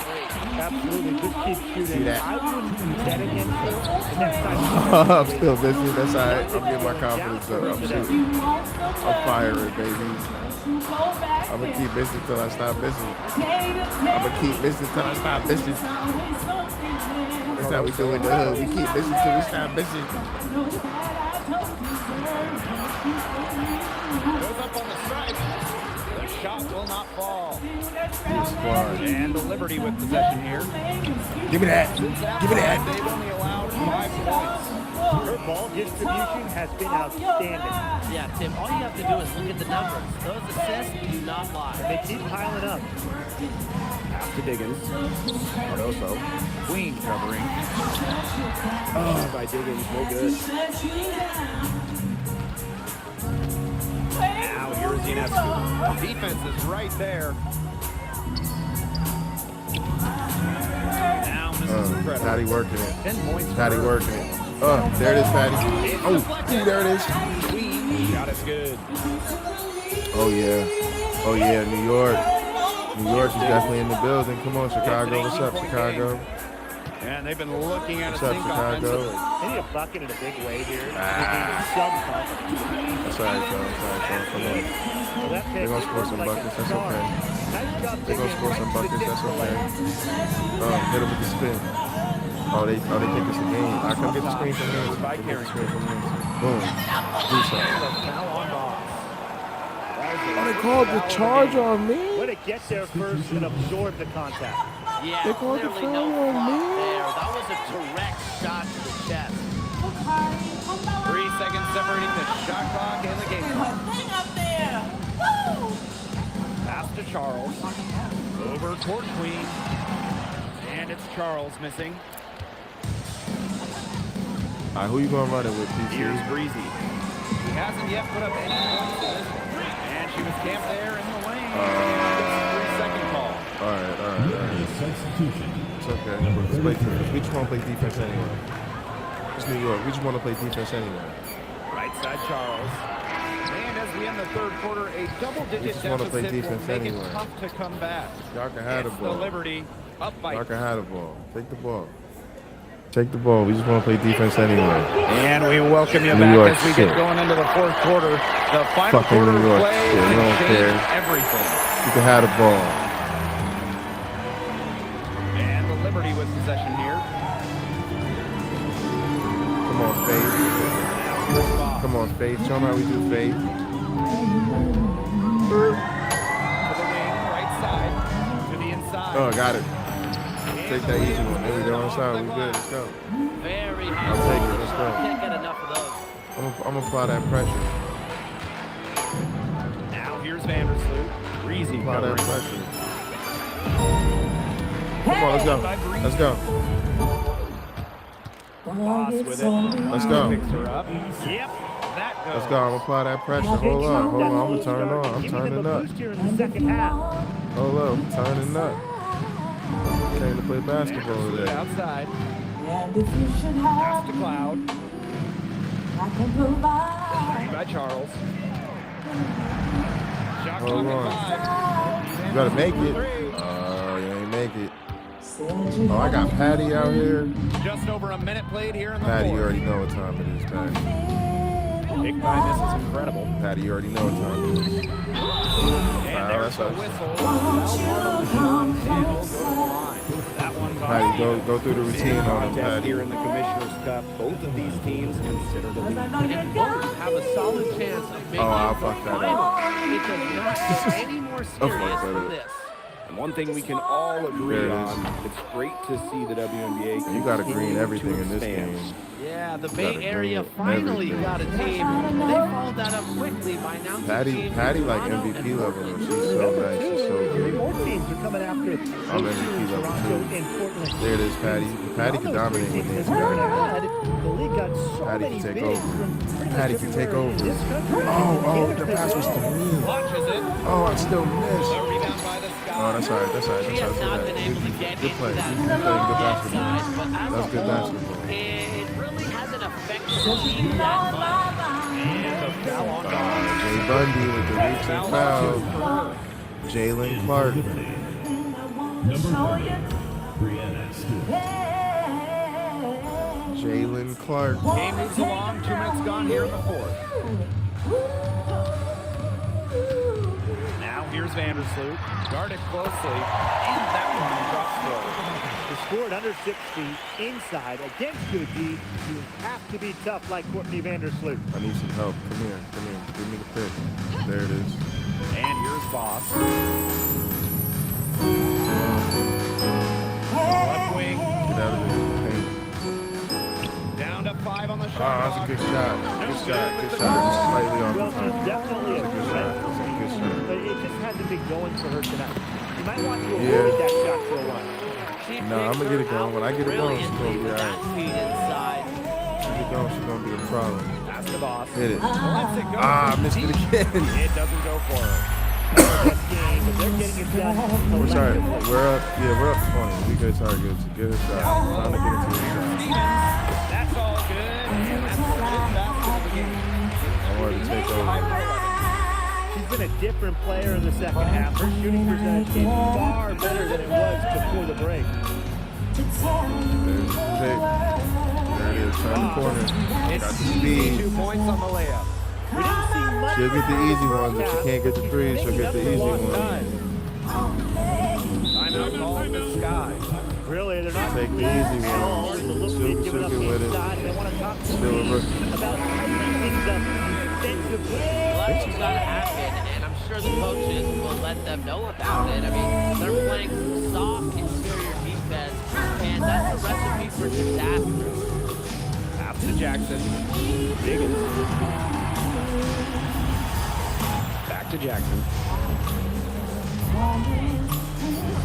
Absolutely, just keep shooting. See that? I wouldn't bet against her the next time. I'm still busy. That's all right. I'm getting my confidence up. I'm shooting. I'm firing, baby. I'm gonna keep missing till I stop missing. I'm gonna keep missing till I stop missing. That's how we do it in the hood. We keep missing till we stop missing. Goes up on the strike. The shot will not fall. Good squad. And the Liberty with possession here. Give me that. Give me that. They've only allowed 5 points. Her ball distribution has been outstanding. Yeah, Tim, all you have to do is look at the numbers. Those assists do not lie. They keep piling up. Pass to Diggins. Cardoso. Queen covering. Oh, by Diggins, no good. Now here's Ionescu. Defense is right there. Now Mrs. Incredible. Patty working it. 10 points. Patty working it. There it is, Patty. Oh, there it is. Queen shot is good. Oh, yeah. Oh, yeah, New York. New York is definitely in the building. Come on, Chicago. What's up, Chicago? And they've been looking at What's a up, sink Chicago? offensively. They need a bucket in a big way here. That's all right, Sean. Come on. They're going to score some buckets. That's okay. They're going to score some buckets. That's okay. Hit them with the spin. Oh, they think it's a game. I come get the screen from Nancy. Get the screen from Nancy. Boom. Do something. Oh, they called the charge on me? Way to get there first and absorb the contact. Yeah, They called the clearly foul no on fault me? there. That was a direct shot to the chest. 3 seconds separating the shot clock and the game clock. Pass to Charles. Over toward Queen. And it's Charles missing. All right, who you going to run it with, PC? Here's Breezy. He hasn't yet put up any points to this. And she was camped there in the lane. 3-second call. All right. It's okay. Let's play defense. We just want to play defense anyway. It's New York. We just want to play defense anyway. Right side Charles. And as we end the third quarter, a double-digit just wanna play deficit defense will make anyway. it tough to come back. Y'all can have the It's ball. the Liberty up by Y'all can have the ball. Take the ball. Take the ball. We just want to play defense anyway. And we welcome you New back York as we shit. get going into the fourth quarter. The final Fucking quarter New York play shit. We can don't change care. everything. You can have the ball. And the Liberty with possession here. Come on, Faith. Come on, Faith. Show them how we do, Faith. To the wing, right side. To the inside. Oh, got it. Take that easy one. There we go. Inside. We good. Let's go. Very high. I'll take it. Let's go. Can't get enough of those. I'm gonna apply that pressure. Now here's Vandersloot. Breezy Apply that covering. pressure. Come on, let's go. Let's go. Boss with it. Let's go. Picks her up. Yep. That goes. Let's go. I'm gonna apply that pressure. Hold on. I'm gonna turn on. I'm turning up. Here in the second half. Hold up. I'm turning up. Came to play basketball Vandersloot today. outside. Pass to Cloud. Screen by Charles. Shot Hold clock on. at 5. You gotta make it. Oh, you ain't make it. Oh, I got Patty out here. Just over a minute played here in the Patty, you fourth. already know what time it is, Patty. Big by this is incredible. Patty, you already know what time it is. And Foul, there's that's the us. whistle. And he'll go to the line. That one by Patty, go through the routine on him, contest Patty. here in the Commissioner's Cup. Both of these teams consider the lead. And both have a solid chance of making Oh, I'll the fuck that final. up. It does not get any more I'll fuck serious that than up. this. And one thing we can all agree There it is. on, it's great to see the WNBA. You gotta green continue everything to in this expand. game. Yeah, the Gotta Bay Area green finally everything. got a team. They followed that up quickly by announcing Patty like MVP level. She's so nice. She's so Three good. more teams are coming after I'm MVP level too. There it is, Patty. Patty can dominate with Nancy The down there. league got so Patty many can take bigs over. from pretty much Patty can take everywhere in over. this country. Oh, the pass was to me. Watches it. Oh, I still missed. The rebound by the Sky. Oh, that's all right. That's all right. She That's has all not right. been able to get Good into play. that Good play. Good yet, basketball. guys, but as That's a good whole, basketball. it really hasn't affected the team that much. And the foul on Dawn. Jay Bundy with the reaching foul. Jalen Clark. Jalen Clark. Game moves along. 2 minutes gone here in the fourth. Now here's Vandersloot. Guarded closely. And that one drops through. To score at under 6 feet inside against good D, you have to be tough like Courtney Vandersloot. I need some help. Come here. Give me the pick. There it is. And here's Voss. Left wing. Get out of there. Down to 5 on the shot. Oh, that's a good shot. Good shot. Just slightly off the Well, she's time. definitely a That's a good shot. That's a good shot. but it just hasn't been going for her tonight. You might want to avoid Yeah. that shot for a while. No, I'm gonna get it going. When I get it going, she's gonna be alright. Feet inside. She's gonna be a problem. That's the boss. Hit it. Lets it go. I missed it again. It doesn't go for her. This game, but they're getting it done. We're sorry. We're up. Yeah, we're up 20. We good. Sorry, good. Get a shot. Time to get into the shot. That's all good. And that's the fifth basket of the game. I wanted to take over. She's been a different player in the second half. Her shooting percentage is far better than it was before the break. There it is. Turn the corner. Got the speed. 2 points on the layup. We didn't see much. She'll get the easy ones. If she can't get the threes, she'll get the easy ones. Timeout call in the sky. Really, they're not Take the easy ones. She'll get with it. Still a rookie. about tightening things up defensively. Well, that's what's gotta happen, and I'm sure the coaches will let them know about it. I mean, they're playing some soft interior defense, and that's a recipe for disaster. Pass to Jackson. Diggins. Back to Jackson.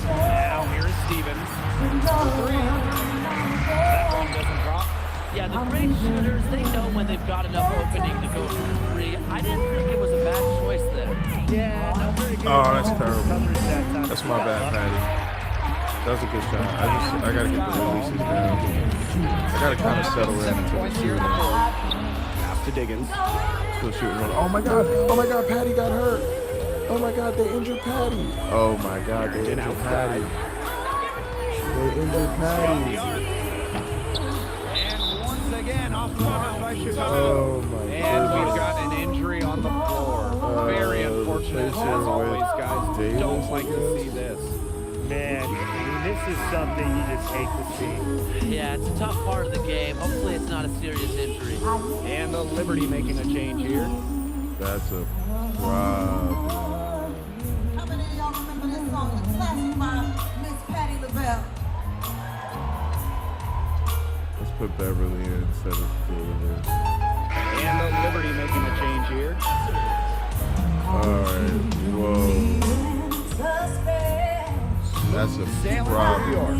Now here's Stevens. For 3. That one doesn't drop. Yeah, the great shooters, they know when they've got enough opening to go for 3. I didn't think it was a bad choice there. Yeah, not very good. Oh, that's terrible. That's my bad, Patti. That was a good shot. I gotta get the releases down. I gotta kind of settle in until the shooting. Pass to Diggins. Still shooting one. Oh my god, Patti got hurt. Oh my god, they injured Patti. Oh my god, they injured Patti. They injured Patti. And once again, off the mark by Chicago. Oh my And god. we've got an injury on the floor. Very unfortunate. As always, guys, don't like to see this. Man, I mean, this is something you just hate to see. Yeah, it's a tough part of the game. Hopefully it's not a serious injury. And the Liberty making a change here. That's a problem. How many of y'all remember this song, the classic by Miss Patti LaBelle? Let's put Beverly in instead of Davis. And the Liberty making a change here. Alright, whoa. That's a Sailing New problem. York.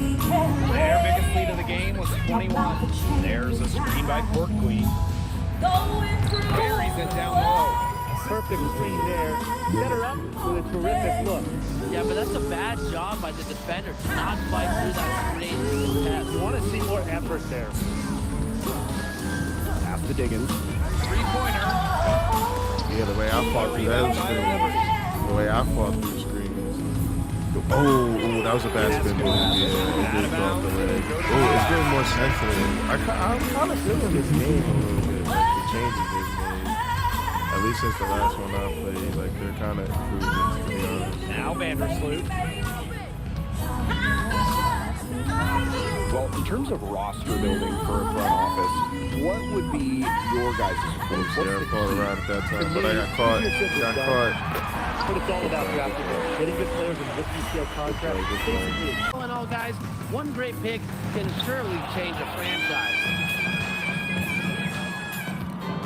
Their biggest lead of the game was 21. There's a screen by Court Queen. Buries it down low. Perfect screen there. Set her up with a terrific look. Yeah, but that's a bad job by the defender to not fight through that screen. You want to see more effort there. Pass to Diggins. 3-pointer. Yeah, the way I fought through that screen. The way I fought through the screen. Oh, that was a bad spin move. Yeah, it did go off the leg. Oh, it's getting more sensitive. I'm kind of feeling this game a little bit. Like the changes they've made. At least since the last one I played, like they're kind of improving, to be honest. Now Vandersloot. Well, in terms of roster building for a front office, what would be your guys' approach? Yeah, I caught around at that time, but I got caught. But it's all about drafting them. Getting good players and rookie scale contracts. All in all, guys, one great pick can surely change a franchise.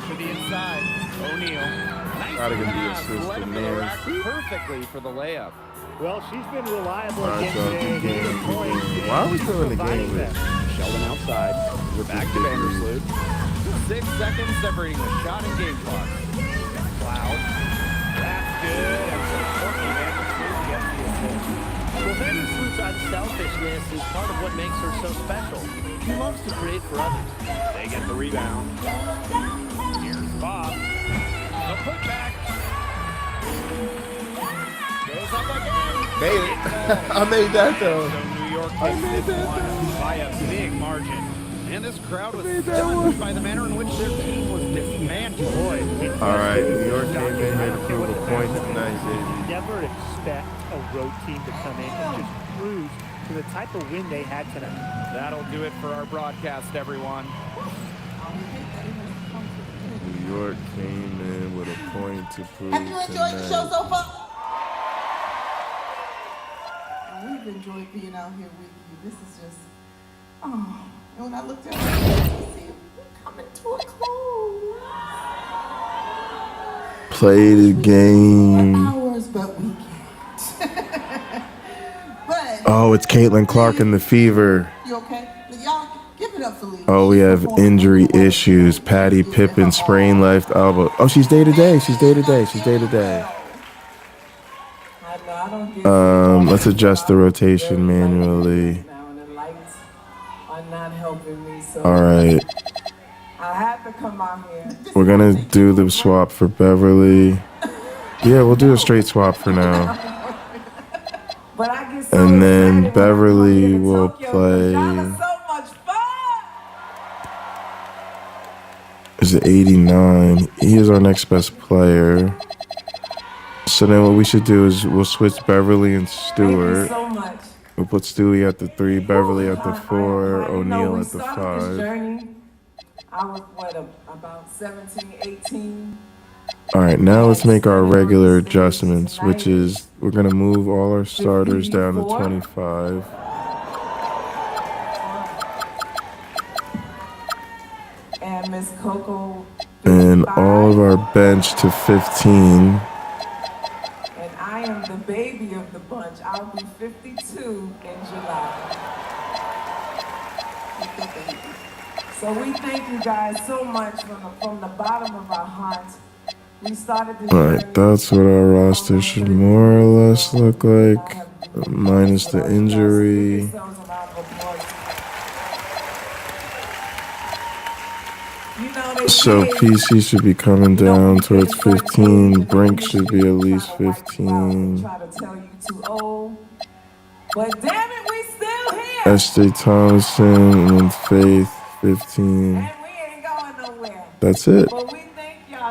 To the inside, O'Neal. Nice Gotta get the pass, assist led in him to the there. rack perfectly for the layup. Well, she's been reliable All right, against so the game. points. Why are we still in the game with Sheldon outside. We're back to Vandersloot. 6 seconds separating the shot and game clock. Cloud. That's good. And so Courtney Vandersloot gets the assist. Well, Vandersloot's unselfishness is part of what makes her so special. She loves to create for others. They get the rebound. Here's Bob. The putback. Goes up again. Made it. I made that though. So New York takes this one by a big margin. And this crowd was stunned by the manner in which their team was dismantled. Boy, All right, New York came in, made a prove a point tonight, baby. never expect a road team to come in and just cruise to the type of win they had tonight. That'll do it for our broadcast, everyone. New York came in with a point to prove Have you enjoyed the show tonight. so far? We've enjoyed being out here with you. This is just, oh. And when I looked at it, I see we're coming to a close. Play the game. Hours, but we can't. But Oh, it's Caitlin Clark in the Fever. you okay? Y'all give it up for Lee. Oh, we have injury issues. Patti Pippen sprained left elbow. Oh, she's day to day. She's day to day. She's day to day. Let's adjust the rotation manually. All right. I have to come out here. We're gonna do the swap for Beverly. Yeah, we'll do a straight swap for now. But I get so And then excited when I come Beverly here to will Tokyo 'cause play. y'all are so much fun. Is it 89? He is our next best player. So then what we should do is we'll switch Beverly and Stewart. So much. We'll put Stewie at the 3, Beverly at the 4, I know O'Neal we at the started this 5. journey. I was about 17, 18. All right, now let's make our regular adjustments, which is we're gonna move all our starters down to 25. And Miss Coco. And all of our bench to 15. And I am the baby of the bunch. I'll be 52 in July. So we thank you guys so much from the bottom of our hearts. We started this All right, that's what our roster should more or less look like, minus the injury. So PC should be coming down towards 15. Brink should be at least 15. Try to tell you too old. But damn it, we still here. SJ Thomason and then Faith 15. That's it.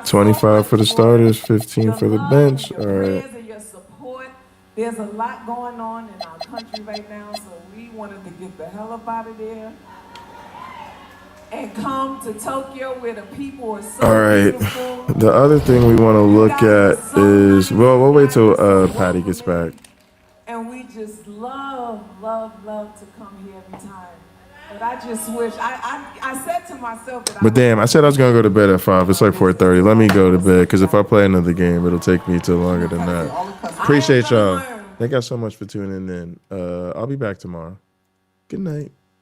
25 for the starters, 15 for the bench. All right. And your support. There's a lot going on in our country right now, so we wanted to get the hell up out of there and come to Tokyo where the people are so All right. beautiful. The other thing we want to look at is, well, we'll wait till Patti gets back. And we just love to come here every time. But I just wish, I said to myself that But damn, I said I was going to go to bed at 5. It's like 4:30. Let me go to bed, because if I play another game, it'll take me till longer than that. Appreciate y'all. Thank y'all so much for tuning in. I'll be back tomorrow. Good night.